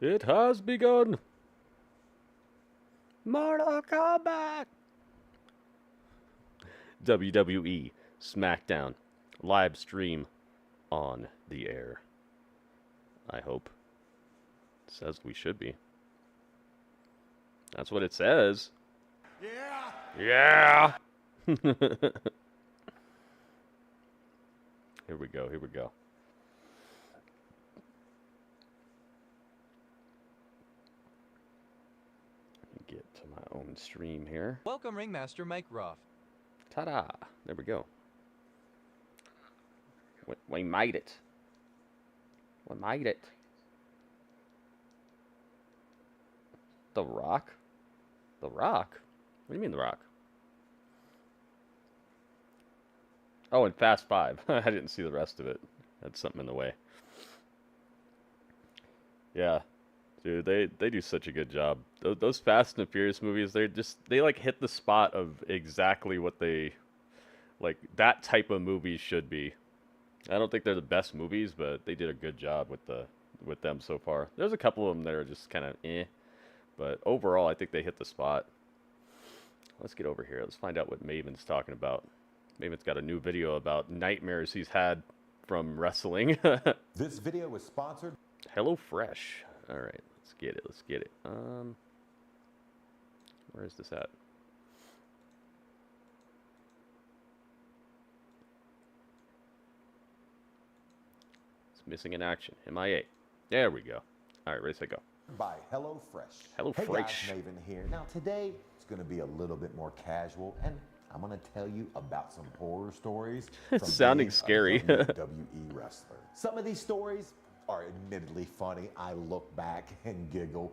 It has begun. Mortal Kombat. WWE SmackDown live stream on the air. I hope. It says we should be. That's what it says. Yeah. Yeah. Here we go. Here we go. Get to my own stream here. Welcome, Ringmaster Mike Roth. Ta-da! There we go. We made it. We made it. The Rock? The Rock? What do you mean The Rock? Oh, and Fast 5. I didn't see the rest of it. Had something in the way. Yeah. Dude, they do such a good job. Those Fast and Furious movies, they like hit the spot of exactly what they like that type of movie should be. I don't think they're the best movies, but they did a good job with them so far. There's a couple of them that are just kind of eh, but overall I think they hit the spot. Let's get over here. Let's find out what Maven's talking about. Maven's got a new video about nightmares he's had from wrestling. This video was sponsored. HelloFresh. All right, let's get it. Let's get it. Where is this at? It's missing in action. MIA. There we go. All right, ready, set, go. By HelloFresh. HelloFresh. Hey guys, Maven here. Now today it's going to be a little bit more casual, and I'm going to tell you about some horror stories. It's sounding being scary. a WWE wrestler. Some of these stories are admittedly funny. I look back and giggle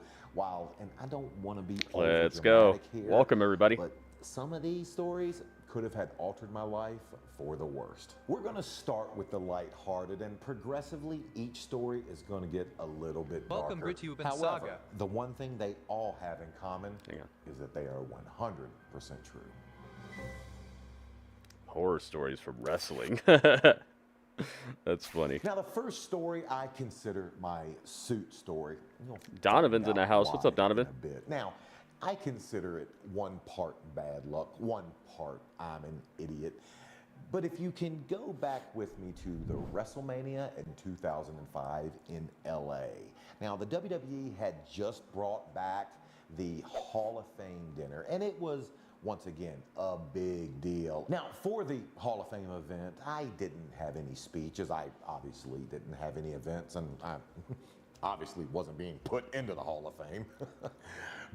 and I don't want to be Let's go. here, Welcome everybody. But some of these stories could have had altered my life for the worst. We're going to start with the lighthearted, and progressively each story is going to get a little bit darker. Welcome, Gritty However, Saga. the one thing they all have in common is that they are 100% true. Horror stories from wrestling. That's funny. Now, the first story I consider my suit story. Donovan's in the house. What's up, Donovan? In a bit. Now, I consider it one part bad luck, one part I'm an idiot. But if you can go back with me to the WrestleMania in 2005 in LA. Now, the WWE had just brought back the Hall of Fame dinner, and it was, once again, a big deal. Now, for the Hall of Fame event, I didn't have any speeches. I obviously didn't have any events, and I obviously wasn't being put into the Hall of Fame.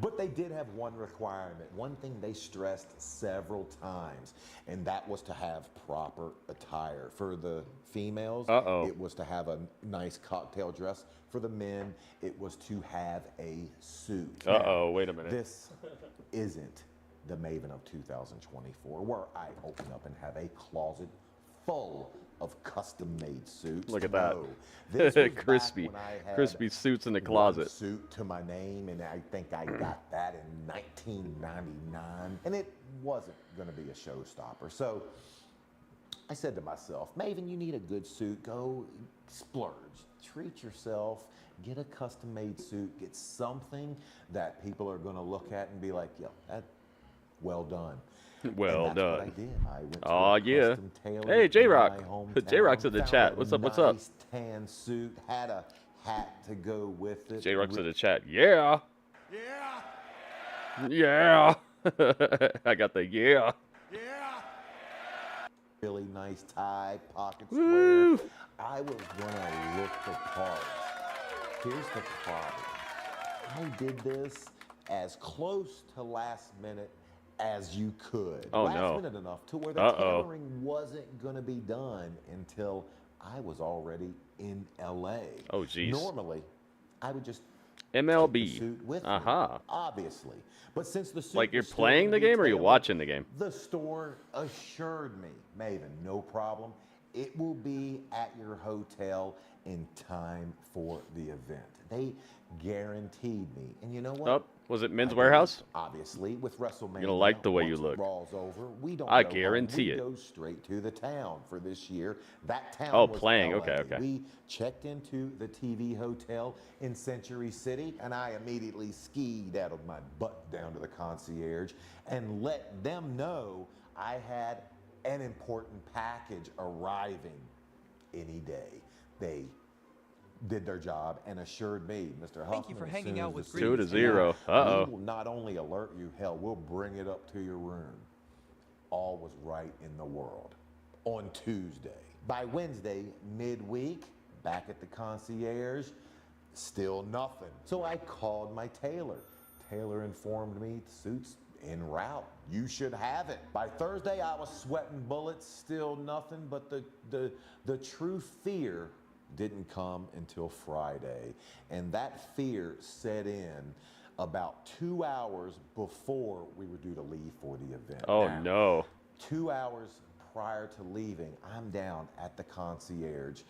But they did have one requirement, one thing they stressed several times, and that was to have proper attire. For the females, it was to have a nice cocktail dress. For the men, it was to have a suit. Wait a minute. This isn't the Maven of 2024, where I open up and have a closet full of custom-made suits. Look at that. This was crispy, back when I had crispy suits in the one closet. suit to my name, and I think I got that in 1999, and it wasn't going to be a showstopper. So I said to myself, Maven, you need a good suit. Go splurge, treat yourself, get a custom-made suit, get something that people are going to look at and be like, yeah, that, well done. Well and that's done. What I did. I went to Oh a yeah. custom tailor Hey, in J-Rock. my hometown, J-Rock's in the found chat. a What's up? What's up? nice tan suit, had a hat to go with it. J-Rock's in the chat. Yeah. Yeah. Yeah. I got the yeah. Really nice tie, pocket Woo. square. I was gonna look the part. Here's the problem. I did this as close to last minute as you could. Oh, last no. minute enough to where the tailoring wasn't gonna be done until I was already in LA. Oh, geez. Normally, I would just MLB. take the suit with me, obviously. But since the suit Like you're was still playing gonna the be game or you're tailored, watching the game? the store assured me, Maven, no problem. It will be at your hotel in time for the event. They guaranteed me. And you know what? Oh, Was it Men's I Warehouse? believe, obviously, with WrestleMania. You're gonna like the way you once look. Raw's over, we don't I go home, guarantee we it. go straight to the town for this year. That town Oh, was playing. LA. Okay, okay. We checked into the TV hotel in Century City, and I immediately skedaddled my butt down to the concierge and let them know I had an important package arriving any day. They did their job and assured me, Mr. Huffman, Thank you for as hanging soon out as with the Two to suits zero. come, Uh-oh. we will not only alert you, hell, we'll bring it up to your room. All was right in the world on Tuesday. By Wednesday, midweek, back at the concierge, still nothing. So I called my tailor. Tailor informed me the suit's en route. You should have it. By Thursday, I was sweating bullets, still nothing, but the true fear didn't come until Friday. And that fear set in about 2 hours before we were due to leave for the event. Oh, Now, no. 2 hours prior to leaving, I'm down at the concierge.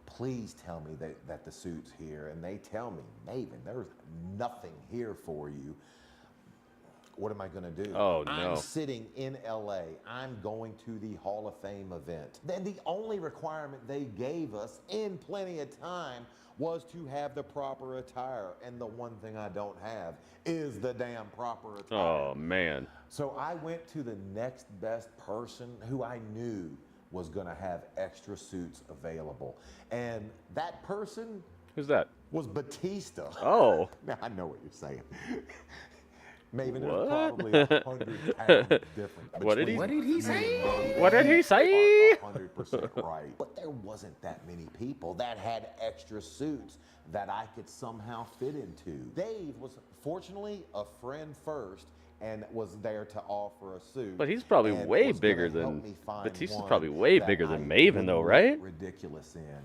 Please tell me that the suit's here. And they tell me, Maven, there's nothing here for you. What am I going to do? Oh, no. I'm sitting in LA. I'm going to the Hall of Fame event. Then the only requirement they gave us in plenty of time was to have the proper attire. And the one thing I don't have is the damn proper attire. Oh, man. So I went to the next best person who I knew was going to have extra suits available. And that person Who's that? was Batista. Oh. Now, I know what you're saying. Maven, there's What? probably 100 pounds difference. What did he- between What did he you say? and Maven. What did he You say? are 100% right. But there wasn't that many people that had extra suits that I could somehow fit into. Dave was fortunately a friend first and was there to offer a suit. But he's probably and way was bigger gonna help than me find Batista's one probably way that bigger than I Maven though, wouldn't right? look ridiculous in.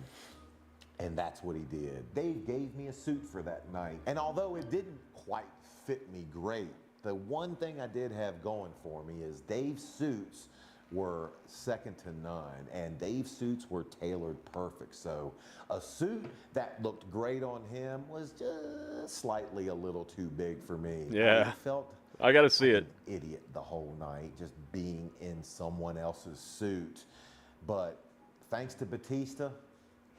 And that's what he did. Dave gave me a suit for that night. And although it didn't quite fit me great, the one thing I did have going for me is Dave's suits were second to none, and Dave's suits were tailored perfect. So a suit that looked great on him was just slightly a little too big for me. Yeah. I felt I gotta see it. an idiot the whole night, just being in someone else's suit. But thanks to Batista,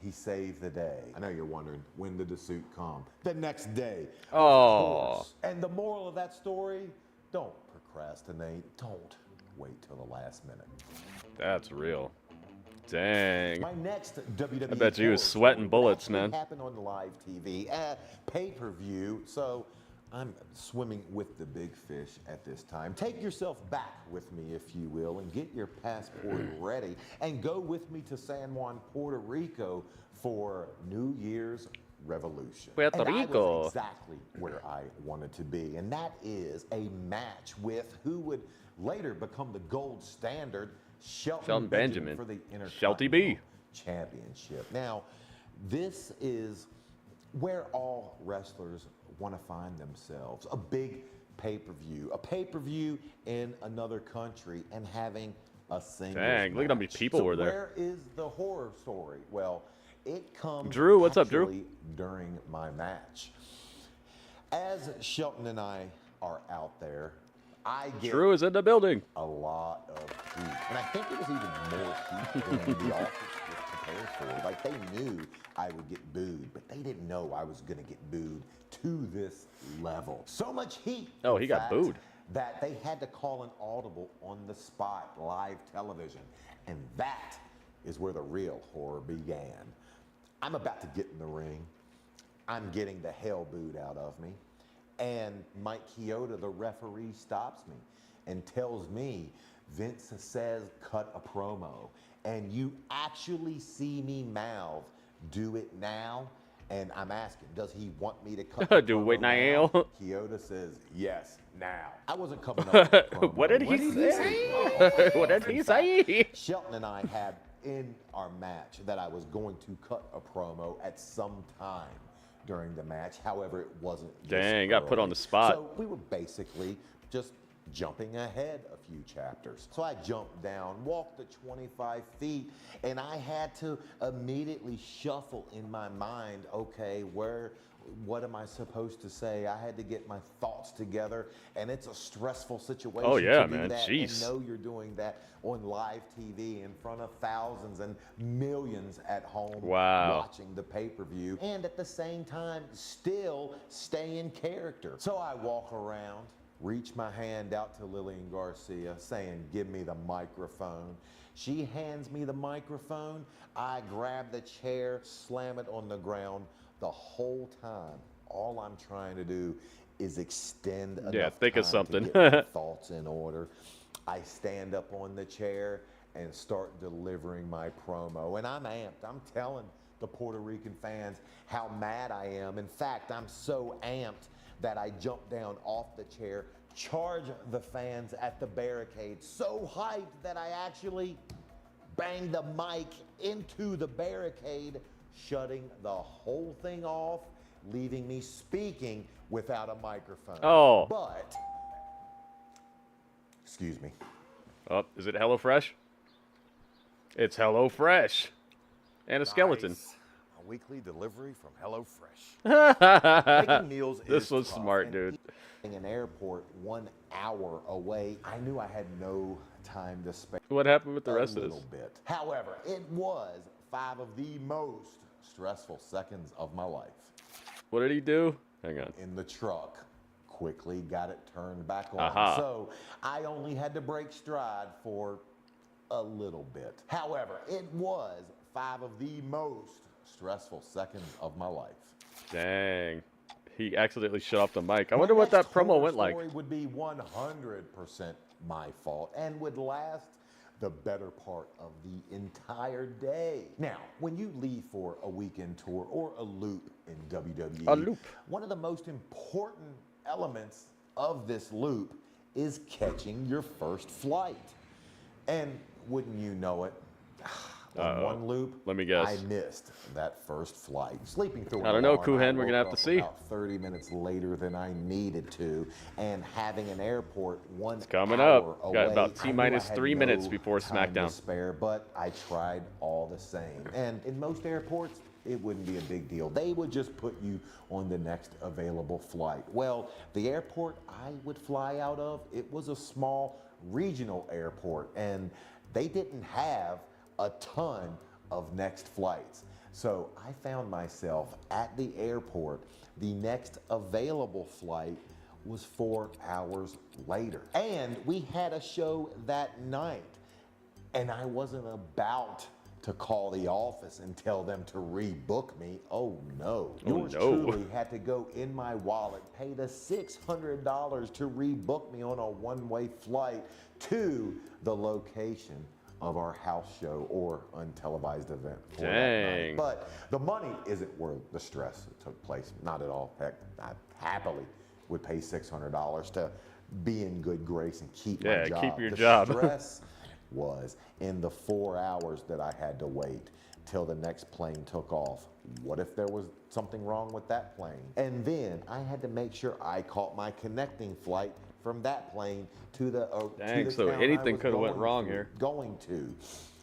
he saved the day. I know you're wondering, when did the suit come? The next day. Oh. Of course. And the moral of that story, don't procrastinate. Don't wait till the last minute. That's real. Dang. My next WWE I bet you was horror sweating story bullets, actually man. happened on live TV, pay-per-view. So I'm swimming with the big fish at this time. Take yourself back with me, if you will, and get your passport ready and go with me to San Juan, Puerto Rico for New Year's Revolution. Puerto And I Rico. was exactly where I wanted to be, and that is a match with who would later become the gold standard, Shelton Benjamin. for the Shelty B. Intercontinental Championship. Now, this is where all wrestlers want to find themselves. A big pay-per-view in another country, and having a single Dang, look at how many people were there. Where is the horror story? Well, it comes Drew, what's up, Drew? actually during my match. As Shelton and I are out there, I get Drew is in the building. a lot of heat. And I think it was even more heat than the office was prepared for. Like, they knew I would get booed, but they didn't know I was going to get booed to this level. So much heat. Oh, in he got fact, booed. That they had to call an audible on the spot, live television. And that is where the real horror began. I'm about to get in the ring. I'm getting the hell booed out of me. And Mike Chioda, the referee, stops me and tells me, Vince says cut a promo. And you actually see me mouth, do it now? And I'm asking, does he want me to cut the Do promo it now? Chioda says, yes, now. I wasn't coming up with a promo. What did he say? What did he say? Shelton and I had in our match that I was going to cut a promo at some time during the match. However, it wasn't this Dang, got put early. on the spot. So we were basically just jumping ahead a few chapters. So I jumped down, walked the 25 feet, and I had to immediately shuffle in my mind, okay, what am I supposed to say? I had to get my thoughts together, and it's a stressful situation Oh yeah, to do man. that Jeez. and know you're doing that on live TV in front of thousands and millions at home Wow. watching the pay-per-view, and at the same time still stay in character. So I walk around, reach my hand out to Lillian Garcia saying, give me the microphone. She hands me the microphone. I grab the chair, slam it on the ground. The whole time, all I'm trying to do is extend enough think time of something. to get my thoughts in order. I stand up on the chair and start delivering my promo. And I'm amped. I'm telling the Puerto Rican fans how mad I am. In fact, I'm so amped that I jump down off the chair, charge the fans at the barricade, so hyped that I actually banged the mic into the barricade, shutting the whole thing off, leaving me speaking without a microphone. Oh. But, excuse me. Oh, is it HelloFresh? It's HelloFresh. And a skeleton. Nice. A weekly delivery from HelloFresh. Making meals This is was tough, smart, and dude. being an airport 1 hour away, I knew I had no time to spare. What happened with the rest A of this? little bit. However, it was 5 of the most stressful seconds of my life. What did he do? Hang on. In the truck, quickly got it turned back on. Aha. So I only had to break stride for a little bit. However, it was 5 of the most stressful seconds of my life. Dang. He accidentally shut off the mic. I My wonder what that next promo horror went like. story would be 100% my fault and would last the better part of the entire day. Now, when you leave for a weekend tour or a loop in WWE, A loop. one of the most important elements of this loop is catching your first flight. And wouldn't you know it, on one loop, Let me guess. I missed that first flight. Sleeping through an I don't know, alarm, Kuhan, I we're gonna have woke to up see. About 30 minutes later than I needed to, and having an airport 1 coming hour up. away, Got about I knew T-minus I had 3 no minutes before time to SmackDown. spare, but I tried all the same. And in most airports, it wouldn't be a big deal. They would just put you on the next available flight. Well, the airport I would fly out of, it was a small regional airport, and they didn't have a ton of next flights. So I found myself at the airport. The next available flight was 4 hours later. And we had a show that night, and I wasn't about to call the office and tell them to rebook me. Oh no. Oh, Yours no. truly had to go in my wallet, pay the $600 to rebook me on a one-way flight to the location of our house show or untelevised event for that Dang. night. But the money isn't worth the stress that took place. Not at all. Heck, I happily would pay $600 to be in good grace and keep my Yeah, job. keep your The job. stress was in the 4 hours that I had to wait till the next plane took off. What if there was something wrong with that plane? And then I had to make sure I caught my connecting flight from that plane to the Dang, to the so town I anything was coulda went going wrong through- here. Going to.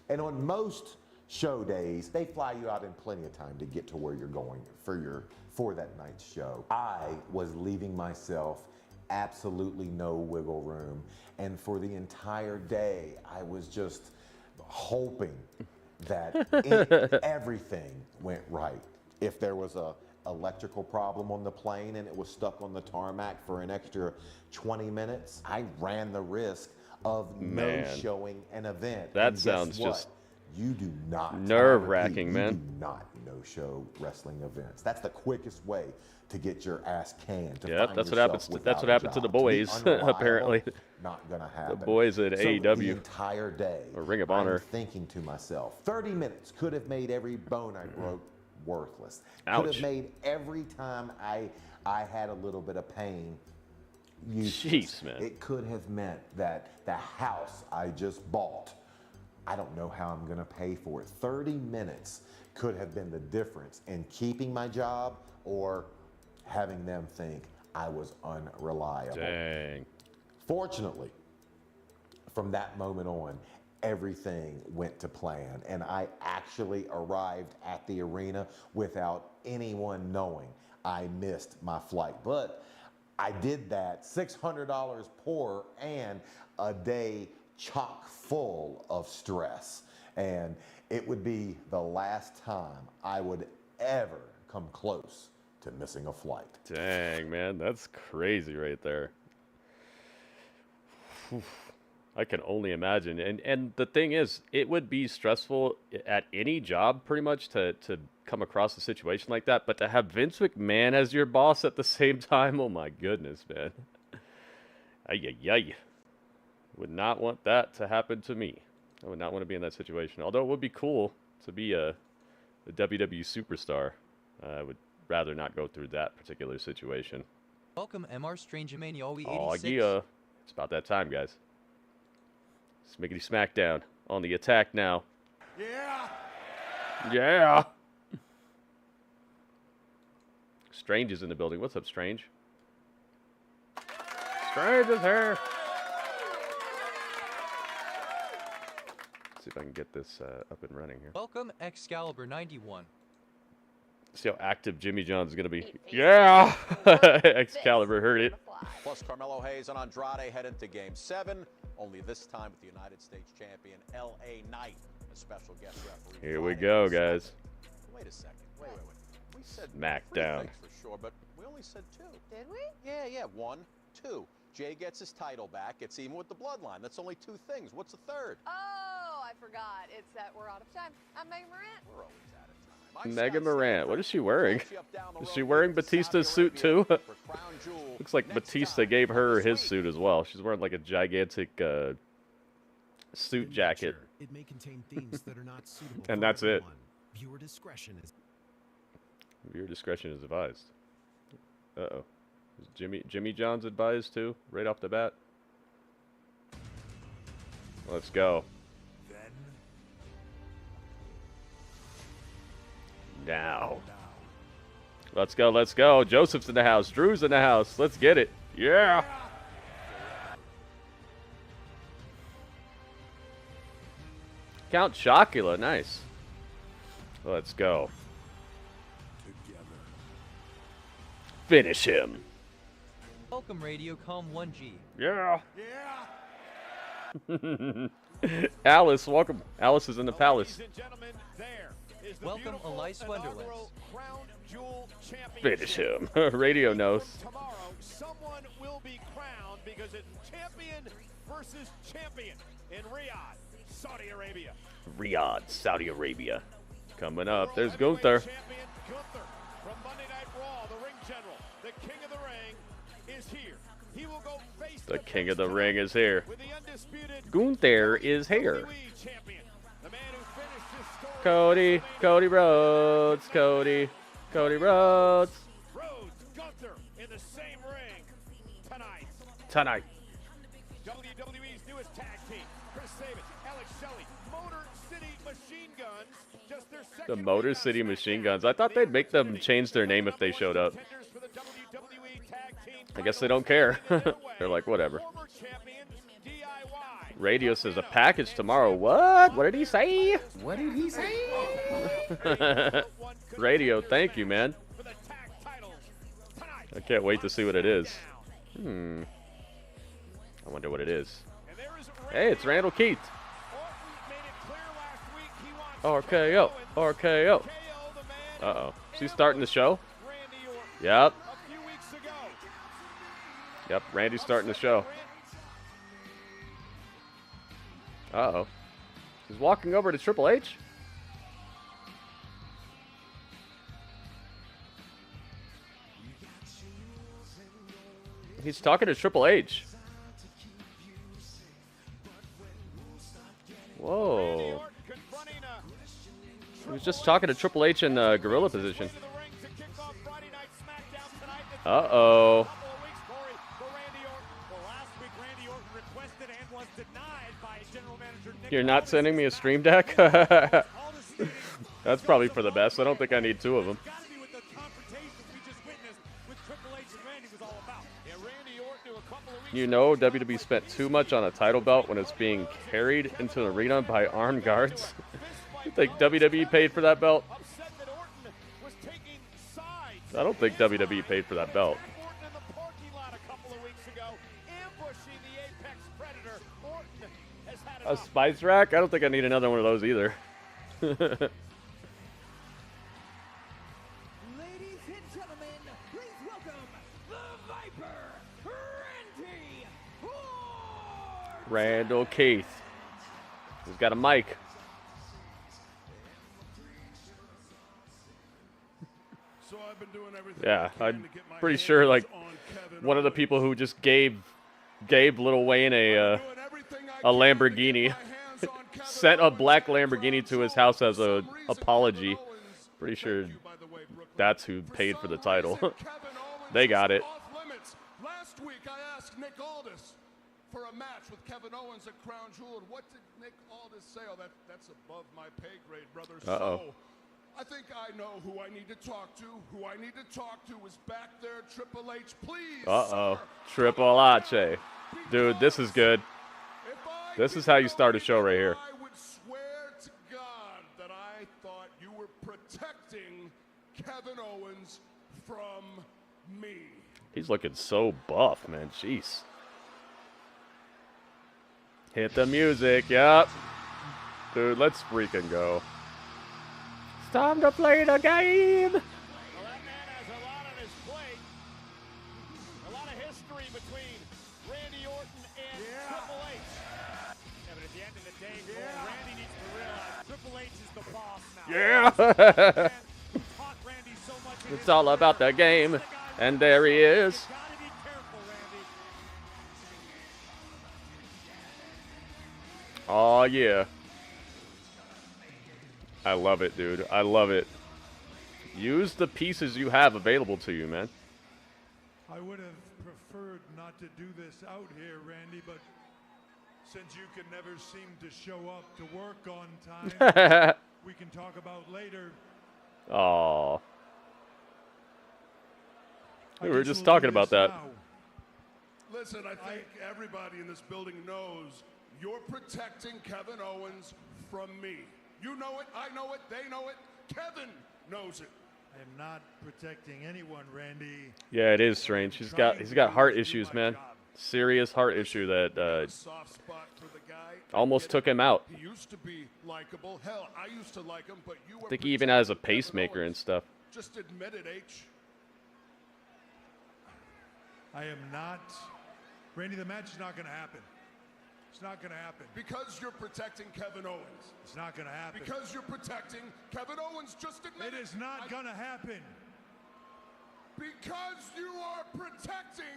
And on most show days, they fly you out in plenty of time to get to where you're going for that night's show. I was leaving myself absolutely no wiggle room. And for the entire day, I was just hoping that everything went right. If there was a electrical problem on the plane and it was stuck on the tarmac for an extra 20 minutes, I ran the risk of Man. no showing an event. That And guess sounds what? just You do not. nerve-wracking, you man. do not no-show wrestling events. That's the quickest way to get your ass canned. To Yep, find that's what yourself happens. without That's what a happened to the job. To be boys, unreliable, apparently. Not gonna happen. boys at So AEW. the entire day, Or Ring of I'm Honor. thinking to myself, 30 minutes could have made every bone I broke worthless. Could Ouch. have made every time I had a little bit of pain useless. Jeez, man. It could have meant that the house I just bought, I don't know how I'm gonna pay for it. 30 minutes could have been the difference in keeping my job or having them think I was unreliable. Dang. Fortunately, from that moment on, everything went to plan, and I actually arrived at the arena without anyone knowing I missed my flight. But I did that $600 poorer and a day chock full of stress. And it would be the last time I would ever come close to missing a flight. Dang, man, that's crazy right there. I can only imagine. And the thing is, it would be stressful at any job pretty much to come across a situation like that, but to have Vince McMahon as your boss at the same time, oh my goodness, man. Ay, ay, ay. Would not want that to happen to me. I would not want to be in that situation. Although it would be cool to be a WWE superstar. I would rather not go through that particular situation. Welcome, MR Strangemania OE 86. Oh yeah, it's about that time, guys. Smiggity SmackDown on the attack now. Yeah. Yeah. Strange is in the building. What's up, Strange? Strange is here. See if I can get this up and running here. Welcome, Excalibur 91. See how active Jimmy John's going to be. Yeah! Excalibur heard it. Plus, Carmelo Hayes and Andrade head into Game 7, only this time with the United States champion, L.A. Knight, a special guest referee. Here we go, guys. Wait a second. Wait. We said SmackDown. 3 things for sure, but we only said 2. Did we? Yeah. 1, 2. Jay gets his title back. It's even with the Bloodline. That's only 2 things. What's the third? Oh, I forgot. It's that we're out of time. I'm Megan Morant. We're always out of time. Megan Morant. What is she wearing? Is she wearing Batista's suit too? Looks like Batista gave her his suit as well. She's wearing like a gigantic suit jacket. It may contain themes that are not suitable And for that's it. everyone. Viewer discretion is Viewer discretion is advised. Uh-oh. Is Jimmy John's advised too, right off the bat? Let's go. Now. Let's go, let's go. Joseph's in the house. Drew's in the house. Let's get it. Yeah. Count Chocula. Nice. Let's go. Finish him. Welcome, Radiocom 1G. Yeah. Alice, welcome. Alice is in the palace. Welcome, Elias Wonderlands. Finish him. Radio knows. Tomorrow, someone will be crowned because it's champion versus champion in Riyadh, Saudi Arabia. Riyadh, Saudi Arabia. Coming up. There's Gunther. Champion Gunther from Monday Night Raw, the ring general, the king of the ring, is here. He will go face The to king face of the tonight ring is here. with the undisputed Gunther is here. WWE champion, the man who finished his story Cody Rhodes, Cody Rhodes. Rhodes, Gunther in the same ring Tonight. WWE's newest tag team, Chris Sabin, Alex Shelley, Motor City Machine Guns, just their second The Motor week on City Machine SmackDown. Guns. I thought they'd make them change their name if they showed up. Contenders for the WWE tag team I guess they don't care. titles. They're like, whatever. Former champions, DIY. Radio says a package tomorrow. What? What did he say? What did he say? Radio, thank you, man. For the tag titles tonight I can't wait to see what it is. SmackDown. I wonder what it is. And there is Hey, it's Randall Keith. Orton made it clear last week he wants RKO. RKO. KO the man Uh-oh. She's starting the show? Randy Orton Yep. a few weeks ago. Yep, Randy's starting the show. Uh-oh. He's walking over to Triple H? He's talking to Triple H. Whoa. Orton confronting He was just talking to Triple H in the gorilla position. to the ring to kick off Friday Night SmackDown tonight. It's Uh-oh. couple of weeks, Corey, for Randy Orton. Well, last week Randy Orton requested and was denied by General Manager Nick You're not Aldis. sending me a stream deck? Aldis stating, That's probably for the best. I don't think I need 2 of them. gotta be what the confrontations we just witnessed with Triple H and Randy was all about. Yeah, Randy Orton to You know, WWE spent too much on a title belt when it's being carried into an arena by armed guards. You think WWE paid for that belt? I don't think WWE paid for that belt. A spice rack? I don't think I need another one of those either. Ladies and gentlemen, please welcome the Viper, Randy Orton. Randall Keith. He's got a mic. So I've been doing everything Yeah, I can I'm to get my pretty hands sure like on Kevin one of the Owens. people who just gave Lil Wayne a Lamborghini sent a black Lamborghini to his house as a apology. Pretty sure that's who paid for the title. They got it. Last week I asked Nick Aldis for a match with Kevin Owens at Crown Jewel. And what did Nick Aldis say? Oh, that's above my pay grade, brother. Uh-oh. So I think I know who I need to talk to. Who I need to talk to is back there, Triple H. Please. Uh-oh. sir, Triple H. Dude, this is good. if I This could is how you go start a show right here. I would swear to God that I thought you were protecting Kevin Owens from me. He's looking so buff, man. Jeez. Hit the music. Yep. Dude, let's freaking go. It's time to play the game. Well, that man has a lot on his plate. A lot of history between Randy Orton and Triple H. Yeah, but at the end of the day, Cole, Randy needs to realize Triple H is the boss now. Yeah. Taught Randy so much in It's his all about the career. game. And there he is. You gotta be careful, Randy. Oh, yeah. I love it, dude. I love it. Use the pieces you have available to you, man. I would have preferred not to do this out here, Randy, but since you can never seem to show up to work on time, we can talk about later. Oh. We I were guess just we'll talking do about this that. now. Listen, I think everybody in this building knows you're protecting Kevin Owens from me. You know it, I know it, they know it, Kevin knows it. I am not protecting anyone, Randy. Yeah, it is strange. He's got heart issues, man. Serious heart issue that Soft spot for the guy. almost took him out. He used to be likable. Hell, I used to like him, but you were I think he even has a protecting Kevin pacemaker and Owens. stuff. Just admit it, H. I am not. Randy, the match is not going to happen. It's not going to happen. Because you're protecting Kevin Owens. It's not going to happen. Because you're protecting Kevin Owens. Just admit It is not going to happen. Because you are protecting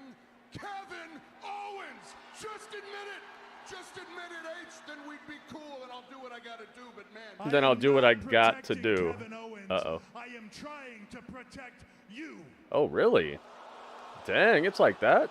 Kevin Owens. Just admit it. Just admit it, H. Then we'd be cool, and I'll do what I got to do. But man, Then I I'll am do what not I got to protecting do. Kevin Owens. Uh-oh. I am trying to protect you. Oh, really? Dang, it's like that?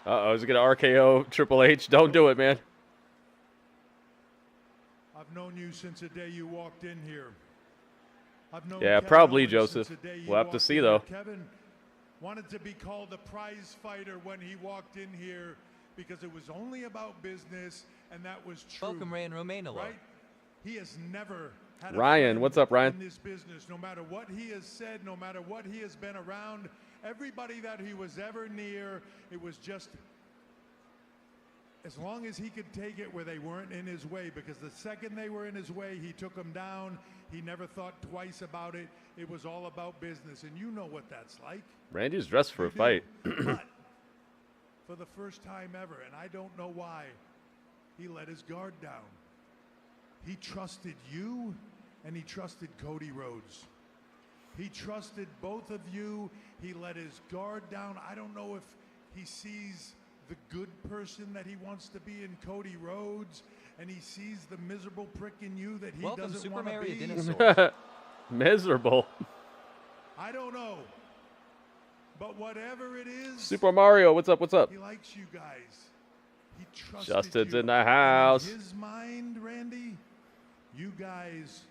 Uh-oh, is it going to RKO Triple H? Don't do it, man. I've known you since the day you walked in here. I've known Yeah, Kevin probably, Owens Joseph. since the day you We'll have to walked see, in though. here. Kevin wanted to be called the prize fighter when he walked in here because it was only about business, and that was true. Welcome, Ryan Romanolo. Right? He has never had a Ryan, friend what's up, Ryan? in this business. No matter what he has said, no matter what he has been around, everybody that he was ever near, it was just as long as he could take it where they weren't in his way, because the second they were in his way, he took them down. He never thought twice about it. It was all about business, and you know what that's like. Randy's dressed for a You do. fight. But for the first time ever, and I don't know why, he let his guard down. He trusted you, and he trusted Cody Rhodes. He trusted both of you. He let his guard down. I don't know if he sees the good person that he wants to be in Cody Rhodes, and he sees the miserable prick in you that he Welcome, doesn't Super want to Mario be. Dinosaur. Miserable. I don't know. But whatever it is, Super Mario, what's up? What's up? he likes you guys. He trusted Justin's you. in the And house. in his mind, Randy, you guys,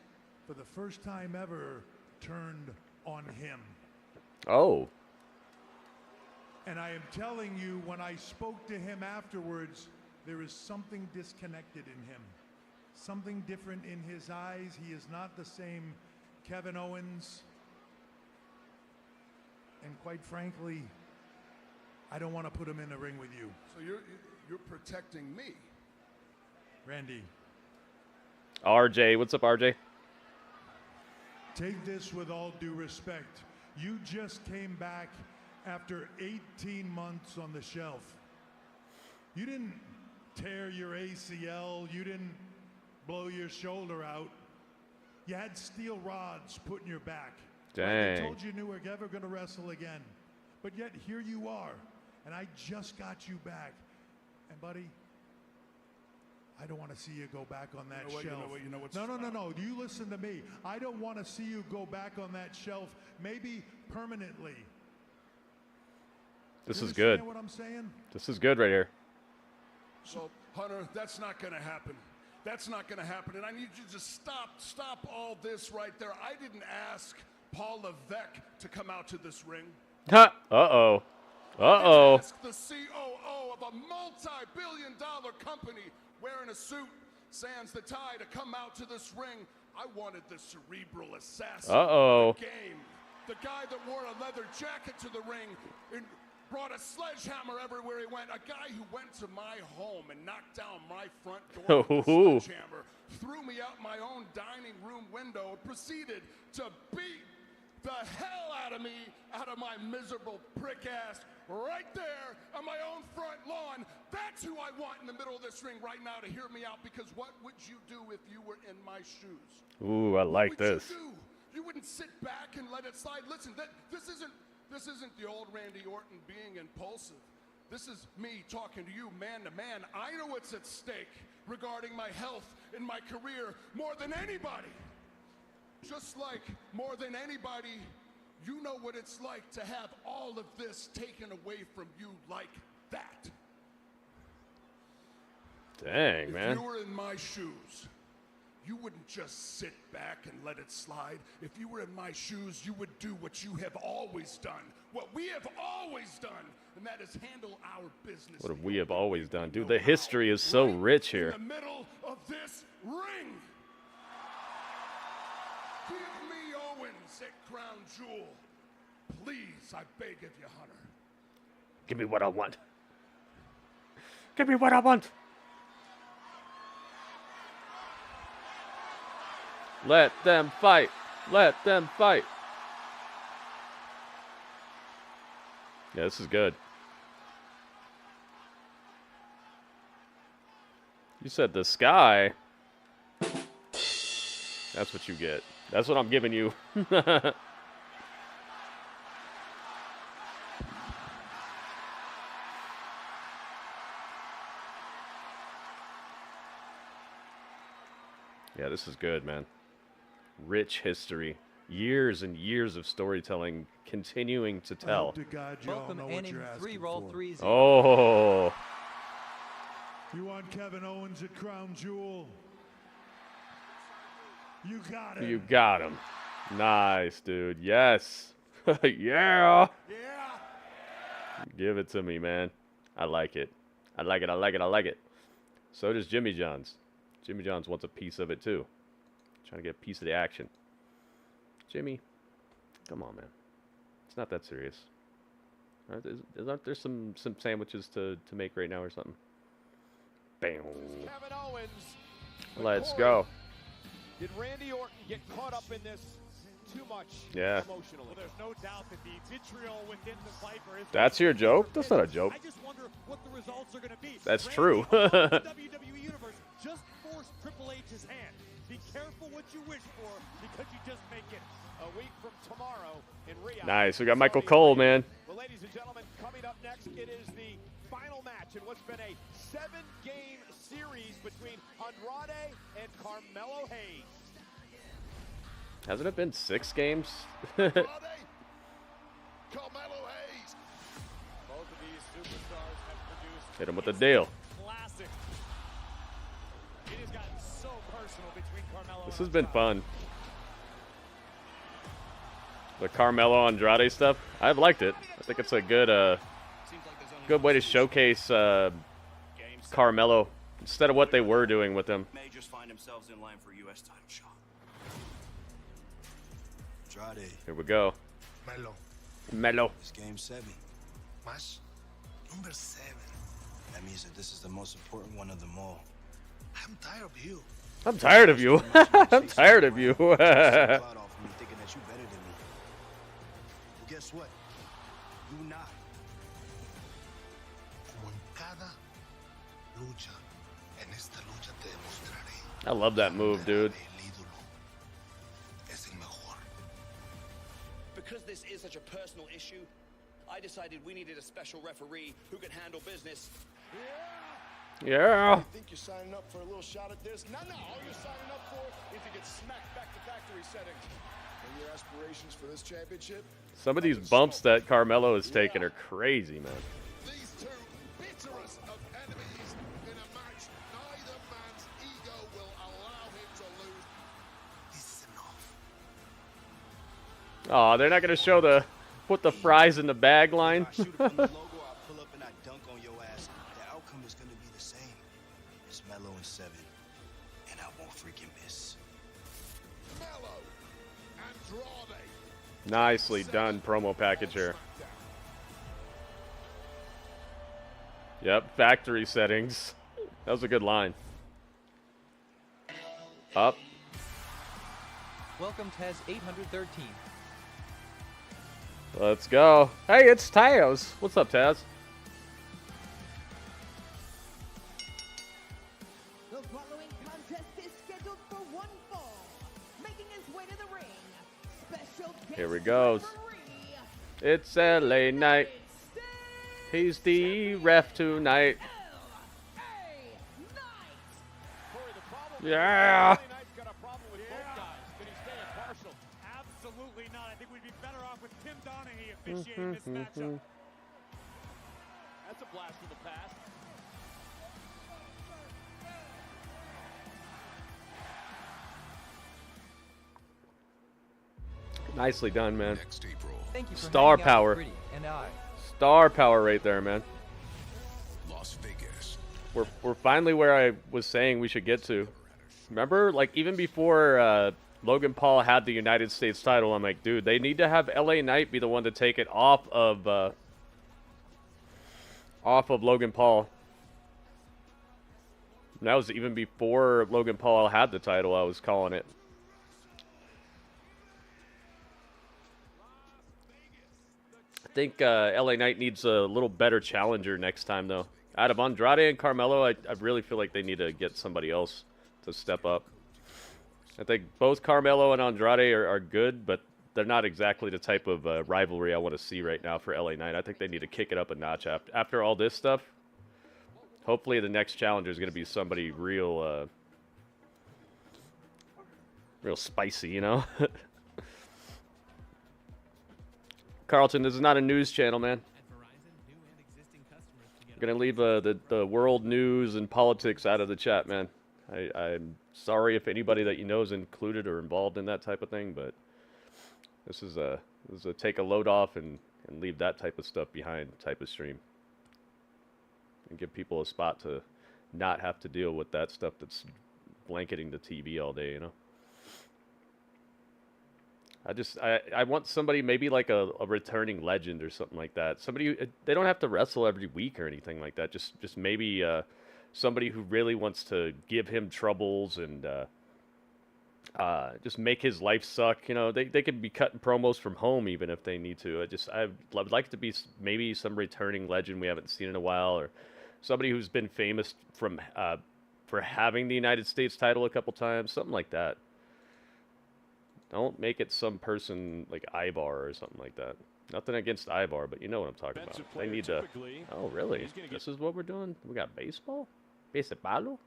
for the first time ever, turned on him. Oh. And I am telling you, when I spoke to him afterwards, there is something disconnected in him. Something different in his eyes. He is not the same Kevin Owens. And quite frankly, I don't want to put him in the ring with you. So you're protecting me. Randy, RJ, what's up, RJ? take this with all due respect. You just came back after 18 months on the shelf. You didn't tear your ACL. You didn't blow your shoulder out. You had steel rods put in your back. Dang. They told you you were never going to wrestle again. But yet here you are. And I just got you back. And buddy, I don't want to see you go back on that shelf. No. You listen to me. I don't want to see you go back on that shelf, maybe permanently. This You is good. understand what I'm saying? This is good right here. So, Hunter, that's not going to happen. That's not going to happen. And I need you to stop all this right there. I didn't ask Paul Levesque to come out to this ring. Ha! Uh-oh. Uh-oh. Ask the COO of a multi-billion-dollar company wearing a suit, sans the tie, to come out to this ring. I wanted the cerebral assassin. Uh-oh. The game. The guy that wore a leather jacket to the ring and brought a sledgehammer everywhere he went. A guy who went to my home and knocked down my front door with a sledgehammer, threw me out my own dining room window, and proceeded to beat the hell out of me, out of my miserable prick ass, right there on my own front lawn. That's who I want in the middle of this ring right now to hear me out, because what would you do if you were in my shoes? Ooh, I like this. What would you do? You wouldn't sit back and let it slide. Listen, this isn't the old Randy Orton being impulsive. This is me talking to you man to man. I know what's at stake regarding my health and my career more than anybody. Just like more than anybody, you know what it's like to have all of this taken away from you like that. Dang, man. If you were in my shoes, you wouldn't just sit back and let it slide. If you were in my shoes, you would do what you have always done, what we have always done, and that is handle our business. What have we have always done? Dude, the history is so rich here. In the middle of this ring. Give me Owens at Crown Jewel. Please, I beg of you, Hunter. Give me what I want. Give me what I want. Let them fight. Let them fight. Yeah, this is good. You said the sky. That's what you get. That's what I'm giving you. Yeah, this is good, man. Rich history. Years and years of storytelling continuing to tell. To God, you all Welcome know what Annie you're 3 asking Roll for. 3 Oh. You want Kevin Owens at Crown Jewel? You got it. You got him. Nice, dude. Yes. Yeah. Yeah. Give it to me, man. I like it. I like it. I like it. I like it. So does Jimmy John's. Jimmy John's wants a piece of it, too. Trying to get a piece of the action. Jimmy, come on, man. It's not that serious. Aren't there some sandwiches to make right now or something? Bam. Kevin Owens. Let's Corey, go. Did Randy Orton get caught up in this too much emotionally? Well, there's no doubt that the vitriol within the Viper is... That's your joke? That's not a joke. I just wonder what the results are going to be. That's Randy true. Orton, the WWE Universe just forced Triple H's hand. Be careful what you wish for, because you just may get it. A week from tomorrow in Riyadh. Nice. We got Michael Cole, man. Well, ladies and gentlemen, coming up next, it is the final match in what's been a 7-game series between Andrade and Carmelo Hayes. Hasn't it been 6 games? Andrade, Carmelo Hayes. Hit him with the deal. Classic. It has gotten so personal between Carmelo This and has been Andrade. fun. The Carmelo Andrade stuff, I've liked it. I think it's a good good way to showcase Carmelo instead of what they were doing with him. May just find themselves in line for a U.S. title shot. Andrade. Here we go. Melo. It's game 7. Mas number 7. That means that this is the most important one of them all. I'm tired of you. I'm tired of you. I'm tired of you. Thinking that you're better than me. Well, guess what? You not. Como en cada lucha, en esta lucha te demostraré. I love that move, dude. El ídolo es el mejor. Because this is such a personal issue, I decided we needed a special referee who could handle business. Yeah. You think you're signing up for a little shot at this? No, all you're signing up for is to get smacked back to factory settings. And your aspirations for this championship? Some of these bumps that Carmelo is taking are crazy, man. These two bitterest of enemies in a match. Neither man's ego will allow him to lose. This is enough. Oh, they're not gonna show the put the fries in the bag line. If I shoot it from the logo, I'll pull up and I dunk on your ass. The outcome is going to be the same. It's Melo in 7, and I won't freaking miss. Melo, Andrade. Nicely done promo package here. Yep, factory settings. That was a good line. Up. Welcome Taz 813. Let's go. Hey, it's Taz. What's up, Taz? The following contest is scheduled for one fall. Making his way to the ring. Special guest Here we go. referee, It's LA Knight. He's the ref tonight. Yeah. Absolutely not. I think we'd be better off with Tim Donaghy officiating this matchup. That's a blast from the past. Nicely done, man. Next April. Thank you for Star hanging out with power. Gritty and I. Star power right there, man. Las Vegas. We're finally where I was saying we should get to. Remember, like, even before Logan Paul had the United States title, I'm like, dude, they need to have LA Knight be the one to take it off of Logan Paul. And that was even before Logan Paul had the title, I was calling it. I think LA Knight needs a little better challenger next time, though. Out of Andrade and Carmelo, I really feel like they need to get somebody else to step up. I think both Carmelo and Andrade are good, but they're not exactly the type of rivalry I want to see right now for LA Knight. I think they need to kick it up a notch after all this stuff. Hopefully the next challenger is going to be somebody real spicy, you know? Carlton, this is not a news channel, man. I'm going to leave the world news and politics out of the chat, man. I'm sorry if anybody that you know is included or involved in that type of thing, but this is a take a load off and leave that type of stuff behind type of stream. And give people a spot to not have to deal with that stuff that's blanketing the TV all day, you know? I want somebody, maybe like a returning legend or something like that. Somebody, they don't have to wrestle every week or anything like that. Just maybe somebody who really wants to give him troubles and just make his life suck. You know, they could be cutting promos from home even if they need to. I would like to be maybe some returning legend we haven't seen in a while, or somebody who's been famous from for having the United States title a couple times, something like that. Don't make it some person like Ivar or something like that. Nothing against Ivar, but you know what I'm talking about. They need to... Oh, really? This is what we're doing? We got baseball? Baseball?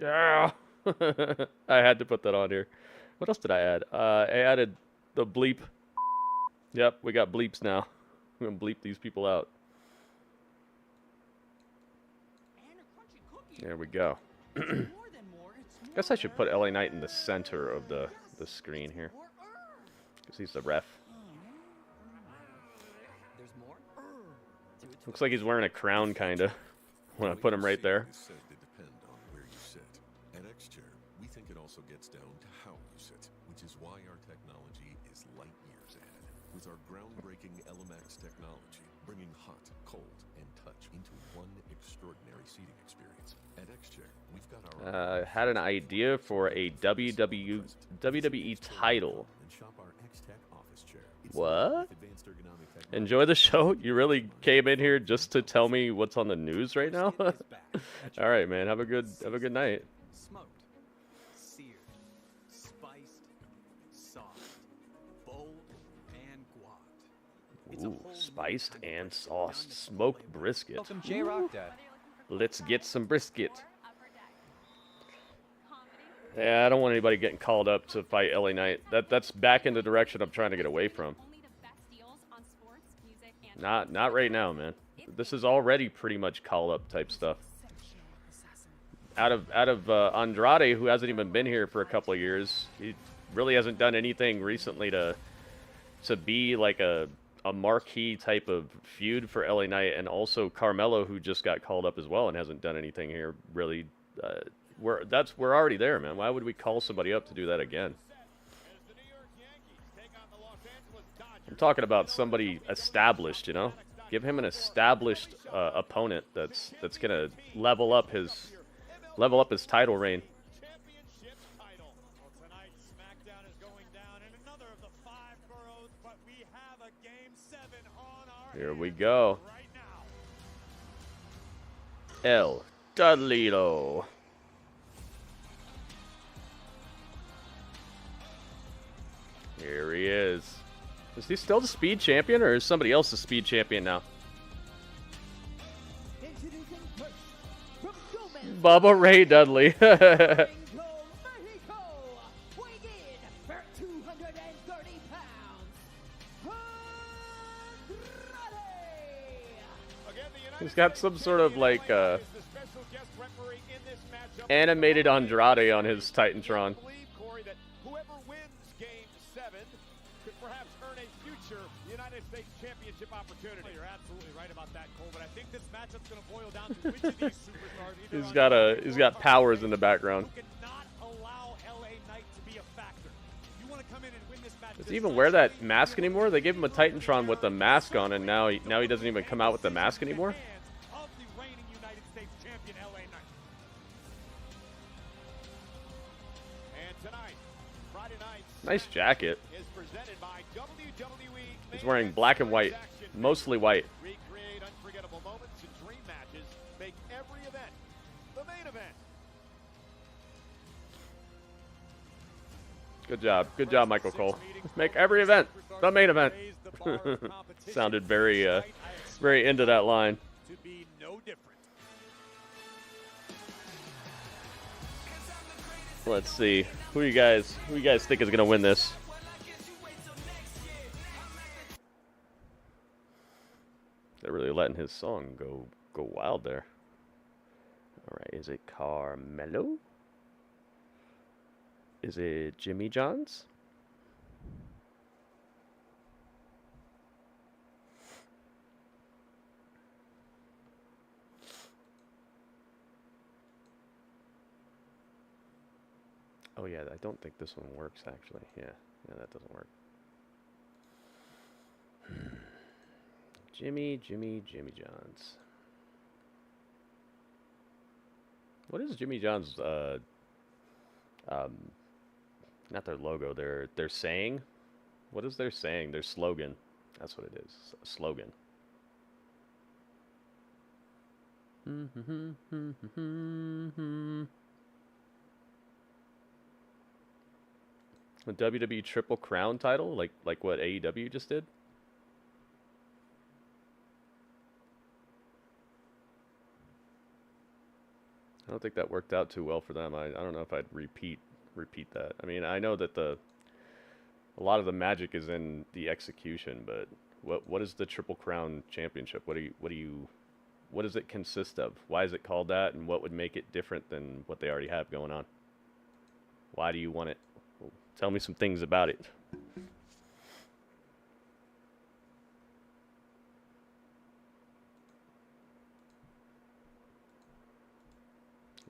Yeah. I had to put that on here. What else did I add? I added the bleep. Yep, we got bleeps now. I'm gonna bleep these people out. There we go. Guess I should put LA Knight in the center of the screen here, because he's the ref. Looks like he's wearing a crown, kinda, when I put him right there. At X-Chair, we think it also gets down to how you sit, which is why our technology is light years ahead. With our groundbreaking LMX technology, bringing hot, cold, and touch into one extraordinary seating experience. At X-Chair, we've got our... Had an idea for a WWE title. What? Enjoy the show? You really came in here just to tell me what's on the news right now? All right, man. Have a good night. Smoked, seared, spiced, soft, bold, and guac. Ooh, spiced and sauced smoked brisket. Welcome, J-Rock Dad. Let's get some brisket. Yeah, I don't want anybody getting called up to fight LA Knight. That's back in the direction I'm trying to get away from. Not right now, man. This is already pretty much call-up type stuff. Out of Andrade, who hasn't even been here for a couple of years, he really hasn't done anything recently to be like a marquee type of feud for LA Knight, and also Carmelo, who just got called up as well and hasn't done anything here really. We're already there, man. Why would we call somebody up to do that again? I'm talking about somebody established, you know. Give him an established opponent that's gonna level up his title reign. Tonight, SmackDown is going down in another of the 5 boroughs, but we have a Game 7 on our Here we go. right now. El Dudlito. Here he is. Is he still the Speed Champion, or is somebody else the Speed Champion now? Bubba Ray Dudley. He's got some sort of like animated Andrade on his Titantron. United States Championship opportunity. You're absolutely right about that, Cole, but I think this matchup's going to boil down to which of these superstars He's got powers in the background. cannot allow LA Knight to be a factor. You want to come in and win this match. Does he even wear that mask anymore? They gave him a Titantron with the mask on, and now he doesn't even come out with the mask anymore. Of the reigning United States champion LA Knight. And tonight, Friday night, Nice jacket. is presented by WWE. He's wearing black and white, mostly white. Recreate unforgettable moments and dream matches. Make every event the main event. Good job, Michael Cole. Make every event the main event. Sounded very into that line. To be no different. Let's see. Who you guys think is gonna win this? They're really letting his song go wild there. All right, is it Carmelo? Is it Jimmy Johns? Oh yeah, I don't think this one works actually. Yeah, that doesn't work. Jimmy Johns. What is Jimmy John's not their logo, their saying? What is their saying? Their slogan. That's what it is. A slogan. A WWE Triple Crown title, like what AEW just did? I don't think that worked out too well for them. I don't know if I'd repeat that. I mean, I know that a lot of the magic is in the execution, but what is the Triple Crown Championship? What does it consist of? Why is it called that, and what would make it different than what they already have going on? Why do you want it? Well, tell me some things about it.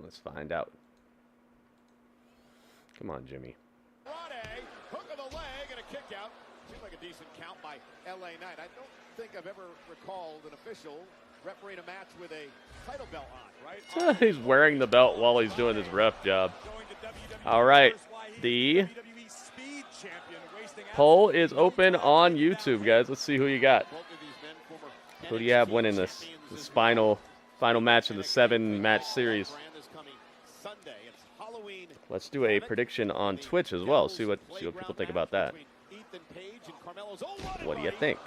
Let's find out. Come on, Jimmy. Andrade, hook of the leg and a kick out. Seemed like a decent count by LA Knight. I don't think I've ever recalled an official refereeing a match with a title belt on, right? He's wearing the belt while he's doing his ref job. All right. The poll is open on YouTube, guys. Let's see who you got. Who do you have winning this final match in the 7-match series? Let's do a prediction on Twitch as well. See what people think about that. What do you think?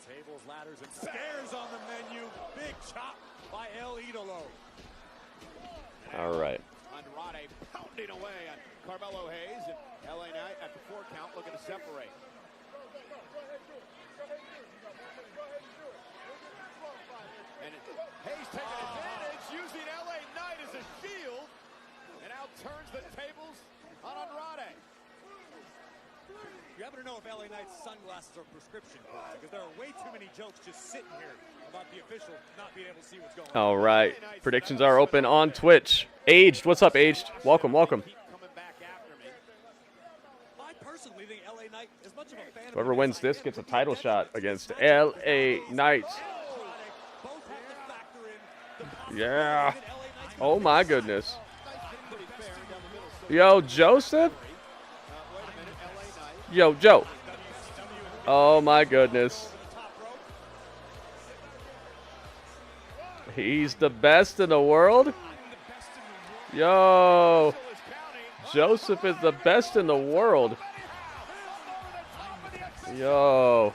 Tables, ladders, and stairs on the menu. Big chop by El Idolo. All right. Andrade pounding away on Carmelo Hayes, and LA Knight at the 4 count looking to separate. And Hayes taking advantage, using LA Knight as a shield, and now turns the tables on Andrade. You happen to know if LA Knight's sunglasses are prescription, because there are way too many jokes just sitting here about the official not being able to see what's going on. All right. Predictions are open on Twitch. Aged, what's up, Aged? Welcome. I personally think LA Knight is much of a fan. Whoever wins this gets a title shot against LA Knight. Yeah. Oh, my goodness. Yo, Joseph? Yo, Joe. Oh, my goodness. He's the best in the world? Yo. Joseph is the best in the world. Yo.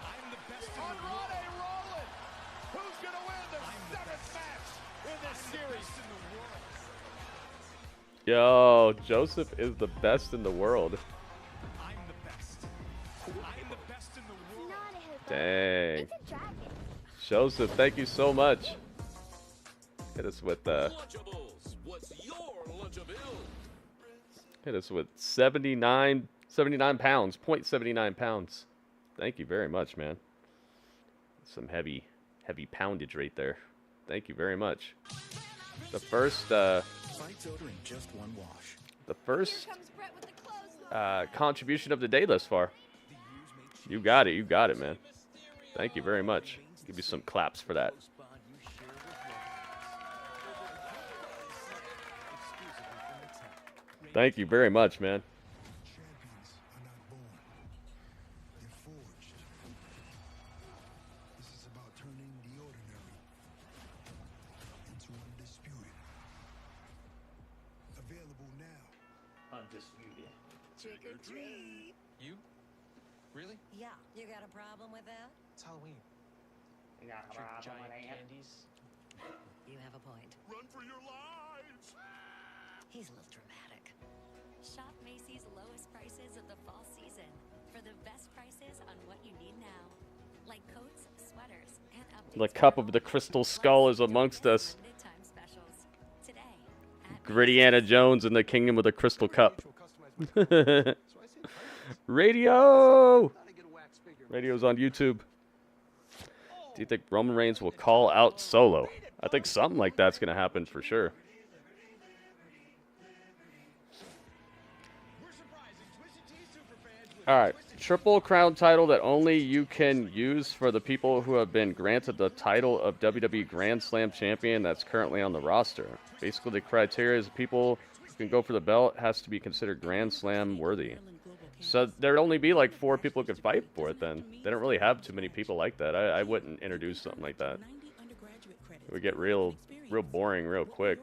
Yo, Joseph is the best in the world. Dang. Joseph, thank you so much. Hit us with 79 pounds, 0.79 pounds. Thank you very much, man. Some heavy poundage right there. Thank you very much. The first contribution of the day thus far. You got it, man. Thank you very much. Give you some claps for that. Thank you very much, man. Champions are not born. They're forged. This is about turning the ordinary into undisputed. Available now. Undisputed. Trick or treat. You? Really? Yeah, you got a problem with that? It's Halloween. You got a Trick problem giant with that? candies. You have a point. Run for your lives! He's a little dramatic. Shop Macy's lowest prices of the fall season for the best prices on what you need now. Like coats, sweaters, and updates. The cup of the crystal skull is amongst us. Grittiana Jones in the kingdom of the crystal cup. Radio! Radio's on YouTube. Do you think Roman Reigns will call out Solo? I think something like that's going to happen for sure. Alright, Triple Crown title that only you can use for the people who have been granted the title of WWE Grand Slam Champion that's currently on the roster. Basically, the criteria is people who can go for the belt has to be considered Grand Slam worthy. So there'd only be like 4 people who could fight for it then. They don't really have too many people like that. I wouldn't introduce something like that. It would get real boring real quick.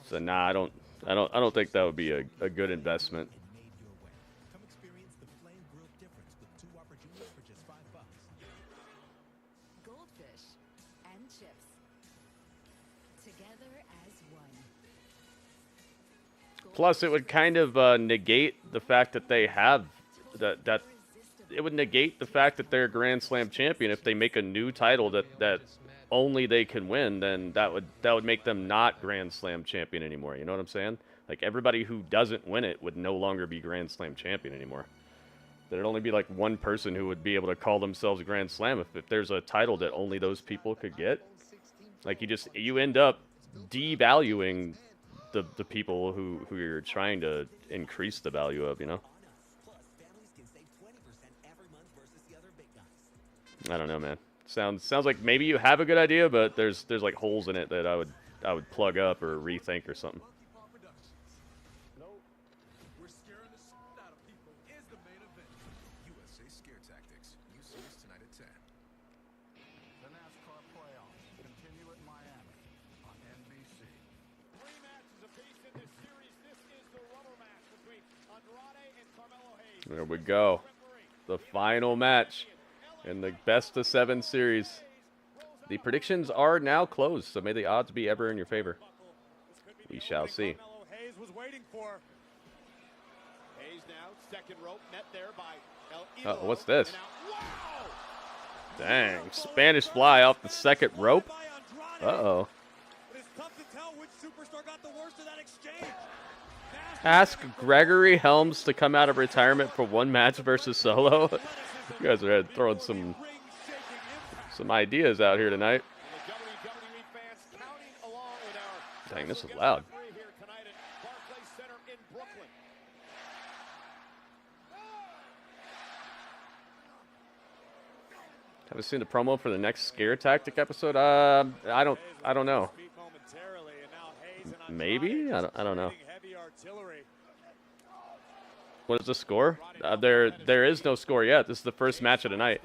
So nah, I don't think that would be a good investment. Plus, it would kind of negate the fact that they have that. It would negate the fact that they're Grand Slam champion if they make a new title that only they can win. Then that would make them not Grand Slam champion anymore. You know what I'm saying? Like everybody who doesn't win it would no longer be Grand Slam champion anymore. There'd only be like one person who would be able to call themselves Grand Slam if there's a title that only those people could get. Like you end up devaluing the people who you're trying to increase the value of, you know? I don't know, man. Sounds like maybe you have a good idea, but there's like holes in it that I would plug up or rethink or something. There we go. The final match in the best of 7 series. The predictions are now closed, so may the odds be ever in your favor. We shall see. Carmelo Hayes was waiting for. Hayes now, second rope, met there by El Oh, what's this? Dang, Spanish fly off the second rope. Uh-oh. It is tough to tell which superstar got the worst of that exchange. Ask Gregory Helms to come out of retirement for one match versus Solo. You guys are throwing some ideas out here tonight. Dang, this is loud. Haven't seen the promo for the next Scare Tactic episode. I don't know. Maybe? I don't know. What is the score? There is no score yet. This is the first match of the night.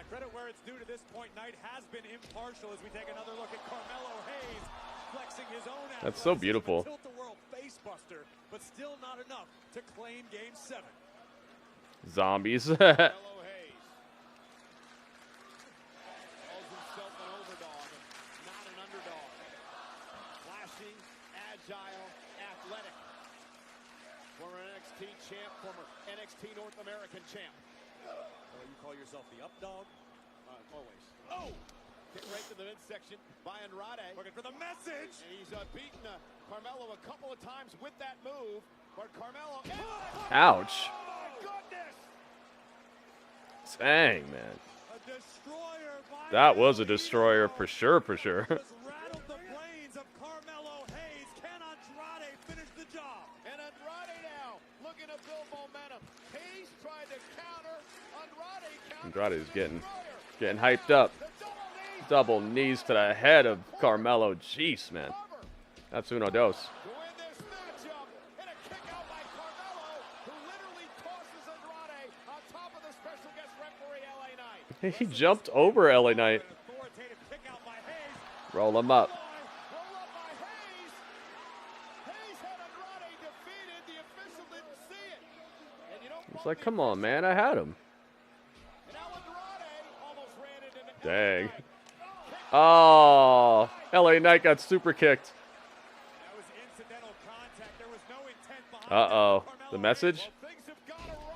Credit where it's due to this point. Knight has been impartial as we take another look at Carmelo Hayes flexing his own. That's so beautiful. Tilt-the-world facebuster, but still not enough to claim Game 7. Zombies. Agile, athletic. Former NXT champ, former NXT North American champ. You call yourself the up dog? Always. Oh! Get right to the midsection by Andrade. Looking for the message! And he's beaten Carmelo a couple of times with that move. But Carmelo... Ouch. Oh my goodness! Dang, man. A destroyer by That was a destroyer for sure, for sure. rattled the brains of Carmelo Hayes. Can Andrade finish the job? And Andrade now looking to build momentum. Hayes tried to counter. Andrade is getting hyped up. Double knees to the head of Carmelo. Jeez, man. That's uno dos. He jumped over LA Knight. Roll him up. It's like, come on, man. I had him. Dang. Oh, LA Knight got super kicked. Uh-oh. The message?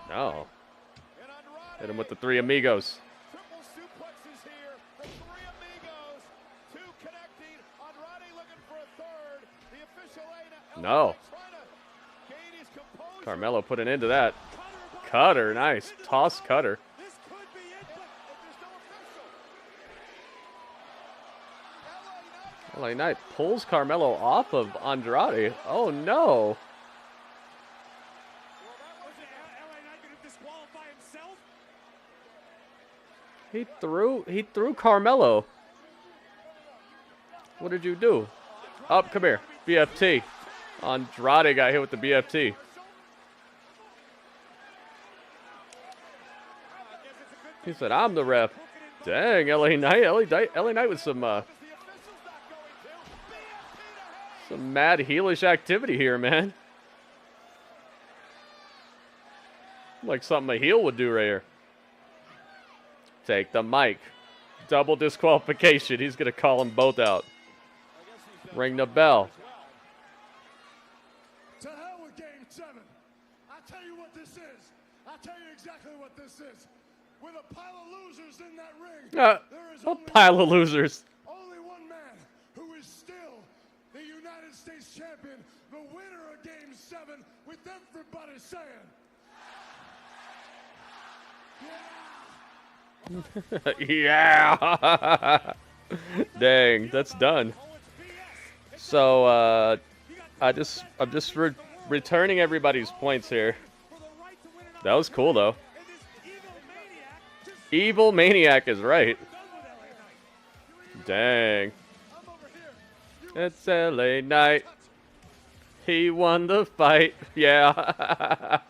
No. Hit him with the Three Amigos. No. Carmelo put an end to that. Cutter, nice. Toss cutter. LA Knight pulls Carmelo off of Andrade. Oh no. He threw Carmelo. What did you do? Up, come here. BFT. Andrade got hit with the BFT. He said, I'm the ref. Dang, LA Knight. LA Knight with some mad heelish activity here, man. Like something a heel would do right here. Take the mic. Double disqualification. He's going to call them both out. Ring the bell. To hell with Game 7. I tell you what this is. I tell you exactly what this is. With a pile of losers in that ring, there is A pile of losers. only one man who is still the United States champion, the winner of Game 7, with everybody saying, Yeah. Dang, that's done. So I'm just returning everybody's points here. That was cool though. Evil Maniac is right. Dang. It's LA Knight. He won the fight. Yeah. Naya,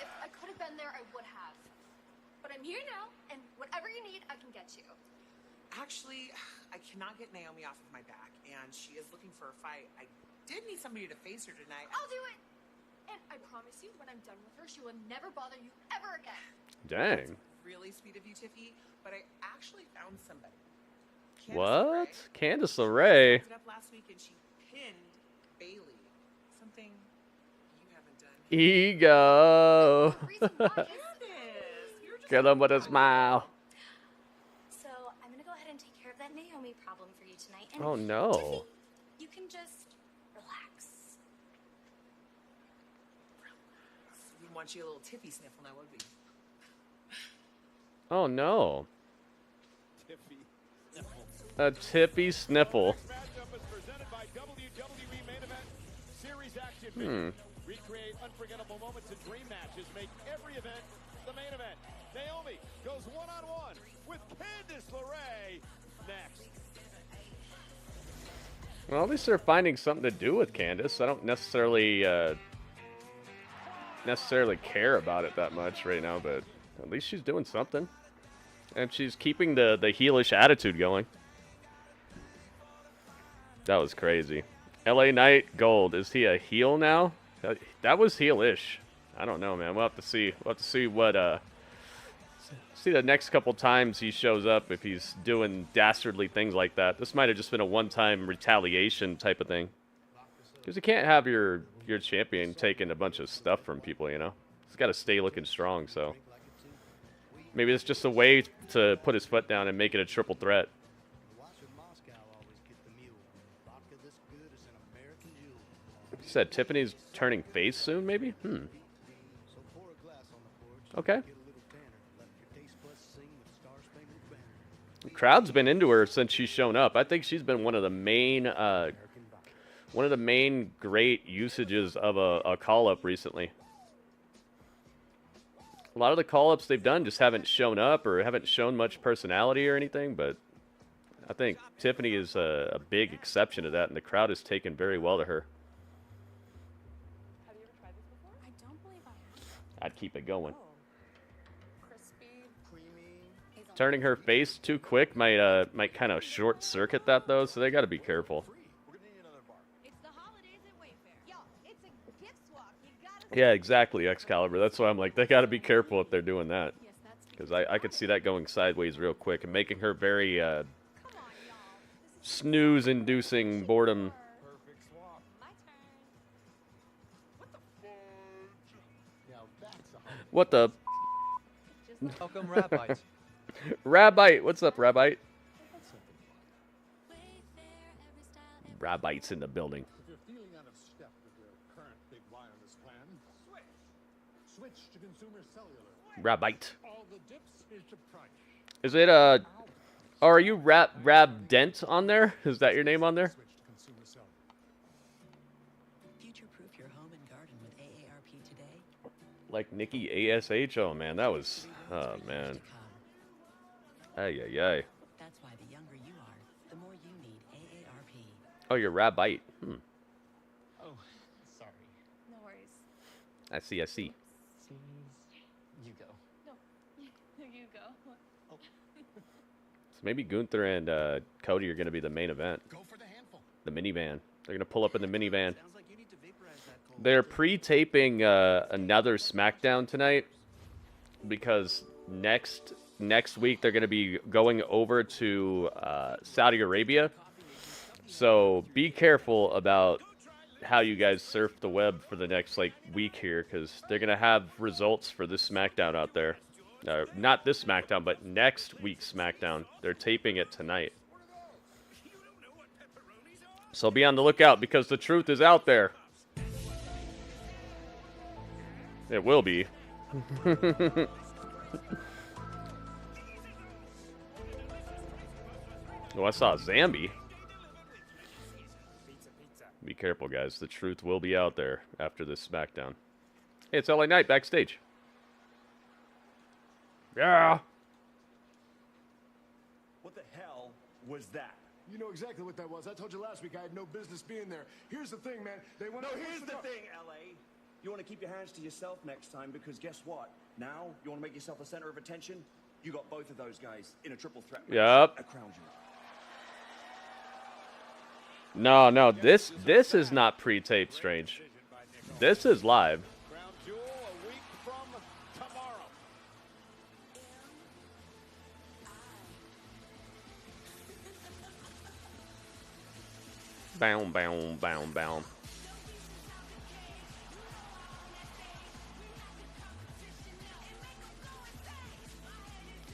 if I could have been there, I would have. But I'm here now, and whatever you need, I can get you. Actually, I cannot get Naomi off of my back, and she is looking for a fight. I did need somebody to face her tonight. I'll do it! And I promise you, when I'm done with her, she will never bother you ever again. Dang. That's really sweet of you, Tiffy, but I actually found somebody. What? Candice LeRae. Up last week and she pinned Bailey. Something you haven't done. Ego. Kill him with a smile. So I'm gonna go ahead and take care of that Naomi problem for you tonight. And Oh no. Tiffy, you can just relax. We want you a little Tiffy sniffle now, would we? Oh no. A tippy sniffle. Recreate unforgettable moments and dream matches. Make every event the main event. Naomi goes one-on-one with Candice LeRae next. Well, at least they're finding something to do with Candice. I don't necessarily care about it that much right now, but at least she's doing something. And she's keeping the heelish attitude going. That was crazy. LA Knight Gold. Is he a heel now? That was heelish. I don't know, man. We'll have to see. We'll have to see what see the next couple times he shows up if he's doing dastardly things like that. This might have just been a one-time retaliation type of thing. Because you can't have your champion taking a bunch of stuff from people, you know. He's got to stay looking strong, so maybe it's just a way to put his foot down and make it a triple threat. You said Tiffany's turning face soon, maybe? Okay. The crowd's been into her since she's shown up. I think she's been one of the main great usages of a call-up recently. A lot of the call-ups they've done just haven't shown up or haven't shown much personality or anything, but I think Tiffany is a big exception to that, and the crowd has taken very well to her. I'd keep it going. Turning her face too quick might kind of short circuit that though, so they got to be careful. Yeah, exactly, Excalibur. That's why I'm like, they got to be careful if they're doing that, because I could see that going sideways real quick and making her very snooze-inducing boredom. What the? Welcome, Rabite. Rabite, what's up, Rabite? Rabite's in the building. If you're feeling out of step with your current big wireless plan, switch to Consumer Cellular. Rabite. All the dips is the price. Is it are you Rab Dent on there? Is that your name on there? Future-proof your home and garden with AARP today. Like Nikki ASH? Oh man, that was man. Ay ay ay. That's why the younger you are, the more you need AARP. Oh, you're Rabite. Oh, sorry. No worries. I see, I see. You go. No, you go. Oh. So maybe Gunther and Cody are going to be the main event. Go for the handful. The minivan. They're going to pull up in the minivan. They're pre-taping another SmackDown tonight. because next week they're going to be going over to Saudi Arabia. So be careful about how you guys surf the web for the next like week here, because they're going to have results for this SmackDown out there. Not this SmackDown, but next week's SmackDown. They're taping it tonight. So be on the lookout, because the truth is out there. It will be. Oh, I saw Zambi. Be careful, guys. The truth will be out there after this SmackDown. Hey, it's LA Knight backstage. Yeah. What the hell was that? You know exactly what that was. I told you last week I had no business being there. Here's the thing, man. They want to. No, here's the thing, LA. You want to keep your hands to yourself next time, because guess what? Now you want to make yourself a center of attention. You got both of those guys in a triple threat match. Yep. I crowned you. No, this is not pre-taped, Strange. This is live. Crown Jewel a week from tomorrow. Bound, bound, bound, bound.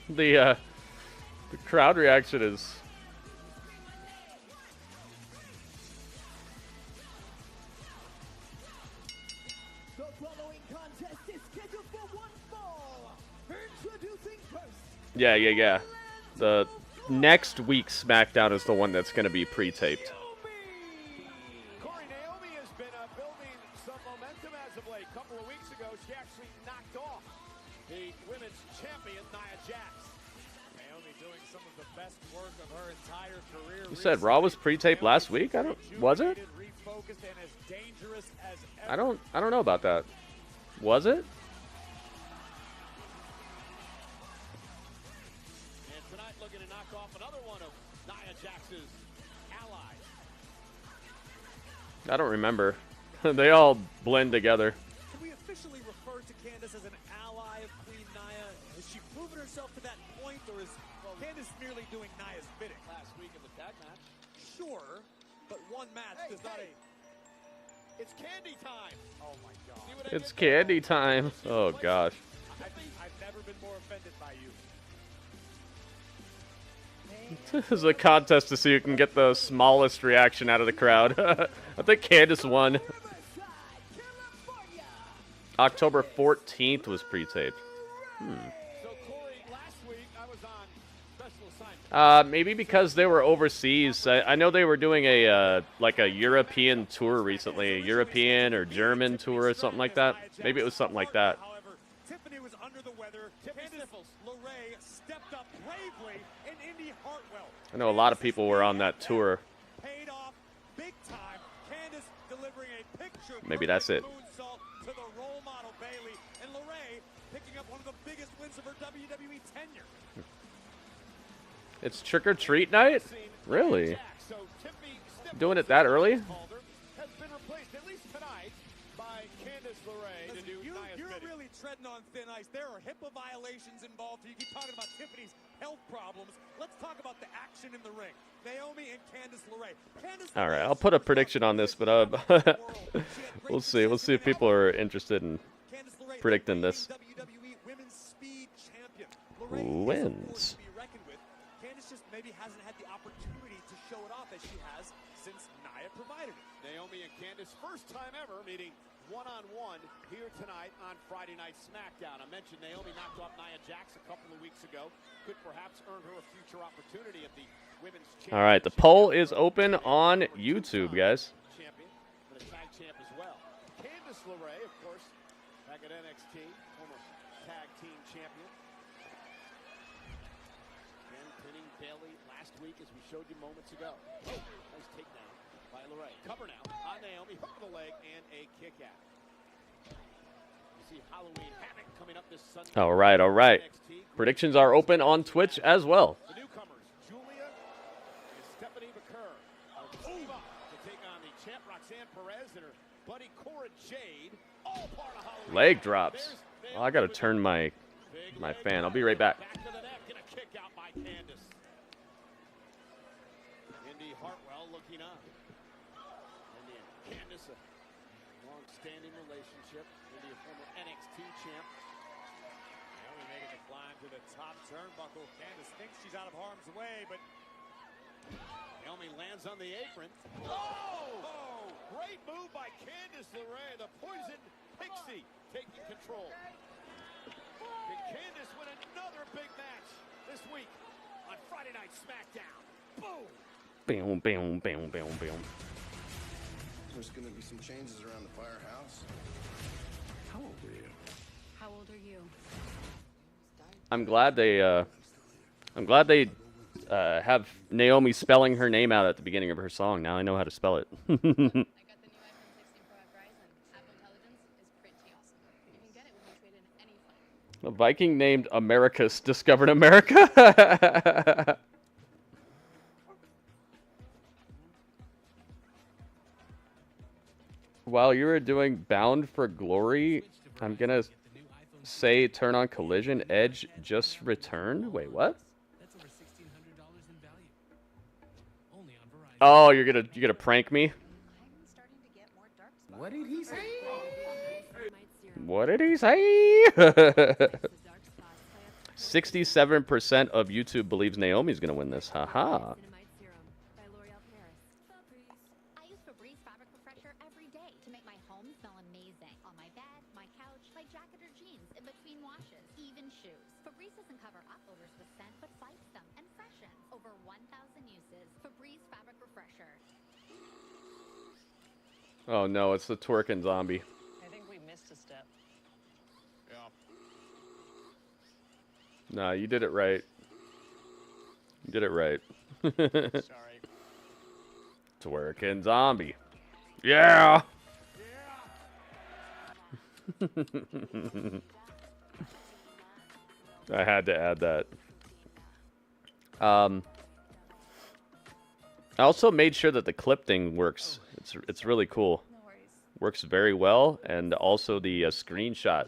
The crowd reaction is. The following contest is scheduled for one fall. Introducing first. Yeah. The next week's SmackDown is the one that's going to be pre-taped. Corey, Naomi has been building some momentum as of late. A couple of weeks ago, she actually knocked off the women's champion, Nia Jax. Naomi doing some of the best work of her entire career. You said Raw was pre-taped last week? Was it? Refocused and as dangerous as I don't know about that. Was it? And tonight looking to knock off another one of Nia Jax's allies. I don't remember. They all blend together. Can we officially refer to Candice as an ally of Queen Nia? Has she proven herself to that point, or is Candice merely doing Nia's bidding? Last week in the tag match. Sure, but one match does not. It's candy time. Oh my God. It's candy time. Oh gosh. I've never been more offended by you. This is a contest to see who can get the smallest reaction out of the crowd. I think Candice won. October 14th was pre-taped. So Corey, last week I was on special assignment. Maybe because they were overseas. I know they were doing a like a European tour recently, a European or German tour or something like that. Maybe it was something like that. However, Tiffany was under the weather. Candice LeRae stepped up bravely, and Indy Hartwell. I know a lot of people were on that tour. Paid off big time. Candice delivering a picture. Maybe that's it. Moonsault to the role model Bayley, and LeRae picking up one of the biggest wins of her WWE tenure. It's trick or treat night? Really? Doing it that early? Has been replaced at least tonight by Candice LeRae to do Nia's You're bidding. really treading on thin ice. There are HIPAA violations involved. You keep talking about Tiffany's health problems. Let's talk about the action in the ring. Naomi and Candice LeRae. All right, I'll put a prediction on this, but we'll see. We'll see if people are interested in predicting this. WWE Women's Speed Champion. Who wins? Candice just maybe hasn't had the opportunity to show it off as she has since Nia provided it. Naomi and Candice, first time ever meeting one-on-one here tonight on Friday Night SmackDown. I mentioned Naomi knocked off Nia Jax a couple of weeks ago. Could perhaps earn her a future opportunity at the Women's Championship. All right, the poll is open on YouTube, guys. Champion, but a tag champ as well. Candice LeRae, of course, back at NXT, former tag team champion. Again, pinning Bayley last week, as we showed you moments ago. Oh, nice takedown by LeRae. Cover now on Naomi, hook of the leg, and a kick out. You see Halloween Havoc coming up this Sunday. All right. Predictions are open on Twitch as well. The newcomers, Julia and Stephanie McCurr, are team up to take on the champ Roxanne Perez and her buddy Cora Jade. All part of Halloween. Leg drops. Oh, I got to turn my My fan. I'll be right back. Back to the neck and a kick out by Candice. Indy Hartwell looking up. Indy and Candice, a long-standing relationship. Indy, a former NXT champ. Naomi making the climb to the top turnbuckle. Candice thinks she's out of harm's way, but Naomi lands on the apron. Oh! Great move by Candice LeRae, the poison pixie, taking control. Can Candice win another big match this week on Friday Night SmackDown? Boom! Boom, boom, boom, boom, boom. There's going to be some changes around the firehouse. How old are you? How old are you? I'm glad they have Naomi spelling her name out at the beginning of her song. Now I know how to spell it. A Viking named Americus discovered America. While you were doing Bound for Glory, I'm gonna say turn on Collision. Edge just returned. Wait, what? Oh, you're gonna prank me? What did he say? What did he say? 67% of YouTube believes Naomi's gonna win this. Haha. I use Febreze fabric refresher every day to make my home smell amazing. On my bed, my couch, my jacket or jeans, in between washes, even shoes. Febreze doesn't cover up odors with scent, but fights them and freshens. Over 1,000 uses. Febreze fabric refresher. Oh no, it's the twerking zombie. I think we missed a step. Yeah. Nah, you did it right. You did it right. Sorry. Twerking zombie. Yeah! I had to add that. I also made sure that the clip thing works. It's really cool. Works very well, and also the screenshot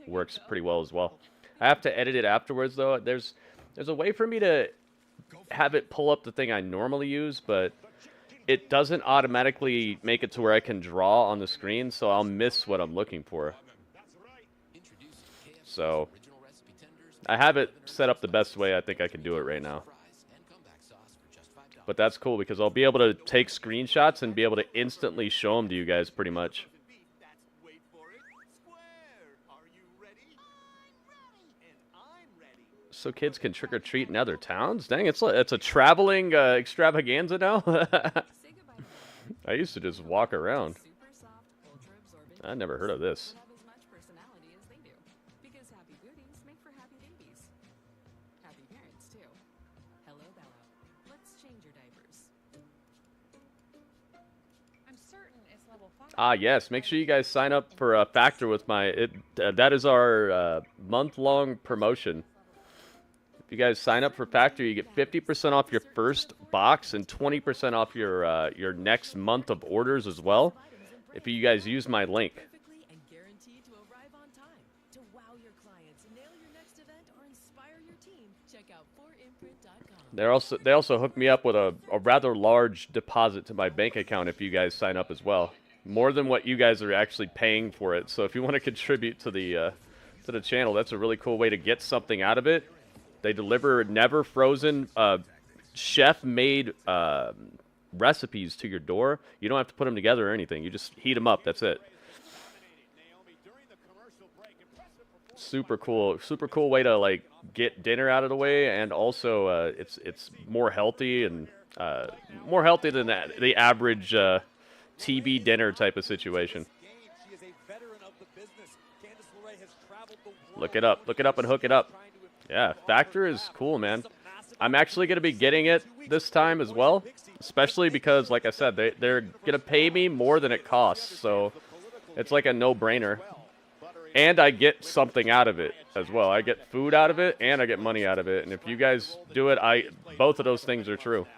works pretty well as well. I have to edit it afterwards though. There's a way for me to have it pull up the thing I normally use, but it doesn't automatically make it to where I can draw on the screen, so I'll miss what I'm looking for. So I have it set up the best way I think I can do it right now. But that's cool because I'll be able to take screenshots and be able to instantly show them to you guys pretty much. So kids can trick or treat in other towns? Dang, it's a traveling extravaganza now. I used to just walk around. I never heard of this. Ah, yes. Make sure you guys sign up for a Factor with my... that is our month-long promotion. If you guys sign up for Factor, you get 50% off your first box and 20% off your next month of orders as well. If you guys use my link. They also hooked me up with a rather large deposit to my bank account if you guys sign up as well. More than what you guys are actually paying for it. So if you want to contribute to the channel, that's a really cool way to get something out of it. They deliver never frozen, chef-made recipes to your door. You don't have to put them together or anything. You just heat them up. That's it. Super cool way to like get dinner out of the way, and also it's more healthy and more healthy than the average TV dinner type of situation. Look it up and hook it up. Yeah, Factor is cool, man. I'm actually going to be getting it this time as well, especially because, like I said, they're going to pay me more than it costs, so it's like a no-brainer. And I get something out of it as well. I get food out of it, and I get money out of it. And if you guys do it, both of those things are true.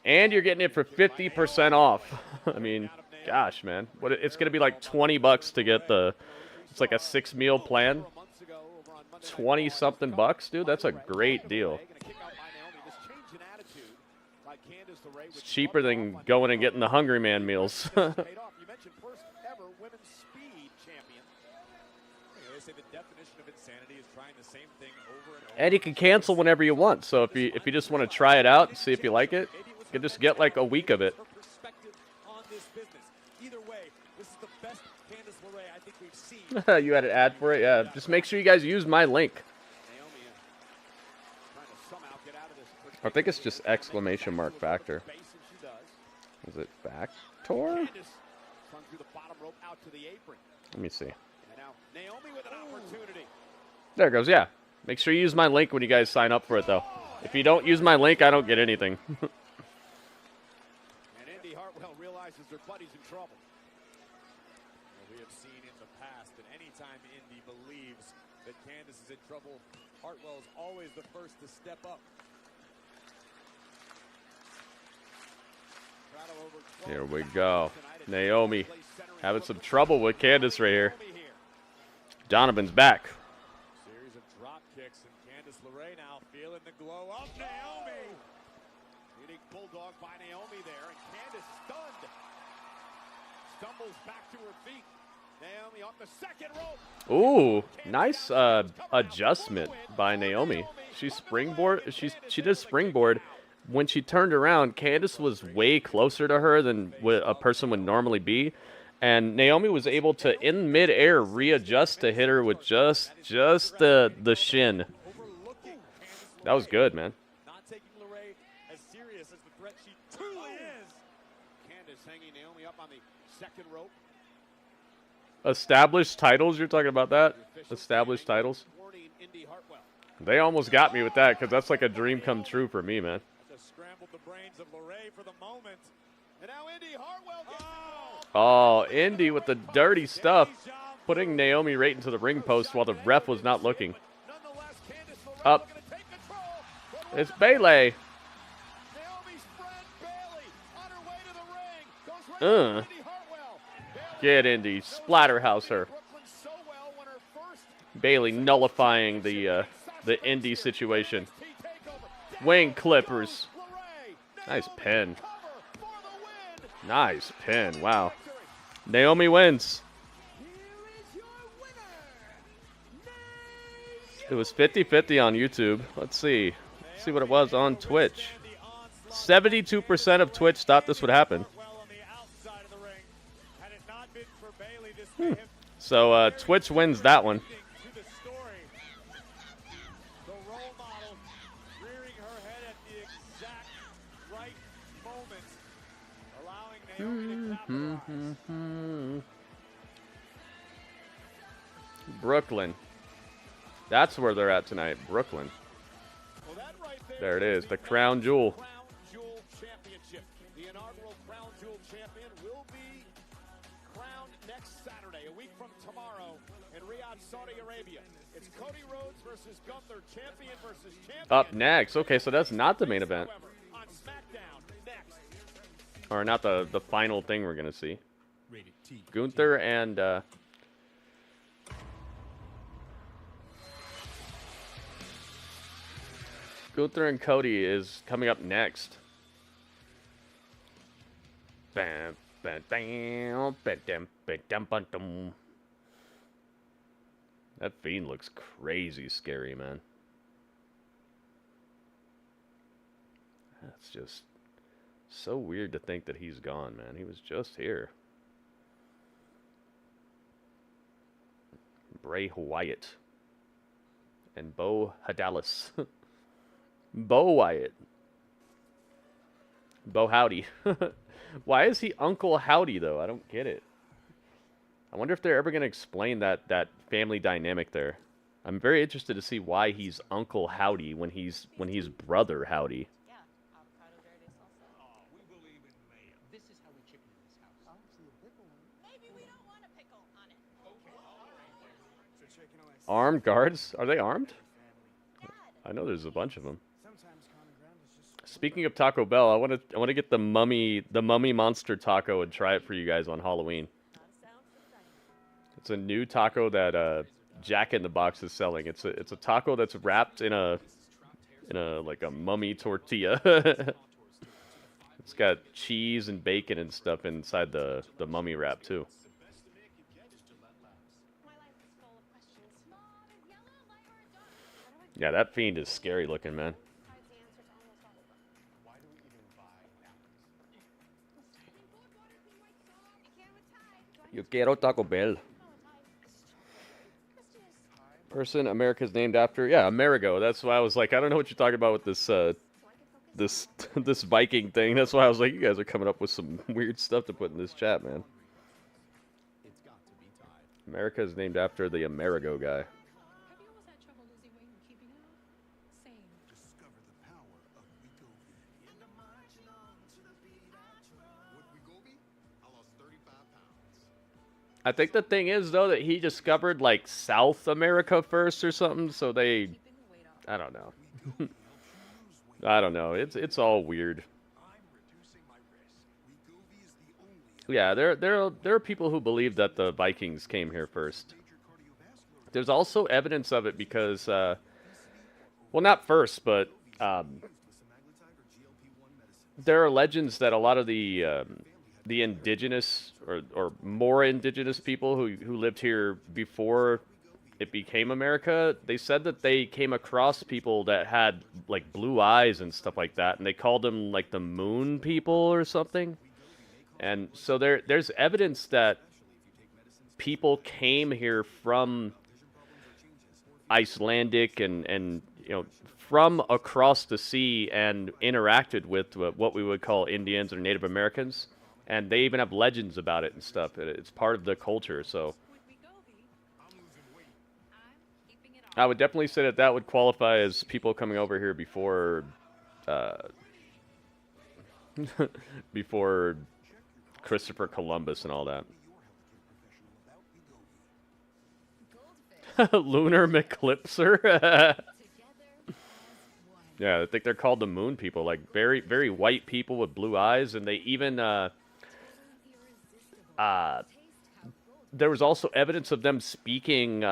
And you're getting it for 50% off. I mean, gosh, man. It's going to be like $20 to get it's like a 6-meal plan. 20-something bucks, dude. That's a great deal. It's cheaper than going and getting the Hungry Man meals. You mentioned first ever women's speed champion. They say the definition of insanity is trying the same thing over and over. And you can cancel whenever you want. So if you just want to try it out and see if you like it, you can just get like a week of it. Either way, this is the best Candice LeRae I think we've seen. You had an ad for it? Yeah. Just make sure you guys use my link. I think it's just exclamation mark Factor. Is it Factor? Let me see. There it goes, yeah. Make sure you use my link when you guys sign up for it, though. If you don't use my link, I don't get anything. And Indy Hartwell realizes their buddy's in trouble. Well, we have seen in the past that anytime Indy believes that Candice is in trouble, Hartwell is always the first to step up. Here we go. Naomi having some trouble with Candice right here. Donovan's back. Series of drop kicks, and Candice LeRae now feeling the glow of Naomi. Leading bulldog by Naomi there, and Candice stunned. Stumbles back to her feet. Naomi on the second rope. Ooh, nice adjustment by Naomi. She did springboard. When she turned around, Candice was way closer to her than a person would normally be. And Naomi was able to, in midair, readjust to hit her with just the shin. That was good, man. Not taking LeRae as serious as the threat she truly is. Candice hanging Naomi up on the second rope. Established titles, you're talking about that? Established titles? They almost got me with that, because that's like a dream come true for me, man. Scrambled the brains of LeRae for the moment. And now Indy Hartwell gets Oh, Indy with the dirty stuff, putting Naomi right into the ring post while the ref was not looking. Up. It's Bayley. Get Indy. Splatterhouse her. Bayley nullifying the Indy situation. Wing Clippers. Nice pin. Nice pin. Wow. Naomi wins. It was 50-50 on YouTube. Let's see. Let's see what it was on Twitch. 72% of Twitch thought this would happen. So Twitch wins that one. Brooklyn. That's where they're at tonight. Brooklyn. There it is. The Crown Jewel. Championship. The inaugural Crown Jewel champion will be crowned next Saturday, a week from tomorrow, in Riyadh, Saudi Arabia. It's Cody Rhodes versus Gunther, champion versus champion. Up next. Okay, so that's not the main event. On SmackDown next. Or not the final thing we're going to see. Gunther and... Gunther and Cody is coming up next. Bam, bam, bam, bam, bam, bam, bam. That Fiend looks crazy scary, man. That's just so weird to think that he's gone, man. He was just here. Bray Wyatt and Bo Hadalis. Bo Wyatt. Bo Howdy. Why is he Uncle Howdy, though? I don't get it. I wonder if they're ever going to explain that family dynamic there. I'm very interested to see why he's Uncle Howdy when he's Brother Howdy. Armed guards? Are they armed? I know there's a bunch of them. Speaking of Taco Bell, I want to get the mummy monster taco and try it for you guys on Halloween. It's a new taco that Jack in the Box is selling. It's a taco that's wrapped in a like a mummy tortilla. It's got cheese and bacon and stuff inside the mummy wrap too. Yeah, that fiend is scary looking, man. Yo quiero Taco Bell. Person America's named after. Yeah, Amerigo. That's why I was like, I don't know what you're talking about with this this Viking thing. That's why I was like, you guys are coming up with some weird stuff to put in this chat, man. America is named after the Amerigo guy. I think the thing is, though, that he discovered, like, South America first or something, so they... I don't know. I don't know. It's all weird. Yeah, there are people who believe that the Vikings came here first. There's also evidence of it because, well, not first, but there are legends that a lot of the indigenous or more indigenous people who lived here before it became America, they said that they came across people that had like blue eyes and stuff like that, and they called them like the moon people or something. And so there's evidence that people came here from Icelandic and you know, from across the sea and interacted with what we would call Indians or Native Americans. And they even have legends about it and stuff. It's part of the culture, so. I would definitely say that would qualify as people coming over here before, before Christopher Columbus and all that. Lunar McClipser? Yeah, I think they're called the moon people, like very, very white people with blue eyes, and they even, there was also evidence of them speaking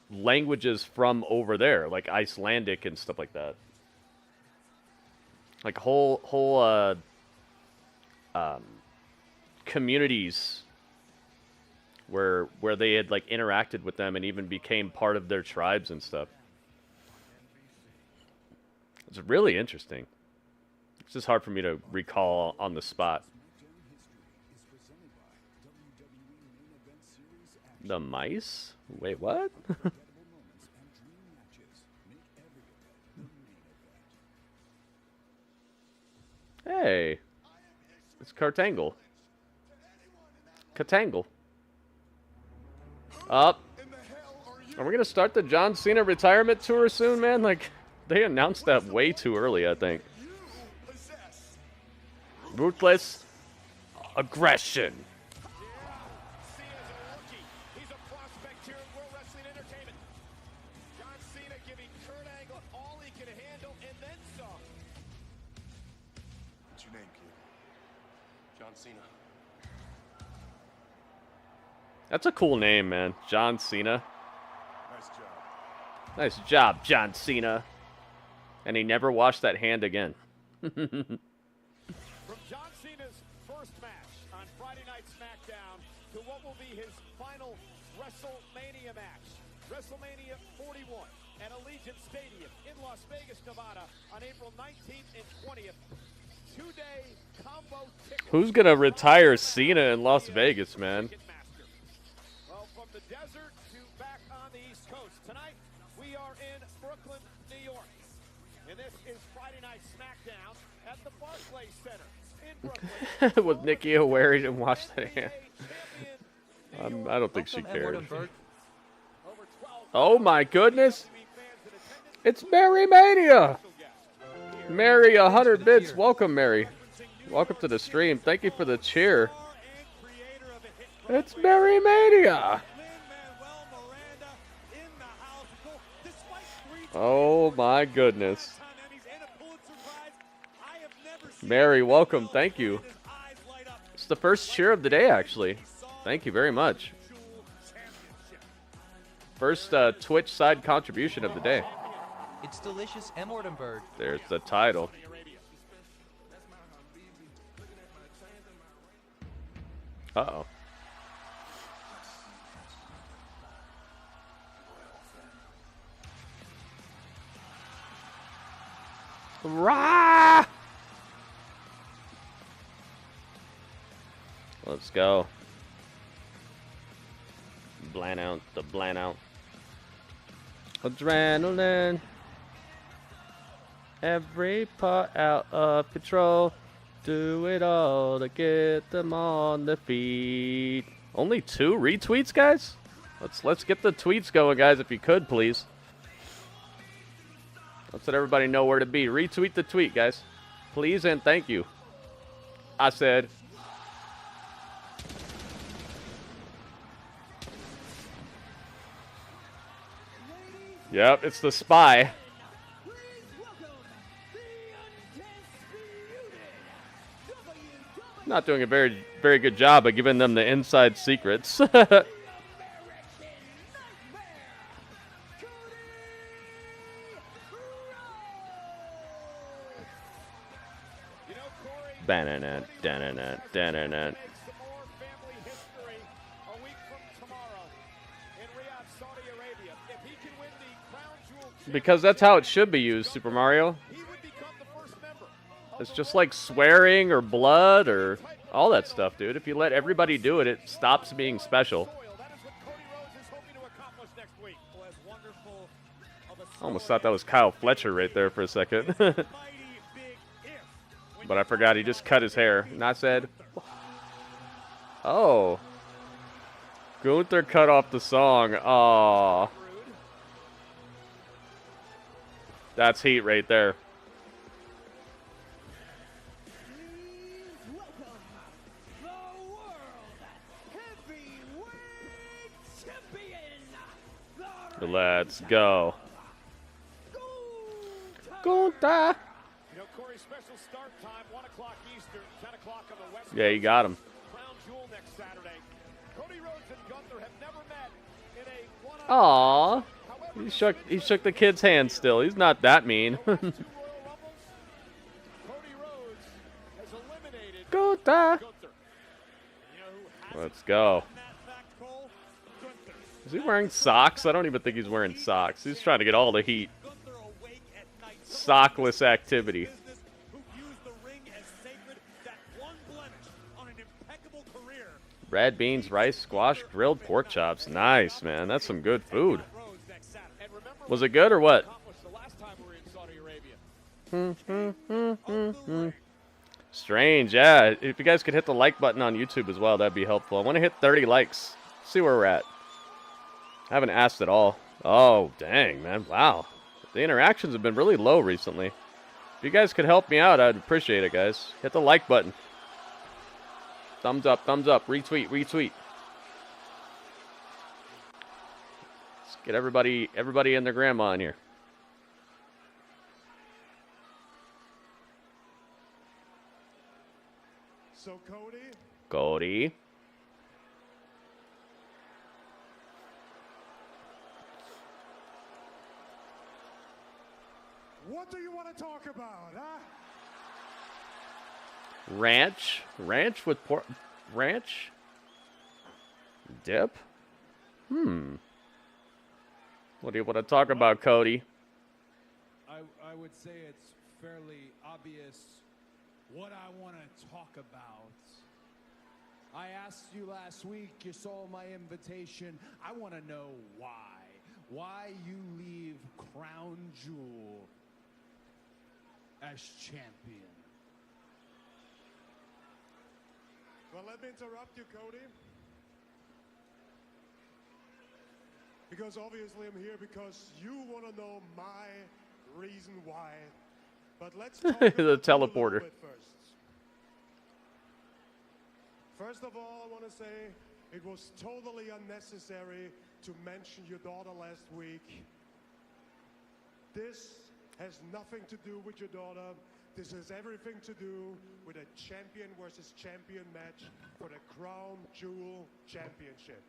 languages from over there, like Icelandic and stuff like that. Like whole communities where they had like interacted with them and even became part of their tribes and stuff. It's really interesting. It's just hard for me to recall on the spot. The mice? Wait, what? Hey. It's Cartangle. Catangle. Up. Are we going to start the John Cena retirement tour soon, man? Like, they announced that way too early, I think. Ruthless aggression. That's a cool name, man. John Cena. Nice job. Nice job, John Cena. And he never washed that hand again. From John Cena's first match on Friday Night SmackDown to what will be his final WrestleMania match. WrestleMania 41 at Allegiant Stadium in Las Vegas, Nevada on April 19th and 20th. Two-day combo ticket. Who's going to retire Cena in Las Vegas, man? Well, from the desert to back on the East Coast. Tonight, we are in Brooklyn, New York. And this is Friday Night SmackDown at the Barclays Center in Brooklyn. Was Nikki aware he didn't wash that hand? I don't think she cared. Oh my goodness! It's Mary Mania! Mary, 100 bits. Welcome, Mary. Welcome to the stream. Thank you for the cheer. It's Mary Mania! Oh my goodness. Mary, welcome. Thank you. It's the first cheer of the day, actually. Thank you very much. First Twitch side contribution of the day. It's delicious Emmortenberg. There's the title. Uh-oh. Rah! Let's go. Blan out, the blan out. Adrenaline. Every part out of control. Do it all to get them on the feet. Only 2 retweets, guys? Let's get the tweets going, guys, if you could, please. Let's let everybody know where to be. Retweet the tweet, guys. Please and thank you. I said. Yep, it's the spy. Not doing a very good job of giving them the inside secrets. Banana, danana, danana. Because that's how it should be used, Super Mario. It's just like swearing or blood or all that stuff, dude. If you let everybody do it, it stops being special. Almost thought that was Kyle Fletcher right there for a second. But I forgot he just cut his hair. And I said, oh. Gunther cut off the song. Aww. That's heat right there. Let's go. Gunther. You know, Corey, special start time, 1 o'clock Eastern, 10 o'clock on the West. Yeah, you got him. Crown Jewel next Saturday. Cody Rhodes and Gunther have never met in a one-on-one. Aw. He shook the kid's hand still. He's not that mean. Gunther. Let's go. Is he wearing socks? I don't even think he's wearing socks. He's trying to get all the heat. Sockless activity. Red beans, rice, squash, grilled pork chops. Nice, man. That's some good food. Was it good or what? Strange, yeah. If you guys could hit the like button on YouTube as well, that'd be helpful. I want to hit 30 likes. See where we're at. I haven't asked at all. Oh, dang, man. Wow. The interactions have been really low recently. If you guys could help me out, I'd appreciate it, guys. Hit the like button. Thumbs up, retweet, retweet. Let's get everybody and their grandma in here. So, Cody. What do you want to talk about, huh? Ranch with pork, ranch? Dip? What do you want to talk about, Cody? I would say it's fairly obvious what I want to talk about. I asked you last week, you saw my invitation. I want to know why. Why you leave Crown Jewel as champion. Well, let me interrupt you, Cody. Because obviously I'm here because you want to know my reason why. But let's talk about the teleporter. First. First of all, I want to say it was totally unnecessary to mention your daughter last week. This has nothing to do with your daughter. This has everything to do with a champion versus champion match for the Crown Jewel Championship.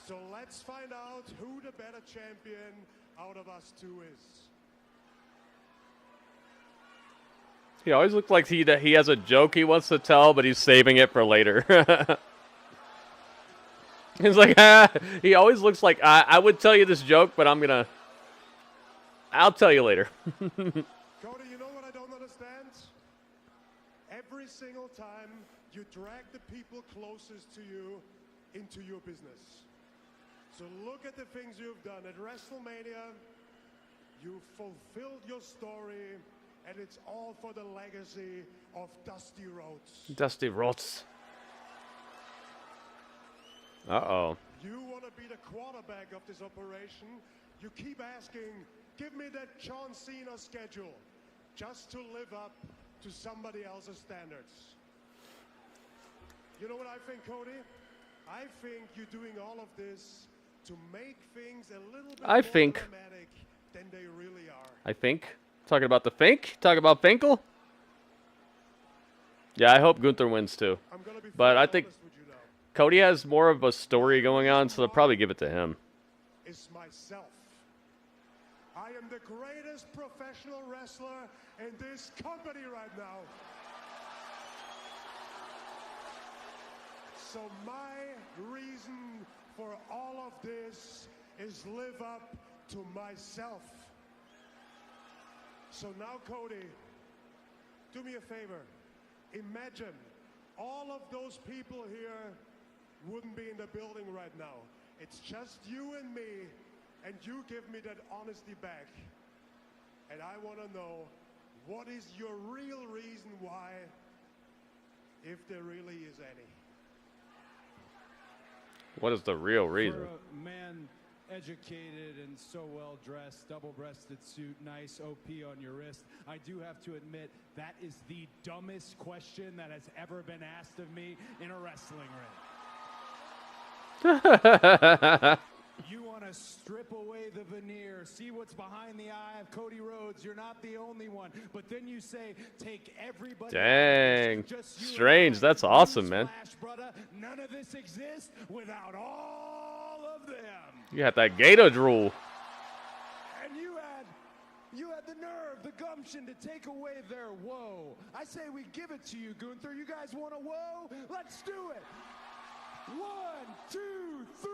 So let's find out who the better champion out of us two is. He always looks like he has a joke he wants to tell, but he's saving it for later. He's like, he always looks like, I would tell you this joke, but I'll tell you later. Cody, you know what I don't understand? Every single time you drag the people closest to you into your business. So look at the things you've done. At WrestleMania, you fulfilled your story, and it's all for the legacy of Dusty Rhodes. Dusty Rhodes. Uh-oh. You want to be the quarterback of this operation. You keep asking, give me that John Cena schedule, just to live up to somebody else's standards. You know what I think, Cody? I think you're doing all of this to make things a little bit more dramatic than they really are. I think. Talking about the Fink? Talking about Finkel? Yeah, I hope Gunther wins too. But I think Cody has more of a story going on, so they'll probably give it to him. Is myself. I am the greatest professional wrestler in this company right now. So my reason for all of this is live up to myself. So now, Cody, do me a favor. Imagine all of those people here wouldn't be in the building right now. It's just you and me, and you give me that honesty back. And I want to know, what is your real reason why, if there really is any? What is the real reason? For a man educated and so well dressed, double-breasted suit, nice OP on your wrist, I do have to admit that is the dumbest question that has ever been asked of me in a wrestling ring. You want to strip away the veneer, see what's behind the eye of Cody Rhodes. You're not the only one. But then you say, take everybody. Dang. Strange. That's awesome, man. Brother, none of this exists without all of them. You had that Gator drool. And you had the nerve, the gumption to take away their woe. I say we give it to you, Gunther. You guys want a woe? Let's do it. 1, 2, 3.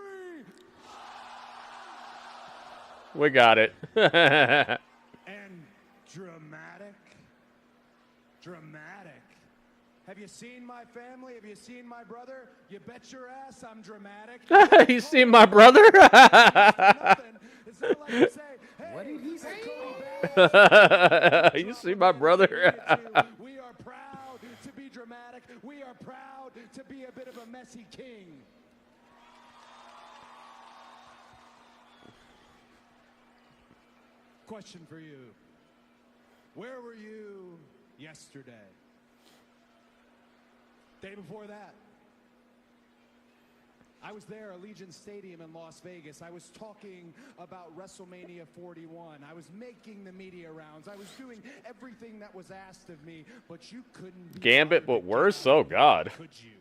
We got it. And dramatic. Dramatic. Have you seen my family? Have you seen my brother? You bet your ass I'm dramatic. You seen my brother? It's not like you say, hey, what did he say? You see my brother? We are proud to be dramatic. We are proud to be a bit of a messy king. Question for you. Where were you yesterday? Day before that? I was there at Allegiant Stadium in Las Vegas. I was talking about WrestleMania 41. I was making the media rounds. I was doing everything that was asked of me, but you couldn't. Gambit, but worse? Oh, God. Could you?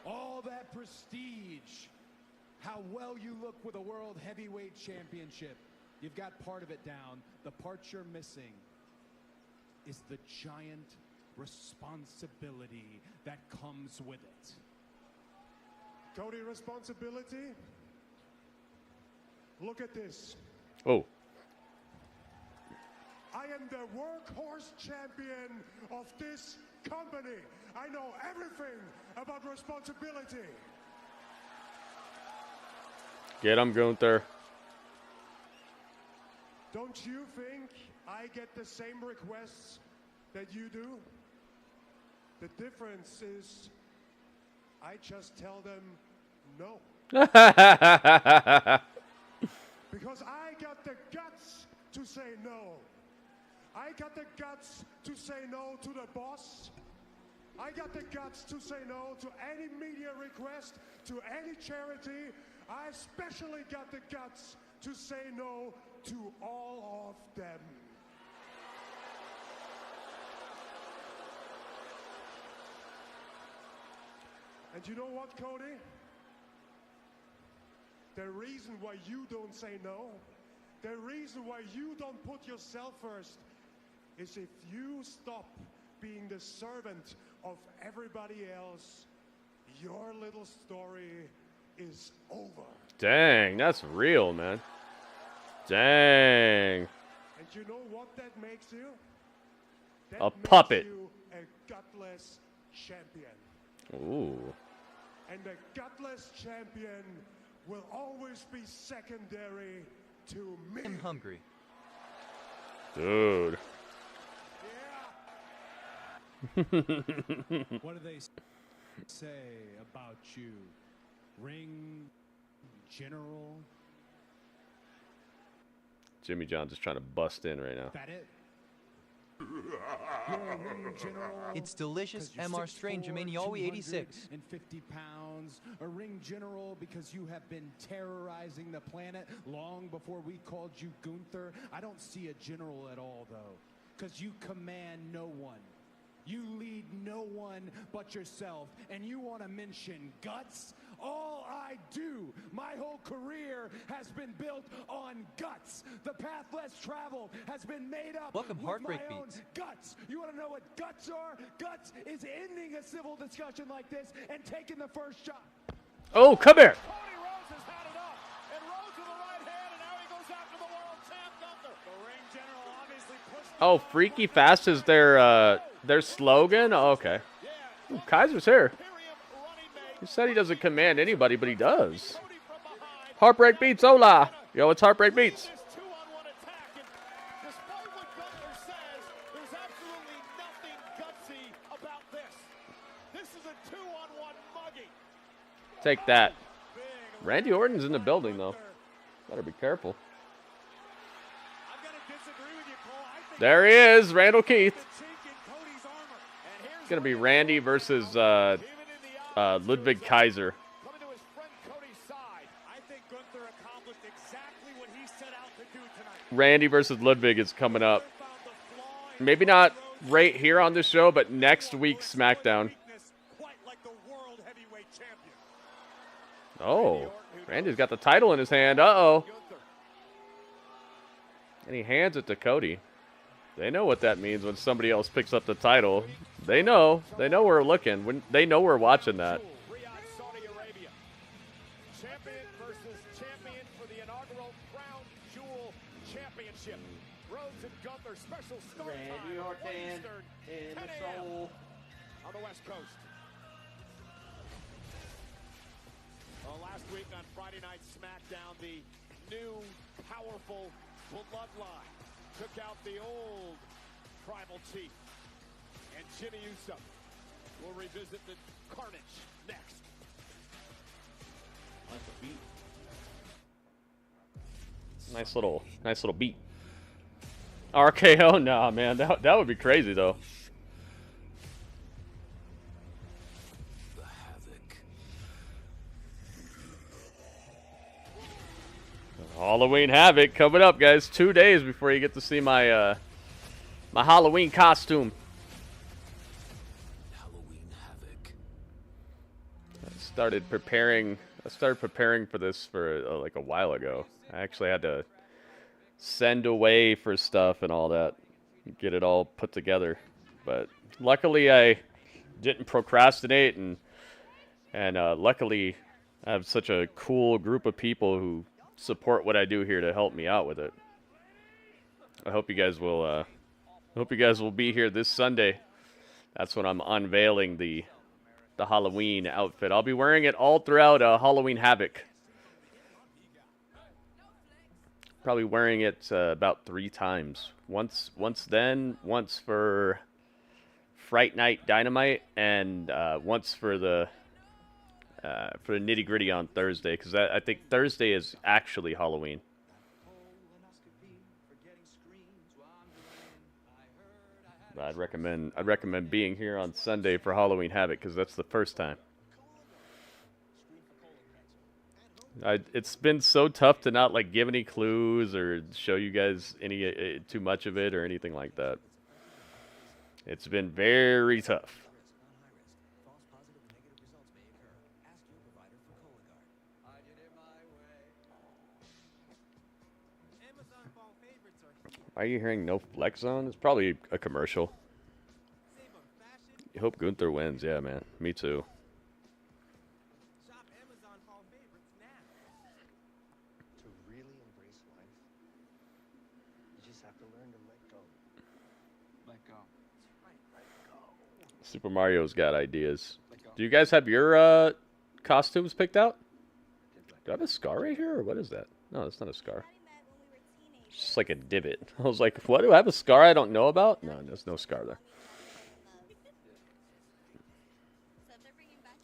All that prestige. How well you look with a World Heavyweight Championship. You've got part of it down. The part you're missing is the giant responsibility that comes with it. Cody, responsibility? Look at this. Oh. I am the workhorse champion of this company. I know everything about responsibility. Get him, Gunther. Don't you think I get the same requests that you do? The difference is I just tell them no. Because I got the guts to say no. I got the guts to say no to the boss. I got the guts to say no to any media request, to any charity. I especially got the guts to say no to all of them. And you know what, Cody? The reason why you don't say no, the reason why you don't put yourself first, is if you stop being the servant of everybody else, your little story is over. Dang, that's real, man. Dang. And you know what that makes you? That A makes puppet. you a gutless champion. Ooh. And the gutless champion will always be secondary to me. I'm hungry. Dude. What do they say about you? Ring general? Jimmy John's just trying to bust in right now. That it? You're a ring general. It's delicious 'cause you're MR 6'4", Strange Mania 86. 250 pounds. A ring general because you have been terrorizing the planet long before we called you Gunther. I don't see a general at all, though, because you command no one. You lead no one but yourself, and you want to mention guts? All I do, my whole career has been built on guts. The path less traveled has been made up Welcome, with Heartbreak my own Beats. guts. You want to know what guts are? Guts is ending a civil discussion like this and taking the first shot. Oh, come here. Cody Rhodes has had it up. And Rhodes with the right hand, and now he goes after the world champ Gunther. The ring general obviously pushed. Oh, Freaky Fast is their slogan? Oh, okay. Ooh, Kaiser's here. He said he doesn't command anybody, but he does. Heartbreak Beats, hola. Yo, it's Heartbreak Beats. Two-on-one attack, and despite what Gunther says, there's absolutely nothing gutsy about this. This is a two-on-one mugging. Take that. Randy Orton's in the building, though. Better be careful. There he is, Randall Keith. It's going to be Randy versus Ludwig Kaiser. Randy versus Ludwig is coming up. Maybe not right here on this show, but next week's SmackDown. Oh, Randy's got the title in his hand. Uh-oh. And he hands it to Cody. They know what that means when somebody else picks up the title. They know. They know we're looking. They know we're watching that. Saudi Arabia. Champion versus champion for the inaugural Crown Jewel Championship. Rhodes and Gunther, special start Randy time, Orton 1 Eastern, in 10 the a.m. soul. on the West Coast. Well, last week on Friday Night SmackDown, the new, powerful Bloodline took out the old Tribal Chief. And Jimmy Uso will revisit the carnage next. Nice little beat. RKO? Nah, man. That would be crazy, though. Halloween Havoc coming up, guys. 2 days before you get to see my my Halloween costume. I started preparing for this for like a while ago. I actually had to send away for stuff and all that, get it all put together. But luckily, I didn't procrastinate, and luckily, I have such a cool group of people who support what I do here to help me out with it. I hope you guys will be here this Sunday. That's when I'm unveiling the Halloween outfit. I'll be wearing it all throughout Halloween Havoc. Probably wearing it about 3 times. Once for Fright Night Dynamite, and once for the Nitty Gritty on Thursday, because I think Thursday is actually Halloween. I'd recommend being here on Sunday for Halloween Havoc, because that's the first time. It's been so tough to not like give any clues or show you guys any too much of it or anything like that. It's been very tough. Why are you hearing no flex zone? It's probably a commercial. I hope Gunther wins. Yeah, man. Me too. To really embrace life, you just have to learn to let go. Let go. Let go. Super Mario's got ideas. Do you guys have your costumes picked out? Do I have a scar right here, or what is that? No, that's not a scar. It's just like a divot. I was like, what? Do I have a scar I don't know about? No, there's no scar there.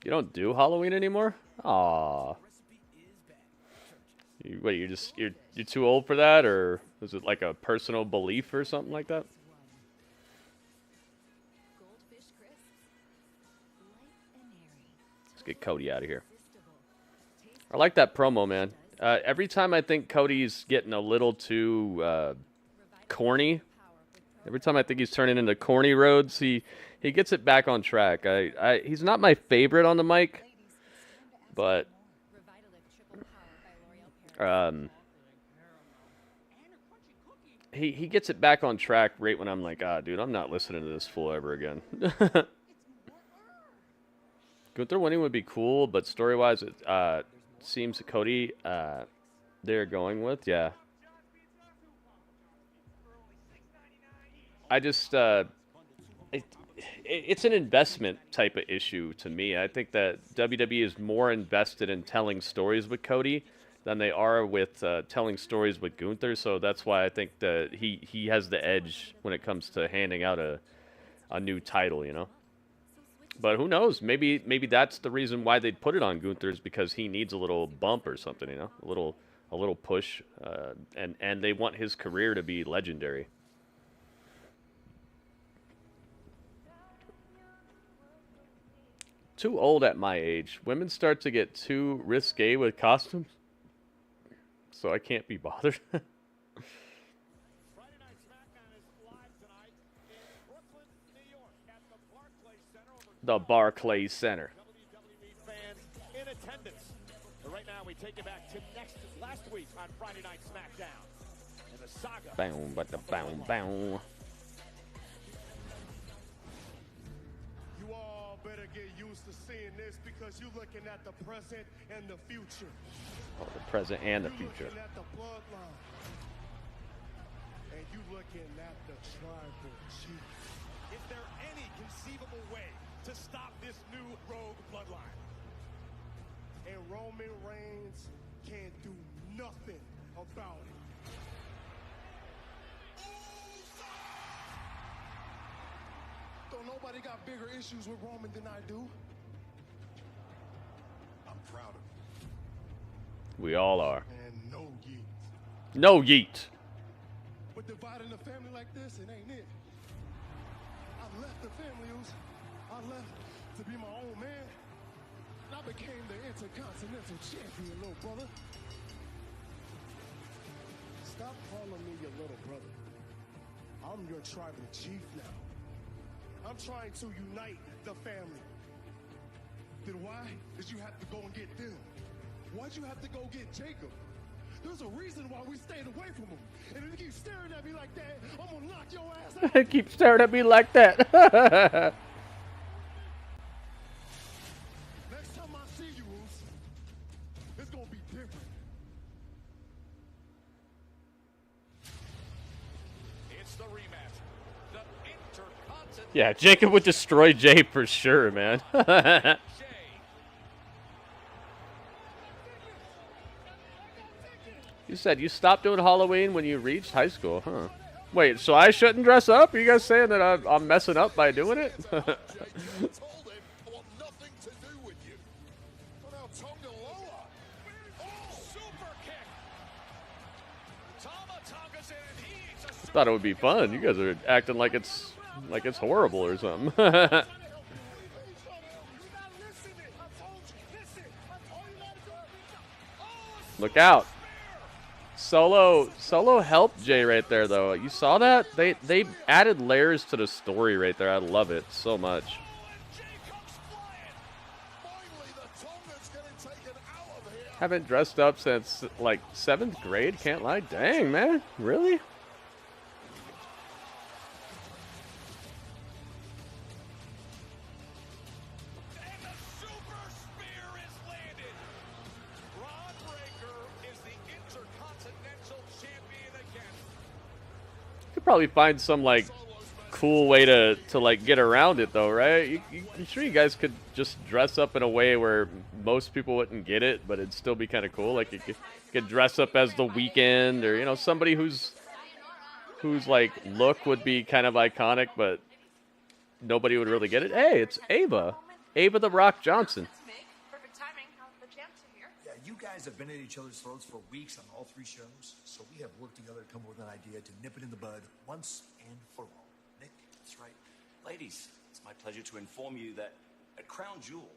You don't do Halloween anymore? Aww. What? You're too old for that, or is it like a personal belief or something like that? Let's get Cody out of here. I like that promo, man. Every time I think Cody's getting a little too corny, every time I think he's turning into corny Rhodes, he gets it back on track. He's not my favorite on the mic, but he gets it back on track right when I'm like, dude, I'm not listening to this fool ever again. Gunther winning would be cool, but story-wise, it seems Cody they're going with, yeah. I just it's an investment type of issue to me. I think that WWE is more invested in telling stories with Cody than they are with telling stories with Gunther. So that's why I think that he has the edge when it comes to handing out a new title, you know. But who knows? Maybe that's the reason why they put it on Gunther, is because he needs a little bump or something, you know, a little push, and they want his career to be legendary. Too old at my age. Women start to get too risque with costumes, so I can't be bothered. The Barclays Center. Fans in attendance. But right now, we take it back to last week on Friday Night SmackDown. And the saga. Boom, but the boom, boom. You all better get used to seeing this, because you're looking at the present and the future. Oh, the present and the future. You're looking at the bloodline. And you looking at the tribal chief. Is there any conceivable way to stop this new rogue bloodline? And Roman Reigns can't do nothing about it. Don't nobody got bigger issues with Roman than I do. I'm proud of him. We all are. And no yeet. No yeet. But dividing the family like this, it ain't it. I left the family, I left to be my own man, and I became the Intercontinental Champion, little brother. Stop calling me your little brother. I'm your tribal chief now. I'm trying to unite the family. Then why did you have to go and get them? Why'd you have to go get Jacob? There's a reason why we stayed away from him. And if you keep staring at me like that, I'm gonna knock your ass out. Keep staring at me like that. Next time I see you, it's gonna be different. It's the rematch. The Intercontinental. Yeah, Jacob would destroy Jay for sure, man. You said you stopped doing Halloween when you reached high school, huh? Wait, so I shouldn't dress up? Are you guys saying that I'm messing up by doing it? Thought it would be fun. You guys are acting like it's horrible or something. Look out. Solo helped Jay right there, though. You saw that? They added layers to the story right there. I love it so much. Haven't dressed up since, like, 7th grade. Can't lie. Dang, man. Really? probably find some like cool way to like get around it though, right? I'm sure you guys could just dress up in a way where most people wouldn't get it, but it'd still be kind of cool. Like you could dress up as the Weeknd, or you know, somebody whose like look would be kind of iconic, but nobody would really get it. Hey, it's Ava the Rock Johnson. Perfect timing. The champs are here. Yeah, you guys have been at each other's throats for weeks on all 3 shows, so we have worked together to come up with an idea to nip it in the bud once and for all. Nick? That's right. Ladies, it's my pleasure to inform you that at Crown Jewel,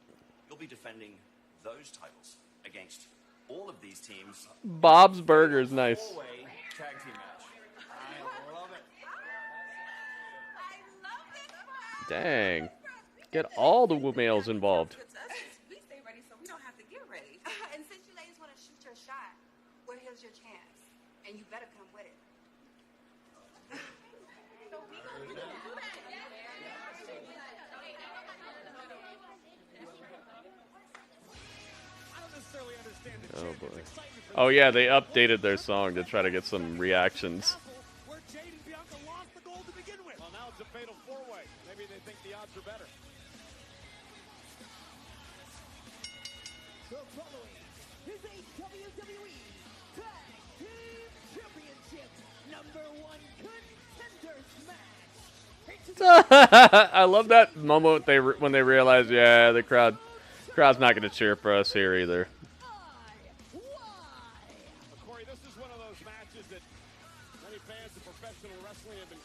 you'll be defending those titles against all of these teams. Bob's Burgers, nice. 4-way tag team match. I love it. Dang. Get all the males involved. We stay ready so we don't have to get ready. And since you ladies want to shoot your shot, well, here's your chance. And you better come with it. So we gonna do that. I don't necessarily understand the Oh champion's boy. excitement for Oh yeah, they updated their song to try to get some reactions. where Jade and Bianca lost the gold to begin with. Well, now it's a fatal 4-way. Maybe they think the odds are better. The following is a WWE Tag Team Championship #1 contenders match. I love that moment when they realize, yeah, the crowd's not gonna cheer for us here either. Corey, this is one of those matches that many fans of professional wrestling have been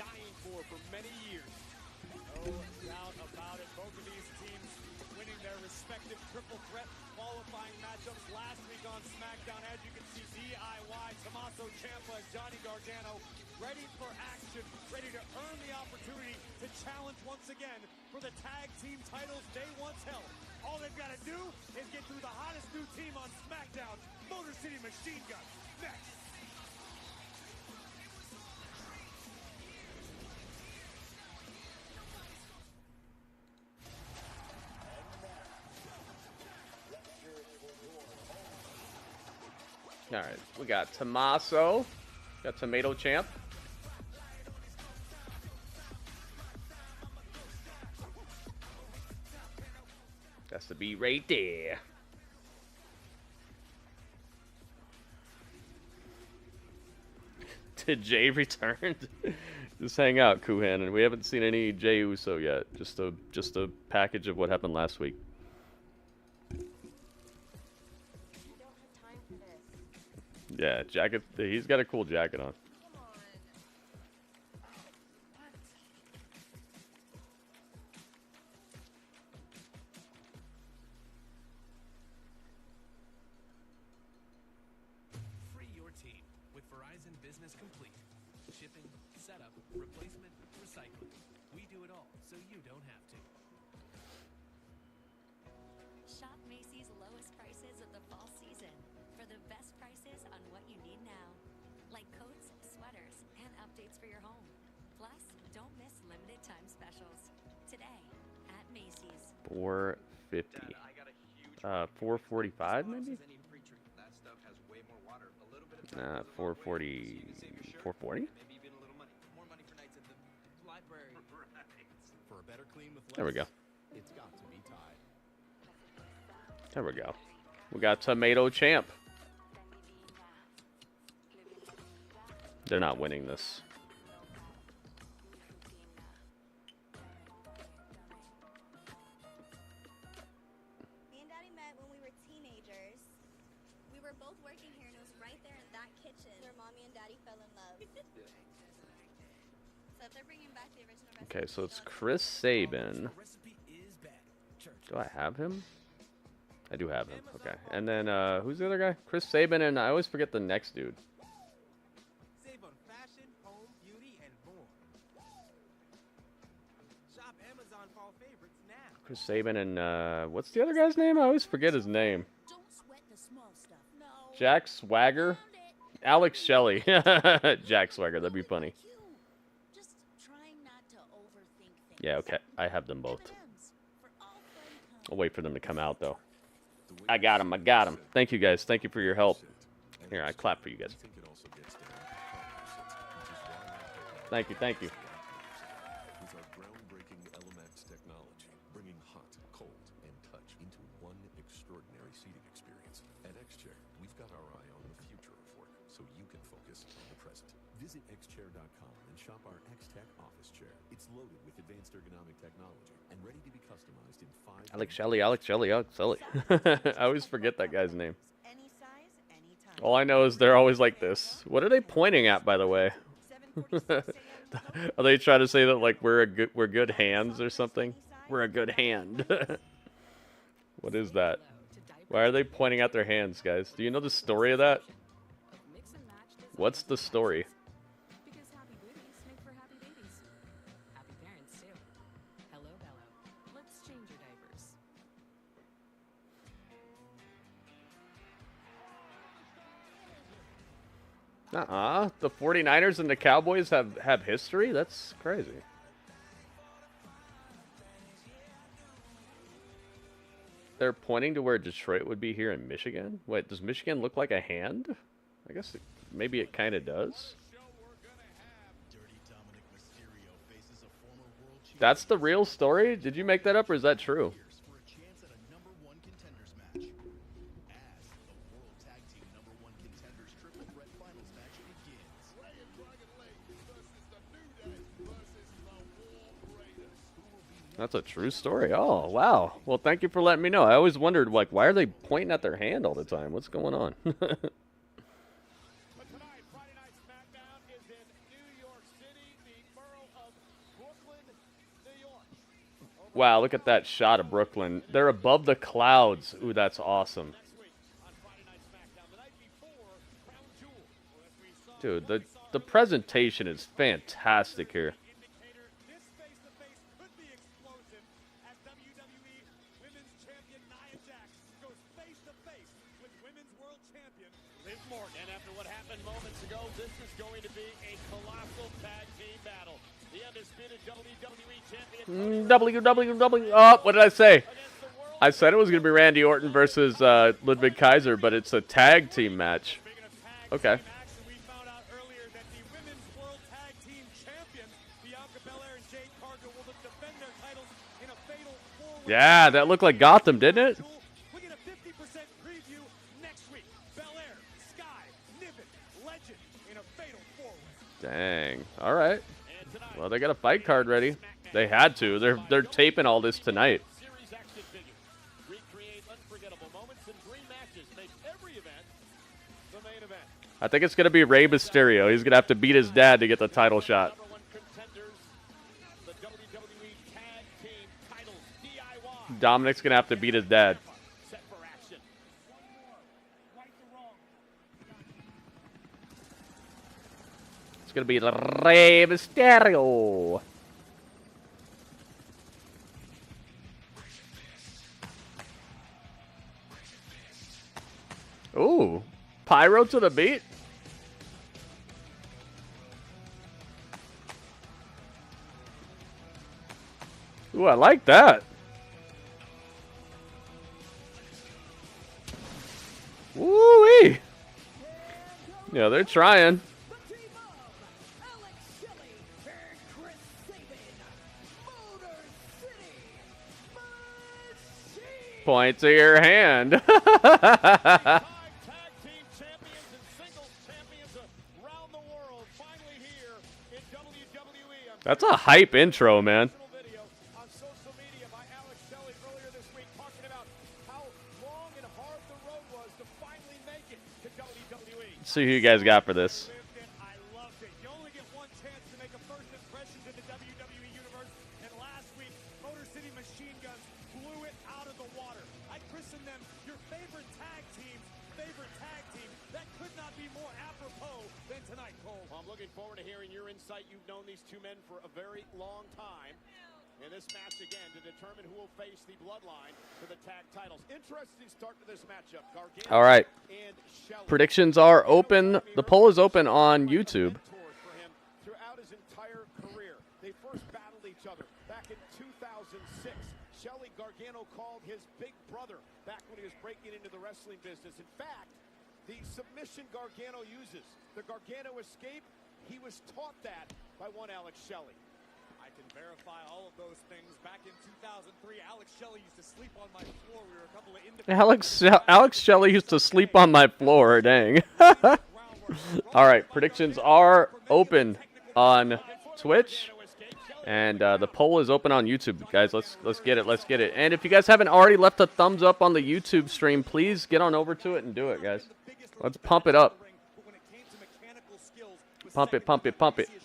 dying for many years. No doubt about it. Both of these teams winning their respective triple threat qualifying matchups last week on SmackDown. As you can see, DIY, Tommaso Ciampa, and Johnny Gargano ready for action, ready to earn the opportunity to challenge once again for the tag team titles they once held. All they've got to do is get through the hottest new team on SmackDown, Motor City Machine Guns. Next. All right, we got Tommaso, got Tomato Champ. That's the beat right there. Did Jay return? Just hang out, Kuhan, and we haven't seen any Jey Uso yet. Just a package of what happened last week. Yeah, jacket. He's got a cool jacket on. Free your team with Verizon Business Complete. Shipping, setup, replacement, recycling. We do it all, so you don't have to. Shop Macy's lowest prices of the fall season for the best prices on what you need now, like coats, sweaters, and updates for your home. Plus, don't miss limited time specials today at Macy's. 450. 445 maybe? Nah, 440. 440? For a better clean with There we go. It's got to be Tide. There we go. We got Tomato Champ. They're not winning this. Me and Daddy met when we were teenagers. We were both working here, and it was right there in that kitchen where Mommy and Daddy fell in love. So if they're bringing back the original recipe, Okay, so it's Chris Sabin. Do I have him? I do have him. Okay. And then, who's the other guy? Chris Sabin, and I always forget the next dude. Save on fashion, home, beauty, and more. Shop Amazon fall favorites now. Chris Sabin and, what's the other guy's name? I always forget his name. Jack Swagger? Alex Shelley. Jack Swagger, that'd be funny. Yeah, okay. I have them both. I'll wait for them to come out, though. I got him. I got him. Thank you, guys. Thank you for your help. Here, I clap for you guys. Thank you, thank you. With our groundbreaking Elemax technology, bringing hot, cold, and touch into one extraordinary seating experience. At X-Chair, we've got our eye on the future of work, so you can focus on the present. Visit xchair.com and shop our X-Tech office chair. It's loaded with advanced ergonomic technology and ready to be customized in 5... Alex Shelley. I always forget that guy's name. All I know is they're always like this. What are they pointing at, by the way? Are they trying to say that like we're good hands or something? We're a good hand. What is that? Why are they pointing at their hands, guys? Do you know the story of that? What's the story? Because happy booties make for happy babies. Happy parents, too. Hello, Bello. Let's change your diapers. The 49ers and the Cowboys have history? That's crazy. They're pointing to where Detroit would be here in Michigan? Wait, does Michigan look like a hand? I guess maybe it kind of does. That's the real story? Did you make that up or is that true? That's a true story. Oh, wow. Well, thank you for letting me know. I always wondered, like, why are they pointing at their hand all the time? What's going on? Wow, look at that shot of Brooklyn. They're above the clouds. Ooh, that's awesome. Dude, the presentation is fantastic here. This is going to be a colossal tag team battle. The undisputed WWE champion. WWW. Oh, what did I say? I said it was going to be Randy Orton versus Ludwig Kaiser, but it's a tag team match. Okay. Yeah, that looked like Gotham, didn't it? Dang. All right. Well, they got a fight card ready. They had to. They're taping all this tonight. I think it's going to be Rey Mysterio. He's going to have to beat his dad to get the title shot. Dominic's going to have to beat his dad. It's going to be Rey Mysterio. Ooh. Pyro to the beat? Ooh, I like that. Woo-wee. Yeah, they're trying. Point to your hand. That's a hype intro, man. Let's see who you guys got for this. You've known these two men for a very long time. In this match again to determine who will face the Bloodline for the tag titles. Interesting start to this matchup. Gargano. All right. Predictions are open. The poll is open on YouTube. Throughout his entire career, they first battled each other back in 2006. Shelly Gargano called his big brother back when he was breaking into the wrestling business. In fact, the submission Gargano uses, the Gargano escape, he was taught that by one Alex Shelley. I can verify all of those things. Back in 2003, Alex Shelley used to sleep on my floor. We were a couple of Alex Shelley used to sleep on my floor. Dang. All right, predictions are open on Twitch, and the poll is open on YouTube, guys. Let's get it. Let's get it. And if you guys haven't already left a thumbs up on the YouTube stream, please get on over to it and do it, guys. Let's pump it up. Pump it, pump it, pump it. And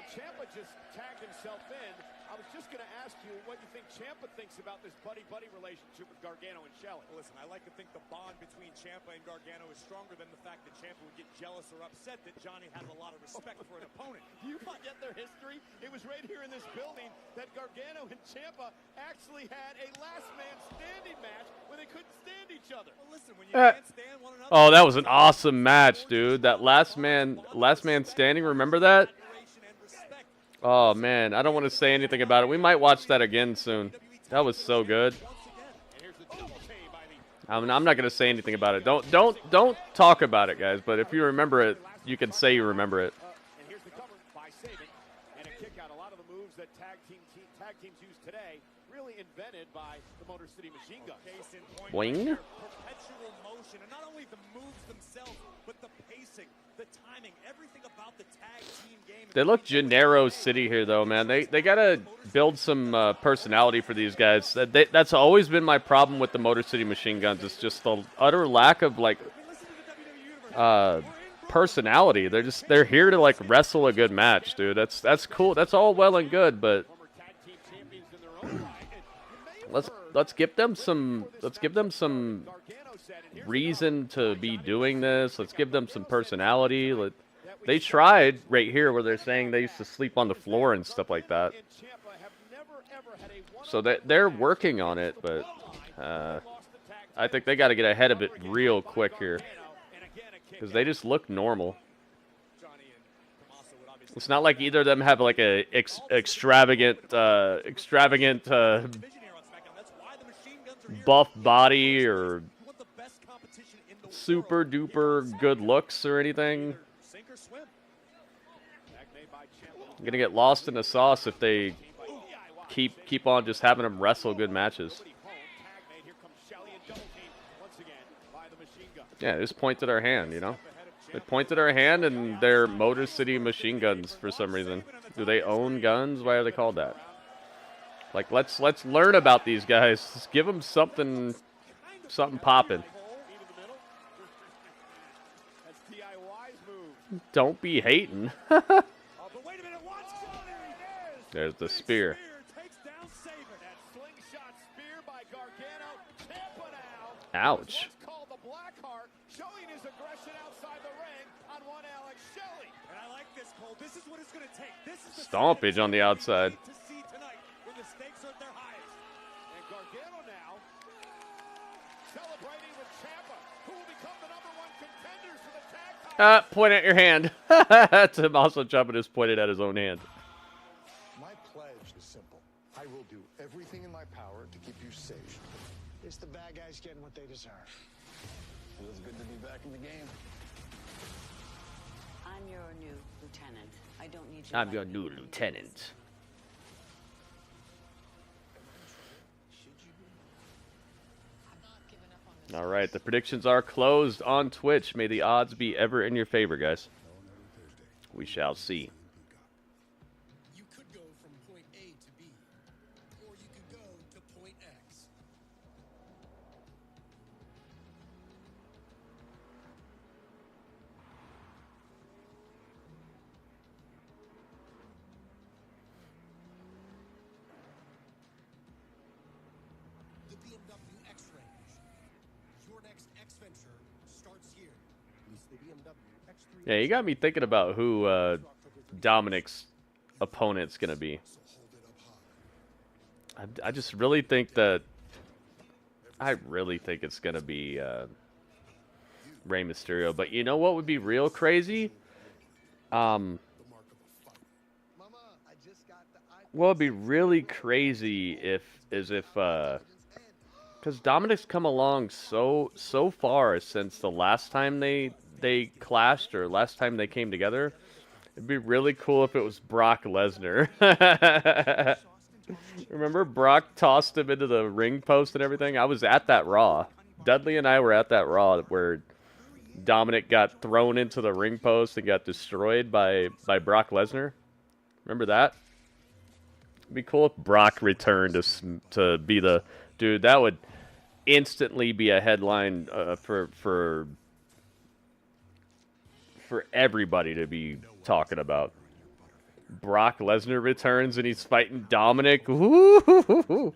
Ciampa just tagged himself in. I was just going to ask you what you think Ciampa thinks about this buddy-buddy relationship with Gargano and Shelley. Listen, I like to think the bond between Ciampa and Gargano is stronger than the fact that Ciampa would get jealous or upset that Johnny has a lot of respect for an opponent. You forget their history? It was right here in this building that Gargano and Ciampa actually had a last man standing match where they couldn't stand each other. Well, listen, when you can't stand one another, Oh, that was an awesome match, dude. That last man standing. Remember that? Oh man, I don't want to say anything about it. We might watch that again soon. That was so good. I'm not gonna say anything about it. Don't talk about it, guys. But if you remember it, you can say you remember it. And here's the cover by Saban and a kick out. A lot of the moves that tag teams use today really invented by the Motor City Machine Guns. Case in point, Boing. perpetual motion, and not only the moves themselves, but the pacing, the timing, everything about the tag team game. They look Gennaro City here, though, man. They gotta build some personality for these guys. That's always been my problem with the Motor City Machine Guns. It's just the utter lack of like personality. They're here to like wrestle a good match, dude. That's cool. That's all well and good, but let's give them some reason to be doing this. Let's give them some personality. They tried right here where they're saying they used to sleep on the floor and stuff like that. So they're working on it, but I think they got to get ahead of it real quick here because they just look normal. It's not like either of them have like a extravagant buff body or super duper good looks or anything. I'm gonna get lost in the sauce if they keep on just having them wrestle good matches. Yeah, they just pointed our hand, you know. They pointed our hand and they're Motor City Machine Guns for some reason. Do they own guns? Why are they called that? Like, let's learn about these guys. Just give them something popping. Don't be hating. There's the spear. Ouch. Showing his aggression outside the ring on one Alex Shelley. And I like this, Cole. This is what it's going to take. This is the Stompage on the outside. to see tonight when the stakes are at their highest. And Gargano now celebrating with Ciampa, who will become the #1 contenders for the tag title. Point at your hand. Tommaso Ciampa just pointed at his own hand. My pledge is simple. I will do everything in my power to keep you safe. It's the bad guys getting what they deserve. Feels good to be back in the game. I'm your new lieutenant. I don't need you. I'm your new lieutenant. All right, the predictions are closed on Twitch. May the odds be ever in your favor, guys. We shall see. You could go from point A to B, or you could go to point X. The BMW X-Range. Your next X venture starts here. Lease the BMW X3. Yeah, you got me thinking about who Dominic's opponent's going to be. I just really think that... I really think it's going to be Rey Mysterio. But you know what would be real crazy? What would be really crazy is if because Dominic's come along so far since the last time they clashed or last time they came together. It'd be really cool if it was Brock Lesnar. Remember Brock tossed him into the ring post and everything? I was at that Raw. Dudley and I were at that Raw where Dominic got thrown into the ring post and got destroyed by Brock Lesnar. Remember that? It'd be cool if Brock returned to be the dude. That would instantly be a headline for everybody to be talking about. Brock Lesnar returns and he's fighting Dominic. Woo!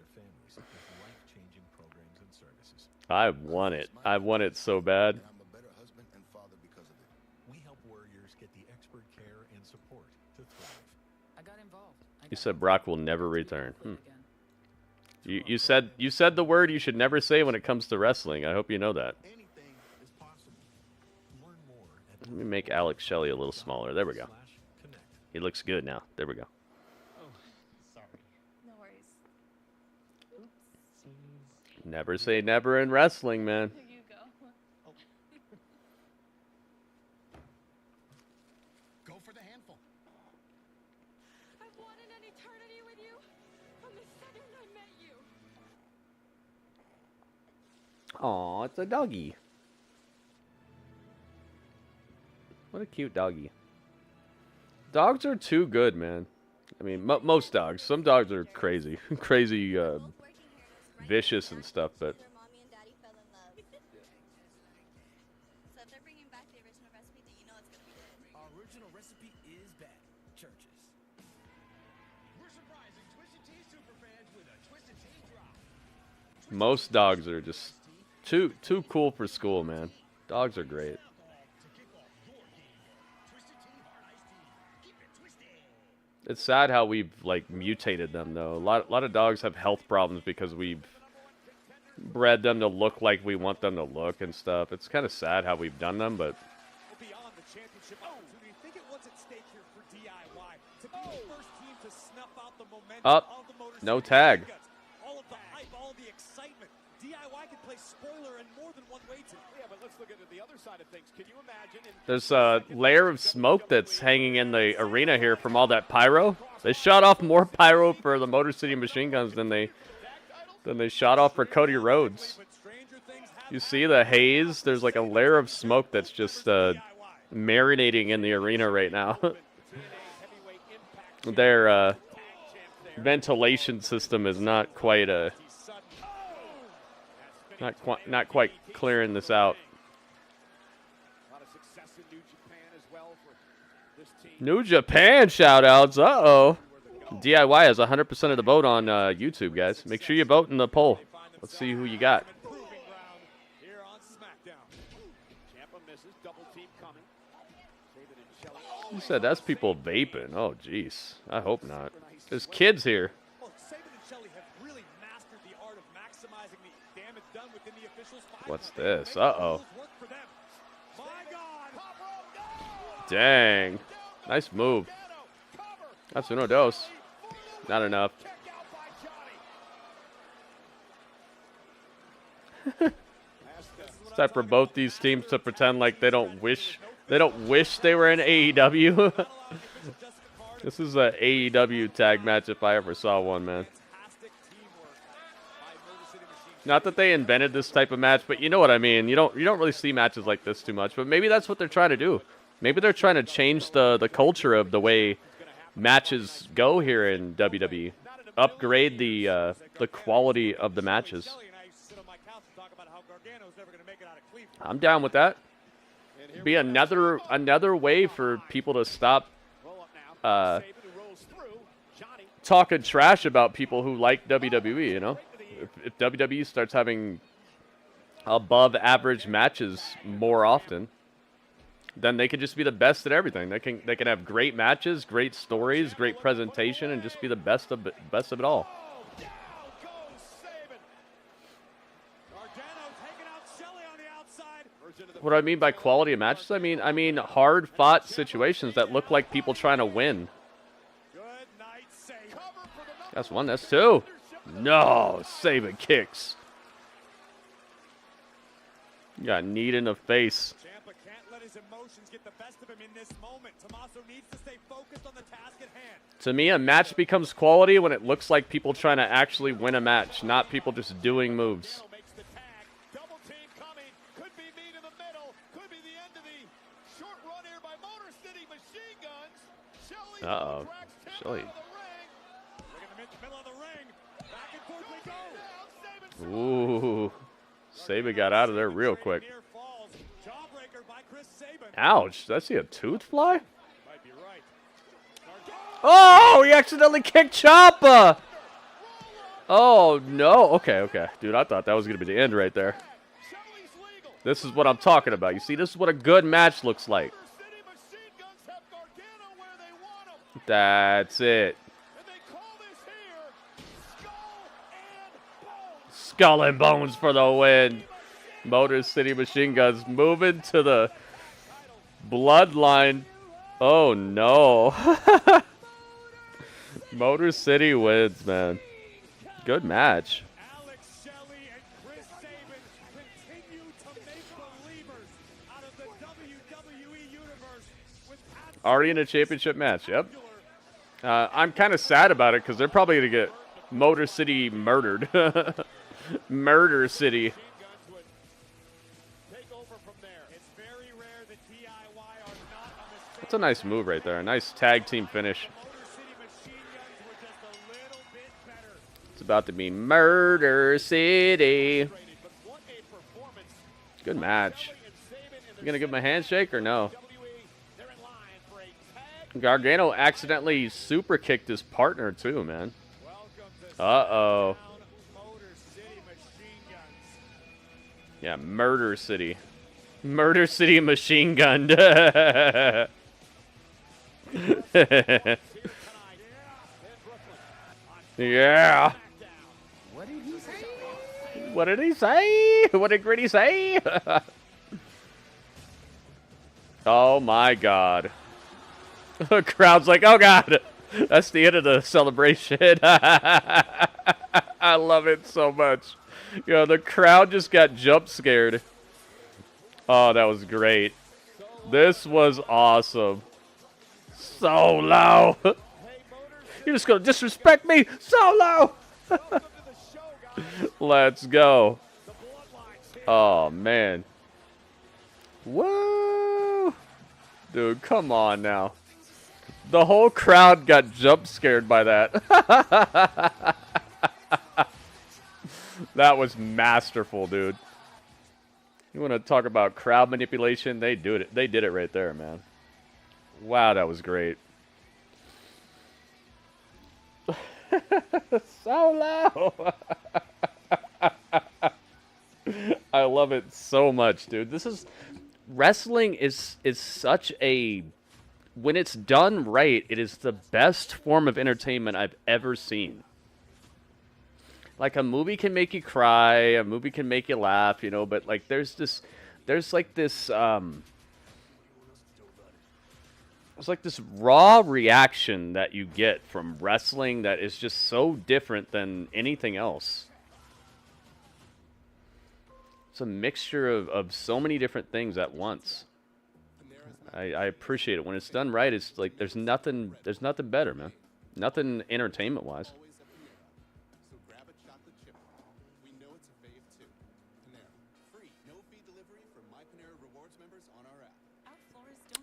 I want it. I want it so bad. We help warriors get the expert care and support to thrive. You said Brock will never return. You said the word you should never say when it comes to wrestling. I hope you know that. Let me make Alex Shelley a little smaller. There we go. He looks good now. There we go. Oh, sorry. No worries. Oops. Never say never in wrestling, man. Here you go. Go for the handful. I've wanted an eternity with you from the second I met you. Aw, it's a doggy. What a cute doggy. Dogs are too good, man. I mean, most dogs. Some dogs are crazy. Crazy, vicious and stuff, but... Original recipe is back. Churches. We're surprising Twisted Tea superfans with a Twisted Tea drop. Most dogs are just too cool for school, man. Dogs are great. It's sad how we've like mutated them though. A lot of dogs have health problems because we've bred them to look like we want them to look and stuff. It's kind of sad how we've done them, but Beyond the championship opportunity, think it what's at stake here for DIY to be the first team to snuff out the momentum up, of the Motor no City tag. Machine Guns. All of the hype, all of the excitement. DIY can play spoiler in more than one way today. Yeah, but let's look at the other side of things. Can you imagine? There's a layer of smoke that's hanging in the arena here from all that pyro. They shot off more pyro for the Motor City Machine Guns than they shot off for Cody Rhodes. You see the haze? There's like a layer of smoke that's just marinating in the arena right now. Their ventilation system is not quite not quite clearing this out. New Japan shoutouts. Uh-oh. DIY has 100% of the vote on YouTube, guys. Make sure you vote in the poll. Let's see who you got. Here on SmackDown. Ciampa misses, double team coming. You said that's people vaping. Oh, jeez. I hope not. There's kids here. What's this? Uh-oh. Dang. Nice move. That's uno dos. Not enough. It's time for both these teams to pretend like they don't wish they were in AEW. This is a AEW tag match if I ever saw one, man. Not that they invented this type of match, but you know what I mean. You don't really see matches like this too much, but maybe that's what they're trying to do. Maybe they're trying to change the culture of the way matches go here in WWE. Upgrade the quality of the matches. I'm down with that. Be another way for people to stop talking trash about people who like WWE, you know? If WWE starts having above average matches more often, then they could just be the best at everything. They can have great matches, great stories, great presentation, and just be the best of it all. What do I mean by quality of matches? I mean hard fought situations that look like people trying to win. That's one, that's two. No, saving kicks. You got kneed in the face. his emotions get the best of him in this moment. Tommaso needs to stay focused on the task at hand. To me, a match becomes quality when it looks like people trying to actually win a match, not people just doing moves. Double team coming. Could be meat in the middle. Could be the end of the short run here by Motor City Machine Guns. Shelly Uh-oh. Shelly. look in the middle of the ring. Back and forth we go. Ooh. Saban got out of there real quick. Ouch. Did I see a tooth fly? Oh, he accidentally kicked Ciampa. Oh, no. Okay, okay. Dude, I thought that was going to be the end right there. This is what I'm talking about. You see, this is what a good match looks like. That's it. Skull and Bones for the win. Motor City Machine Guns moving to the Bloodline. Oh, no. Motor City wins, man. Good match. Already in a championship match, yep. I'm kind of sad about it because they're probably going to get Motor City murdered. Murder City. That's a nice move right there. A nice tag team finish. It's about to be Murder City. Good match. You gonna give him a handshake or no? Gargano accidentally super kicked his partner too, man. Uh-oh. Yeah, Murder City. Murder City Machine Gun. Yeah. What did he say? What did he say? What did Gritty say? Oh my God. The crowd's like, oh God. That's the end of the celebration. I love it so much. You know, the crowd just got jump scared. Oh, that was great. This was awesome. Solo. You're just going to disrespect me? Solo. Let's go. Oh, man. Woo. Dude, come on now. The whole crowd got jump scared by that. That was masterful, dude. You want to talk about crowd manipulation? They did it. They did it right there, man. Wow, that was great. Solo. I love it so much, dude. This is wrestling is such a, when it's done right, it is the best form of entertainment I've ever seen. Like, a movie can make you cry, a movie can make you laugh, you know, but like there's like this raw reaction that you get from wrestling that is just so different than anything else. It's a mixture of so many different things at once. I appreciate it. When it's done right, it's like there's nothing better, man. Nothing entertainment wise.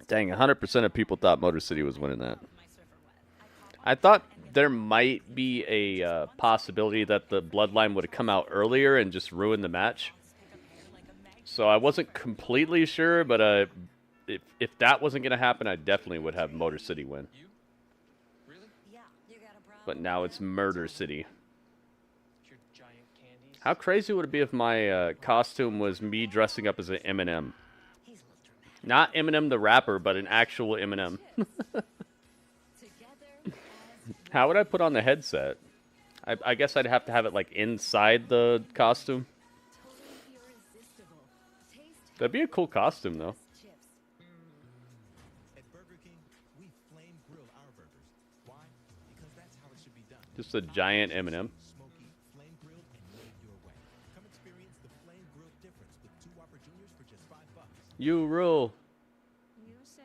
Dang, 100% of people thought Motor City was winning that. I thought there might be a possibility that the Bloodline would have come out earlier and just ruined the match. So I wasn't completely sure, but if that wasn't going to happen, I definitely would have Motor City win. But now it's Murder City. How crazy would it be if my costume was me dressing up as an Eminem? Not Eminem the rapper, but an actual Eminem. How would I put on the headset? I guess I'd have to have it like inside the costume. That'd be a cool costume, though. Just a giant Eminem. You rule.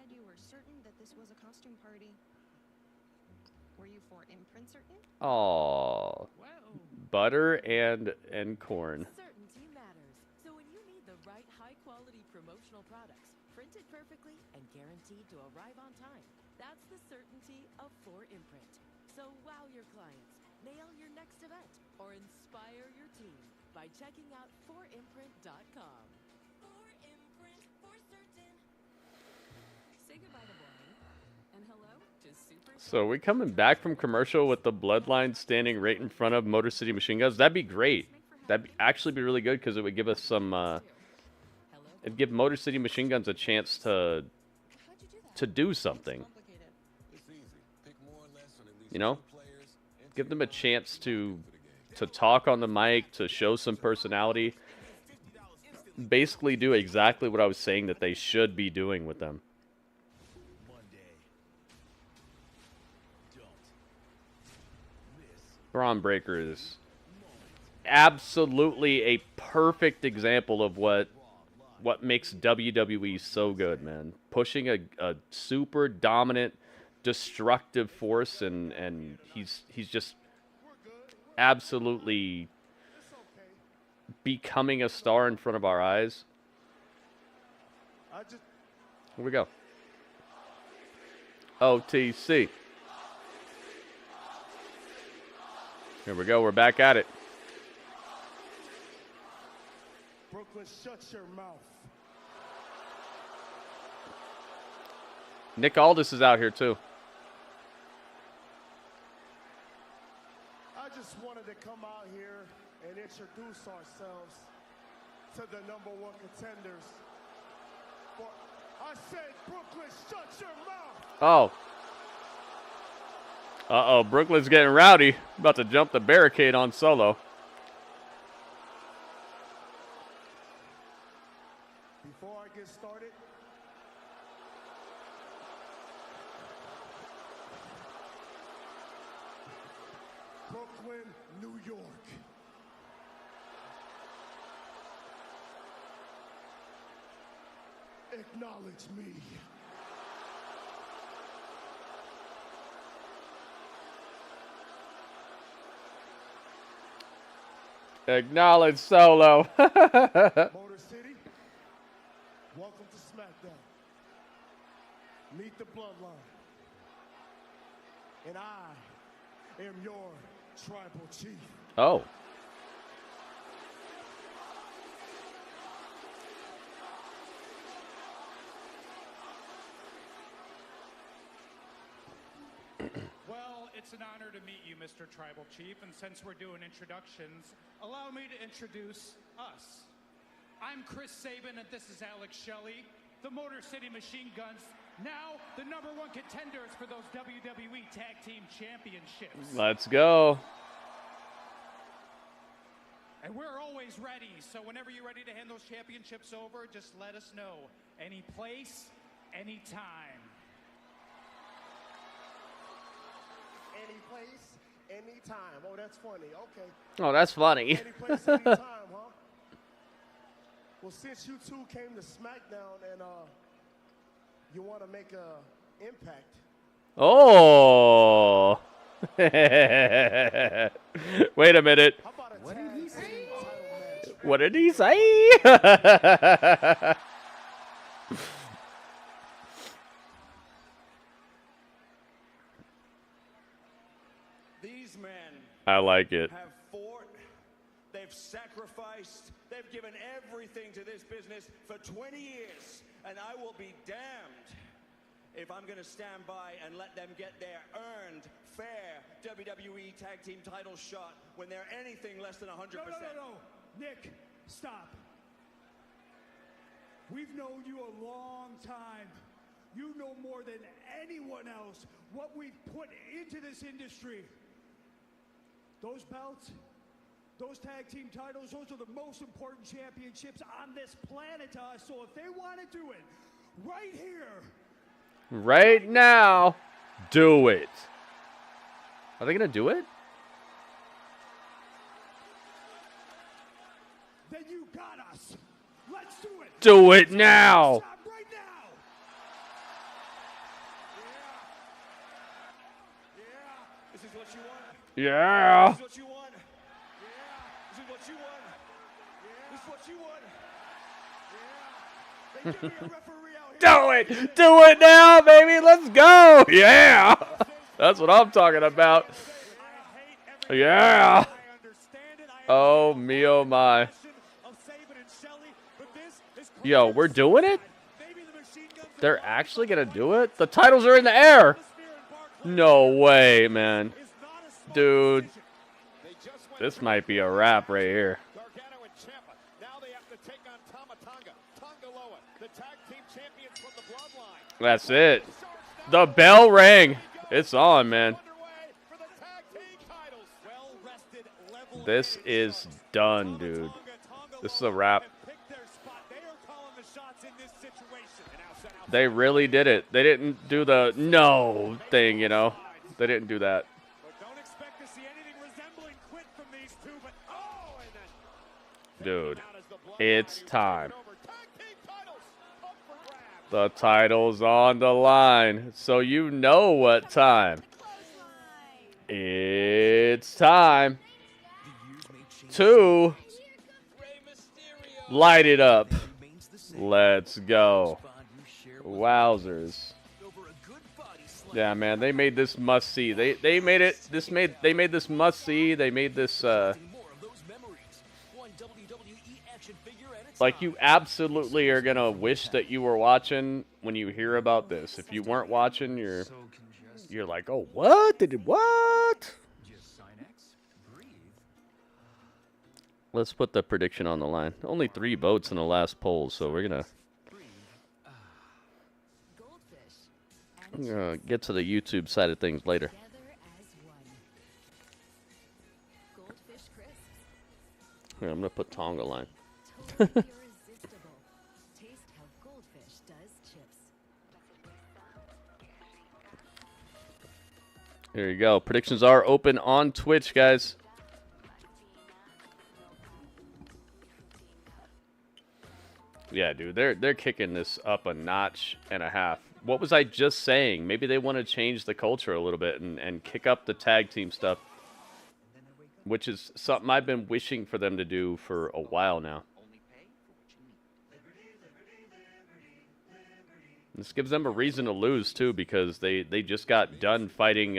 said you were certain that this was a costume party. Were you for imprint certain? Oh, butter and corn. Certainty matters. So when you need the right high-quality promotional products, printed perfectly and guaranteed to arrive on time, that's the certainty of 4imprint. So wow your clients, nail your next event, or inspire your team by checking out 4imprint.com. 4imprint for certain. Say goodbye to boring. And hello to super. So are we coming back from commercial with the Bloodline standing right in front of Motor City Machine Guns? That'd be great. That'd actually be really good because it would give us some. It'd give Motor City Machine Guns a chance to do something. You know, give them a chance to talk on the mic, to show some personality. Basically, do exactly what I was saying that they should be doing with them. Braun Breaker is absolutely a perfect example of what makes WWE so good, man. Pushing a super dominant, destructive force, and he's just absolutely becoming a star in front of our eyes. Here we go. OTC. Here we go. We're back at it. Brooklyn, shut your mouth. Nick Aldis is out here too. I just wanted to come out here and introduce ourselves to the #1 contenders. But I said, Brooklyn, shut your mouth. Oh. Uh-oh, Brooklyn's getting rowdy. About to jump the barricade on Solo. Before I get started, Brooklyn, New York. Acknowledge me. Acknowledge Solo. Motor City, welcome to SmackDown. Meet the Bloodline. And I am your tribal chief. Oh. Well, it's an honor to meet you, Mr. Tribal Chief, and since we're doing introductions, allow me to introduce us. I'm Chris Sabin, and this is Alex Shelley, the Motor City Machine Guns, now the #1 contenders for those WWE Tag Team Championships. Let's go. And we're always ready, so whenever you're ready to hand those championships over, just let us know. Any place, any time. Any place, any time. Oh, that's funny. Okay. Oh, that's funny. Any place, any time, huh? Well, since you two came to SmackDown and you want to make a impact. Oh. Wait a minute. What did he say? What did he say? These men I like it. have fought, they've sacrificed, they've given everything to this business for 20 years, and I will be damned if I'm going to stand by and let them get their earned, fair WWE Tag Team title shot when they're anything less than 100%. No. Nick, stop. We've known you a long time. You know more than anyone else what we've put into this industry. Those belts, those tag team titles, those are the most important championships on this planet to us. So if they want to do it right here, Right now, do it. Are they going to do it? then you got us. Let's do it. Do it now. Stop right now. This is what you want. Yeah. This is what you want. This is what you want. This is what you want. They give me a referee out here. Do it. Do it now, baby. Let's go. Yeah. That's what I'm talking about. Yeah. Oh, me, oh, my. Yo, we're doing it? They're actually going to do it? The titles are in the air. No way, man. Dude. This might be a wrap right here. That's it. The bell rang. It's on, man. This is done, dude. This is a wrap. They really did it. They didn't do the no thing, you know. They didn't do that. Dude, it's time. The title's on the line, so you know what time. It's time to light it up. Let's go. Wowzers. Yeah, man, they made this must see. They made this must see. They made this like you absolutely are gonna wish that you were watching when you hear about this. If you weren't watching, you're like, oh, what? They did what? Let's put the prediction on the line. Only 3 votes in the last poll, so we're gonna get to the YouTube side of things later. Here, I'm gonna put Tonga line. There you go. Predictions are open on Twitch, guys. Yeah, dude, they're kicking this up a notch and a half. What was I just saying? Maybe they want to change the culture a little bit and kick up the tag team stuff, which is something I've been wishing for them to do for a while now. This gives them a reason to lose too, because they just got done fighting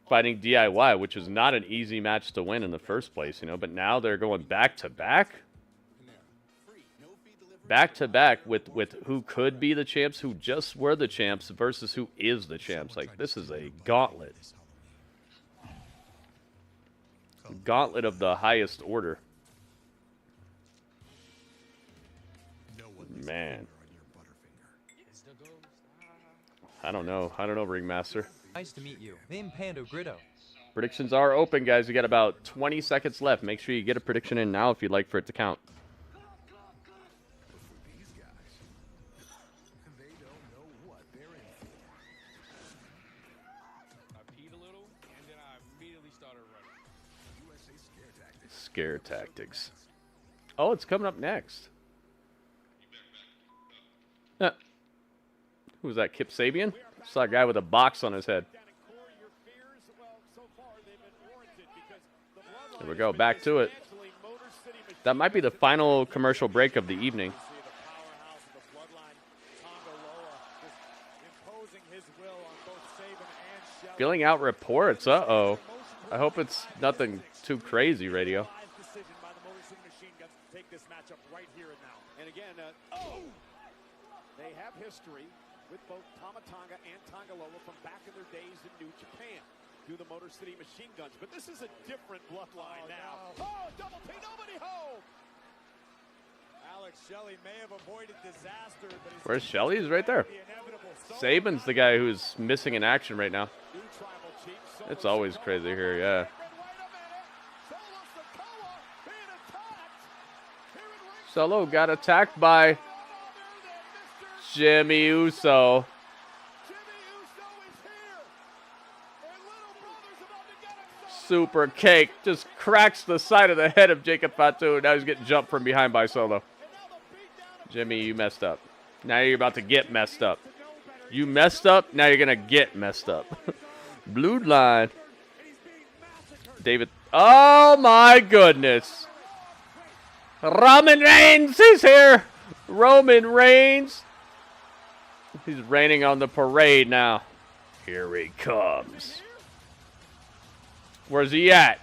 fighting DIY, which is not an easy match to win in the first place, you know. But now they're going back to back with who could be the champs, who just were the champs, versus who is the champs. Like, this is a gauntlet. Gauntlet of the highest order. Man. I don't know, Ringmaster. Nice to meet you. I'm Pando Gritto. Predictions are open, guys. We got about 20 seconds left. Make sure you get a prediction in now if you'd like for it to count. Scare tactics. Oh, it's coming up next. Who's that, Kip Sabian? Saw a guy with a box on his head. There we go, back to it. That might be the final commercial break of the evening. Filling out reports, uh-oh. I hope it's nothing too crazy, radio. And again, they have history with both Tama Tonga and Tongaloa from back in their days in New Japan. Do the Motor City Machine Guns, but this is a different bloodline now. No. Oh, double P, nobody home. Alex Shelley may have avoided disaster, but where's Shelley? He's right there. Saban's the guy who's missing in action right now. It's always crazy here, yeah. Solo got attacked by Jimmy Uso. Super cake just cracks the side of the head of Jacob Fatu. Now he's getting jumped from behind by Solo. Jimmy, you messed up. Now you're about to get messed up. You messed up, now you're going to get messed up. Bloodline. David. Oh my goodness. Roman Reigns is here. Roman Reigns. He's raining on the parade now. Here he comes. Where's he at?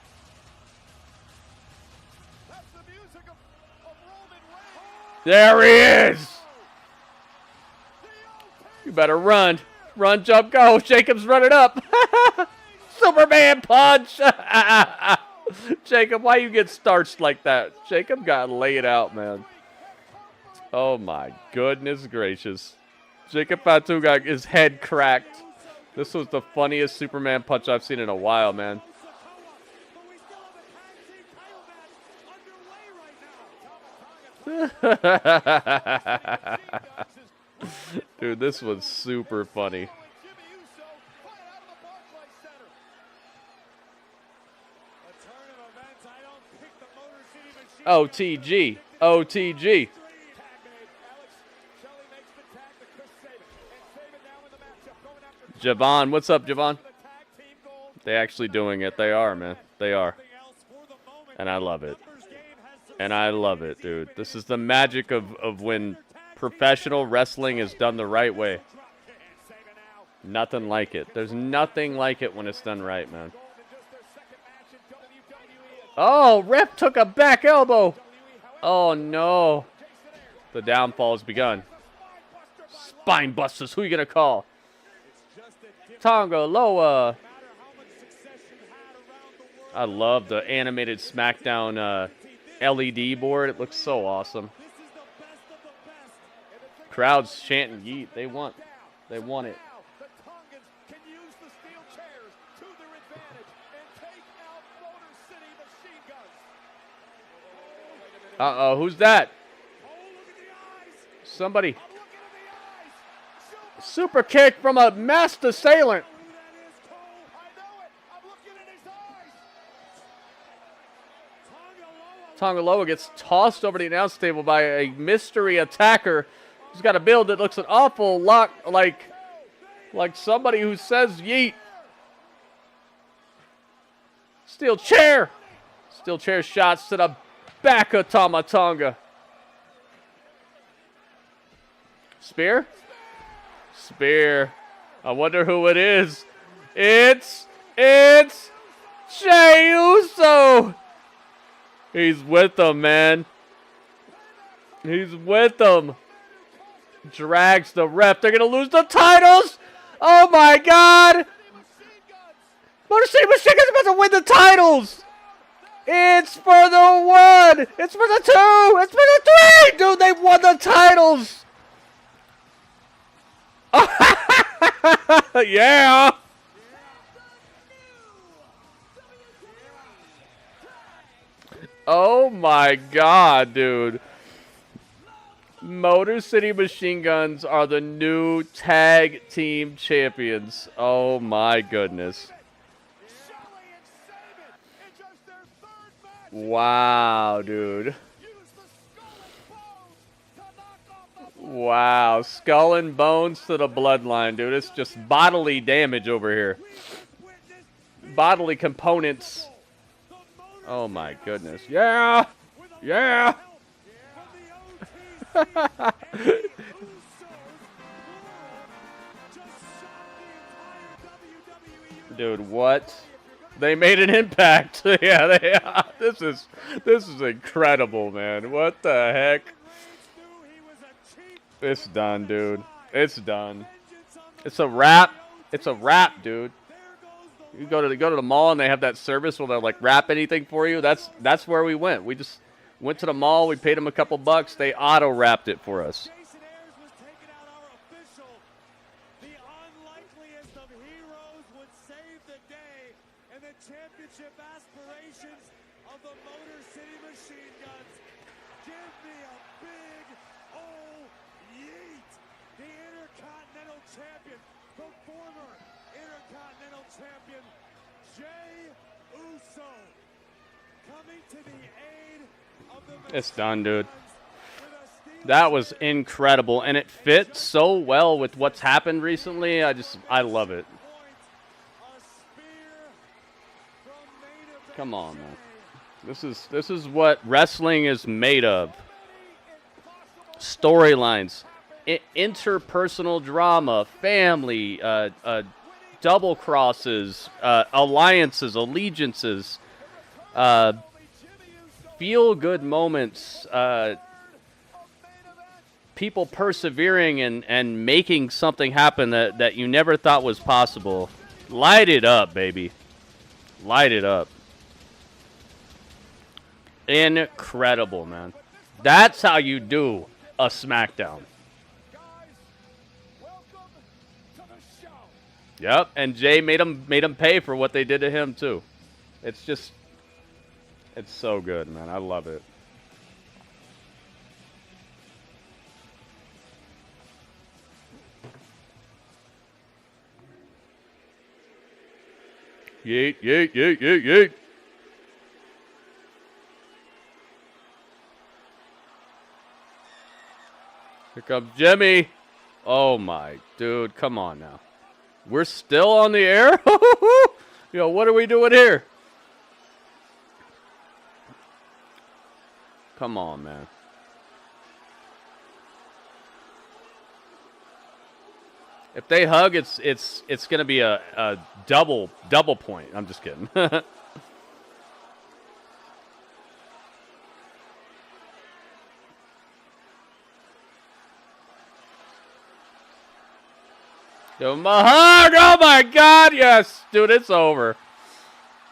There he is. You better run. Run, jump, go. Jacob's running up. Superman punch. Jacob, why you get starched like that? Jacob got laid out, man. Oh, my goodness gracious. Jacob Fatu got his head cracked. This was the funniest Superman punch I've seen in a while, man. Dude, this was super funny. OTG. OTG. Javon, what's up, Javon? They actually doing it. They are, man. They are. And I love it. And I love it, dude. This is the magic of when professional wrestling is done the right way. Nothing like it. There's nothing like it when it's done right, man. Oh, ref took a back elbow. Oh, no. The downfall has begun. Spine busters. Who you going to call? Tonga Loa. I love the animated SmackDown LED board. It looks so awesome. Crowds chanting yeet. They want it. Uh-oh, who's that? Somebody. Super kick from a masked assailant. Tonga Loa gets tossed over the announce table by a mystery attacker who's got a build that looks an awful lot like somebody who says yeet. Steel chair. Steel chair shots to the back of Tama Tonga. Spear? Spear. I wonder who it is. It's Jey Uso. He's with them, man. He's with them. Drags the ref. They're going to lose the titles. Oh, my God. Motor City Machine Guns about to win the titles. It's for the 1. It's for the 2. It's for the 3. Dude, they won the titles. Yeah. Oh my God, dude. Motor City Machine Guns are the new tag team champions. Oh my goodness. Wow, dude. Wow, skull and bones to the bloodline, dude. It's just bodily damage over here. Bodily components. Oh my goodness. Yeah! Yeah! Dude, what? They made an impact. Yeah, this is incredible, man. What the heck? It's done, dude. It's done. It's a wrap. It's a wrap, dude. You go to the mall and they have that service where they'll like wrap anything for you. That's where we went. We just went to the mall. We paid them a couple bucks. They auto wrapped it for us. Championship aspirations of the Motor City Machine Guns. Give me a big ol' yeet. The Intercontinental Champion, the former Intercontinental Champion, Jey Uso, coming to the aid of the It's done, dude. That was incredible, and it fits so well with what's happened recently. I love it. Come on, man. This is what wrestling is made of. Storylines, interpersonal drama, family, double crosses, alliances, allegiances, feel good moments, people persevering and making something happen that you never thought was possible. Light it up, baby. Light it up. Incredible, man. That's how you do a SmackDown. Yep, and Jay made him pay for what they did to him too. It's so good, man. I love it. Yeet, yeet, yeet, yeet, yeet. Here comes Jimmy. Oh my, dude, come on now. We're still on the air? Yo, what are we doing here? Come on, man. If they hug, it's gonna be a double point. I'm just kidding. Give him a hug! Oh my God, yes, dude, it's over.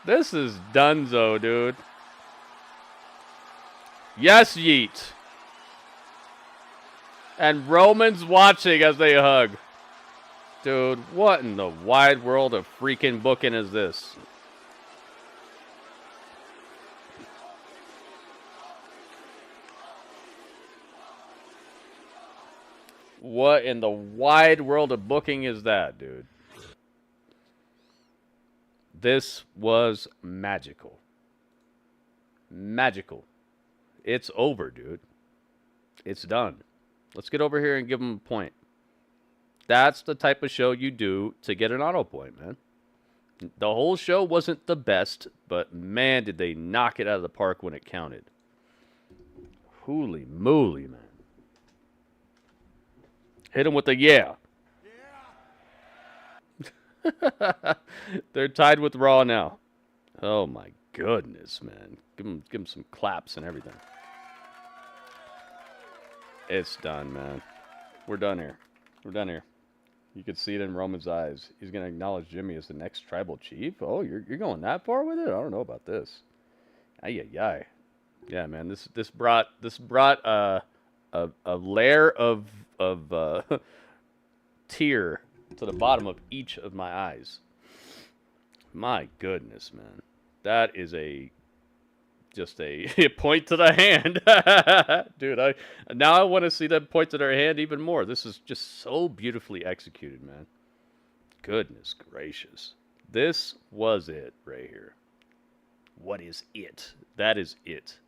This is donezo, dude. Yes, yeet. And Roman's watching as they hug. Dude, what in the wide world of freaking booking is this? What in the wide world of booking is that, dude? This was magical. Magical. It's over, dude. It's done. Let's get over here and give him a point. That's the type of show you do to get an auto point, man. The whole show wasn't the best, but man, did they knock it out of the park when it counted. Holy moly, man. Hit him with the yeah. They're tied with Raw now. Oh my goodness, man. Give him some claps and everything. It's done, man. We're done here. We're done here. You can see it in Roman's eyes. He's gonna acknowledge Jimmy as the next tribal chief. Oh, you're going that far with it? I don't know about this. Ay ay ay. Yeah, man. This brought a layer of tear to the bottom of each of my eyes. My goodness, man. That is just a point to the hand. Dude, now I want to see them point to their hand even more. This is just so beautifully executed, man. Goodness gracious. This was it right here. What is it? That is it.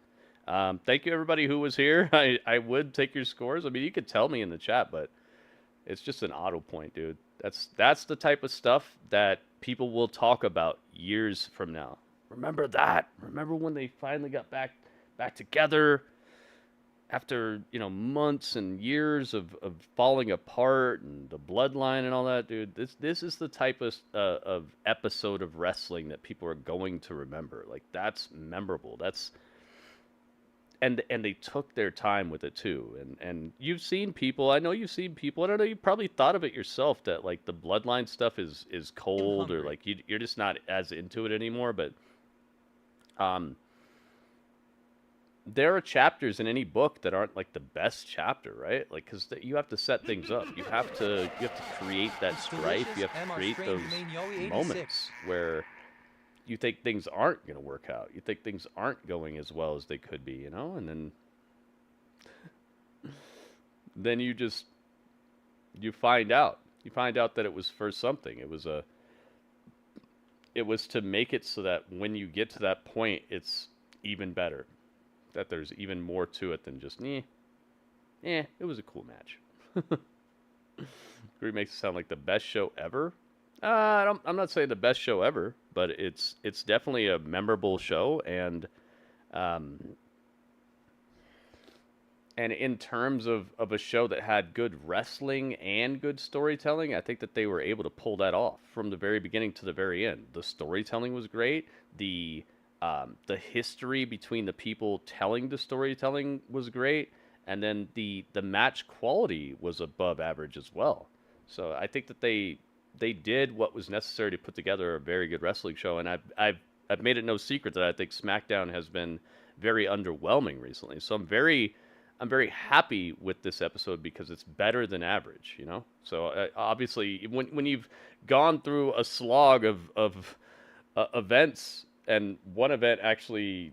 Thank you, everybody who was here. I would take your scores. I mean, you could tell me in the chat, but it's just an auto point, dude. That's the type of stuff that people will talk about years from now. Remember that? Remember when they finally got back together after, months and years of falling apart and the bloodline and all that, dude? This is the type of episode of wrestling that people are going to remember. Like, that's memorable. And they took their time with it too. And you've seen people, I know you've seen people, I don't know, you probably thought of it yourself that like the bloodline stuff is cold or like you're just not as into it anymore. But there are chapters in any book that aren't like the best chapter, right? Like, because you have to set things up. You have to create that strife. You have to create those moments where you think things aren't going to work out. You think things aren't going as well as they could be, and then you find out. You find out that it was for something. It was to make it so that when you get to that point, it's even better. That there's even more to it than just, it was a cool match. It makes it sound like the best show ever. I'm not saying the best show ever. but it's definitely a memorable show, and in terms of a show that had good wrestling and good storytelling, I think that they were able to pull that off from the very beginning to the very end. The storytelling was great. The history between the people telling the storytelling was great, and then the match quality was above average as well. So I think that they did what was necessary to put together a very good wrestling show, and I've made it no secret that I think SmackDown has been very underwhelming recently. So I'm very happy with this episode because it's better than average, you know? So obviously, when you've gone through a slog of events and one event actually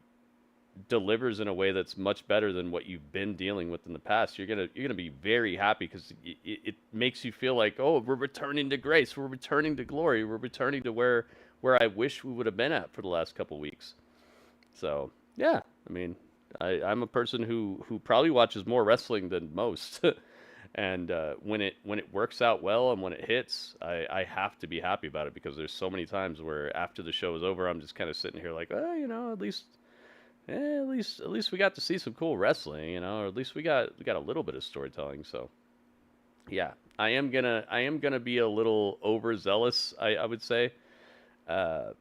delivers in a way that's much better than what you've been dealing with in the past, you're gonna be very happy because it makes you feel like, oh, we're returning to grace, we're returning to glory, we're returning to where I wish we would have been at for the last couple weeks. So yeah, I mean, I'm a person who probably watches more wrestling than most, and when it works out well and when it hits, I have to be happy about it because there's so many times where after the show is over, I'm just kind of sitting here like, oh, you know, at least we got to see some cool wrestling, you know, or at least we got a little bit of storytelling. So yeah, I am gonna be a little overzealous, I would say.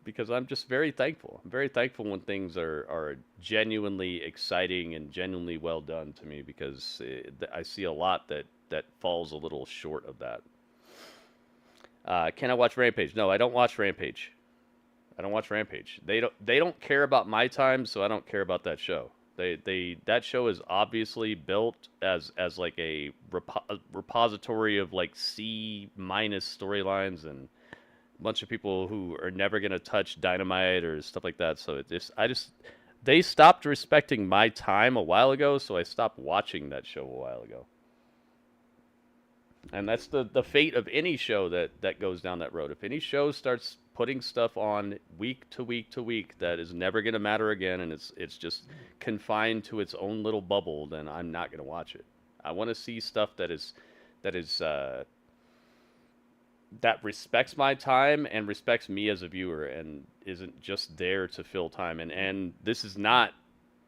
Because I'm just very thankful. I'm very thankful when things are genuinely exciting and genuinely well done to me because I see a lot that falls a little short of that. Can I watch Rampage? No, I don't watch Rampage. I don't watch Rampage. They don't care about my time, so I don't care about that show. That show is obviously built as like a repository of like C- storylines and a bunch of people who are never going to touch Dynamite or stuff like that. So they stopped respecting my time a while ago, so I stopped watching that show a while ago. And that's the fate of any show that goes down that road. If any show starts putting stuff on week to week to week that is never going to matter again, and it's just confined to its own little bubble, then I'm not going to watch it. I want to see stuff that respects my time and respects me as a viewer and isn't just there to fill time. And this is not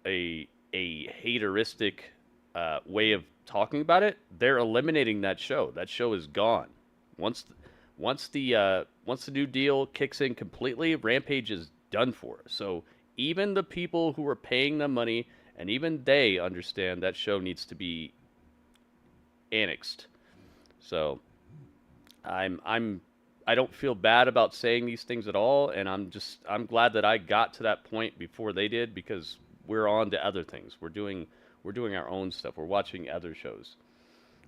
a hateristic way of talking about it. They're eliminating that show. That show is gone. Once the new deal kicks in completely, Rampage is done for. So even the people who are paying them money, and even they understand that show needs to be annexed. So I don't feel bad about saying these things at all, and I'm glad that I got to that point before they did because we're on to other things. We're doing our own stuff. We're watching other shows,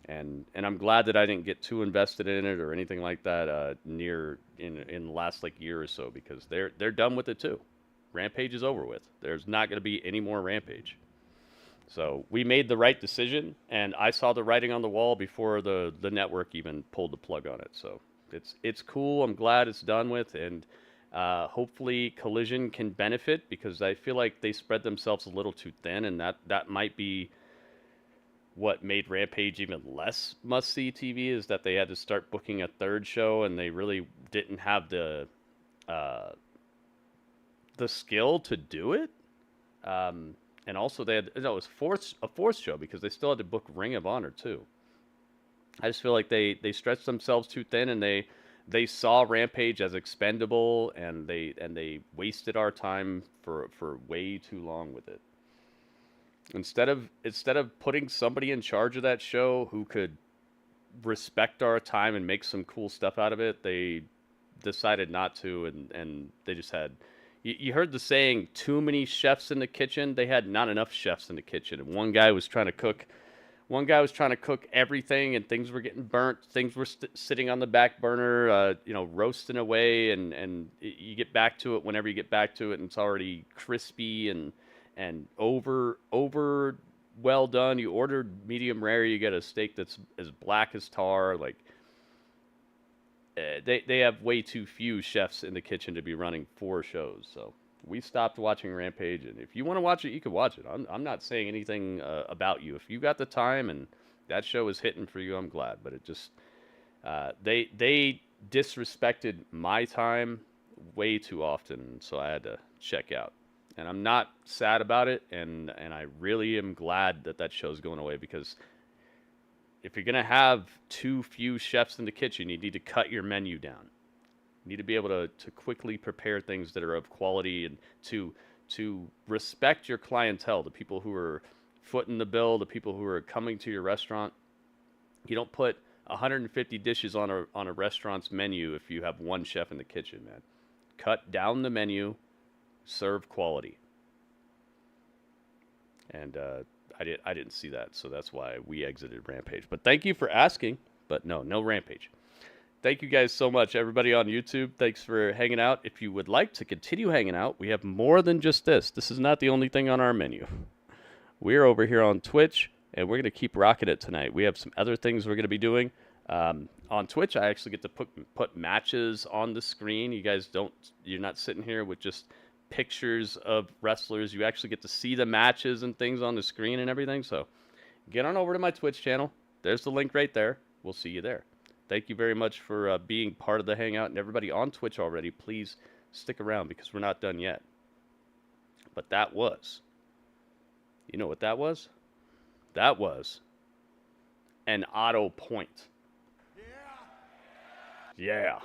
and I'm glad that I didn't get too invested in it or anything like that in the last like year or so because they're done with it too. Rampage is over with. There's not going to be any more Rampage. So we made the right decision, and I saw the writing on the wall before the network even pulled the plug on it. So it's cool. I'm glad it's done with, and hopefully Collision can benefit because I feel like they spread themselves a little too thin, and that might be what made Rampage even less must-see TV is that they had to start booking a third show, and they really didn't have the skill to do it. And also it was a fourth show because they still had to book Ring of Honor too. I just feel like they stretched themselves too thin, and they saw Rampage as expendable, and they wasted our time for way too long with it. Instead of putting somebody in charge of that show who could respect our time and make some cool stuff out of it, they decided not to, and they just had. You heard the saying, too many chefs in the kitchen. They had not enough chefs in the kitchen. And one guy was trying to cook everything, and things were getting burnt. Things were sitting on the back burner, roasting away. And you get back to it whenever you get back to it, and it's already crispy and over well done. You ordered medium rare, you get a steak that's as black as tar. Like, they have way too few chefs in the kitchen to be running 4 shows. So we stopped watching Rampage, and if you want to watch it, you can watch it. I'm not saying anything about you. If you got the time and that show is hitting for you, I'm glad. But it just they disrespected my time way too often, so I had to check out. And I'm not sad about it, and I really am glad that that show's going away, because if you're going to have too few chefs in the kitchen, you need to cut your menu down. You need to be able to quickly prepare things that are of quality, and to respect your clientele, the people who are footing the bill, the people who are coming to your restaurant. You don't put 150 dishes on a restaurant's menu if you have one chef in the kitchen, man. Cut down the menu, serve quality. And I didn't see that, so that's why we exited Rampage. But thank you for asking. But no Rampage. Thank you guys so much, everybody on YouTube. Thanks for hanging out. If you would like to continue hanging out, we have more than just this. This is not the only thing on our menu. We're over here on Twitch, and we're going to keep rocking it tonight. We have some other things we're going to be doing. On Twitch, I actually get to put matches on the screen. You guys you're not sitting here with just pictures of wrestlers. You actually get to see the matches and things on the screen and everything. So get on over to my Twitch channel. There's the link right there. We'll see you there. Thank you very much for being part of the Hangout. And everybody on Twitch already, please stick around, because we're not done yet. But that was... You know what that was? That was an auto point. Yeah.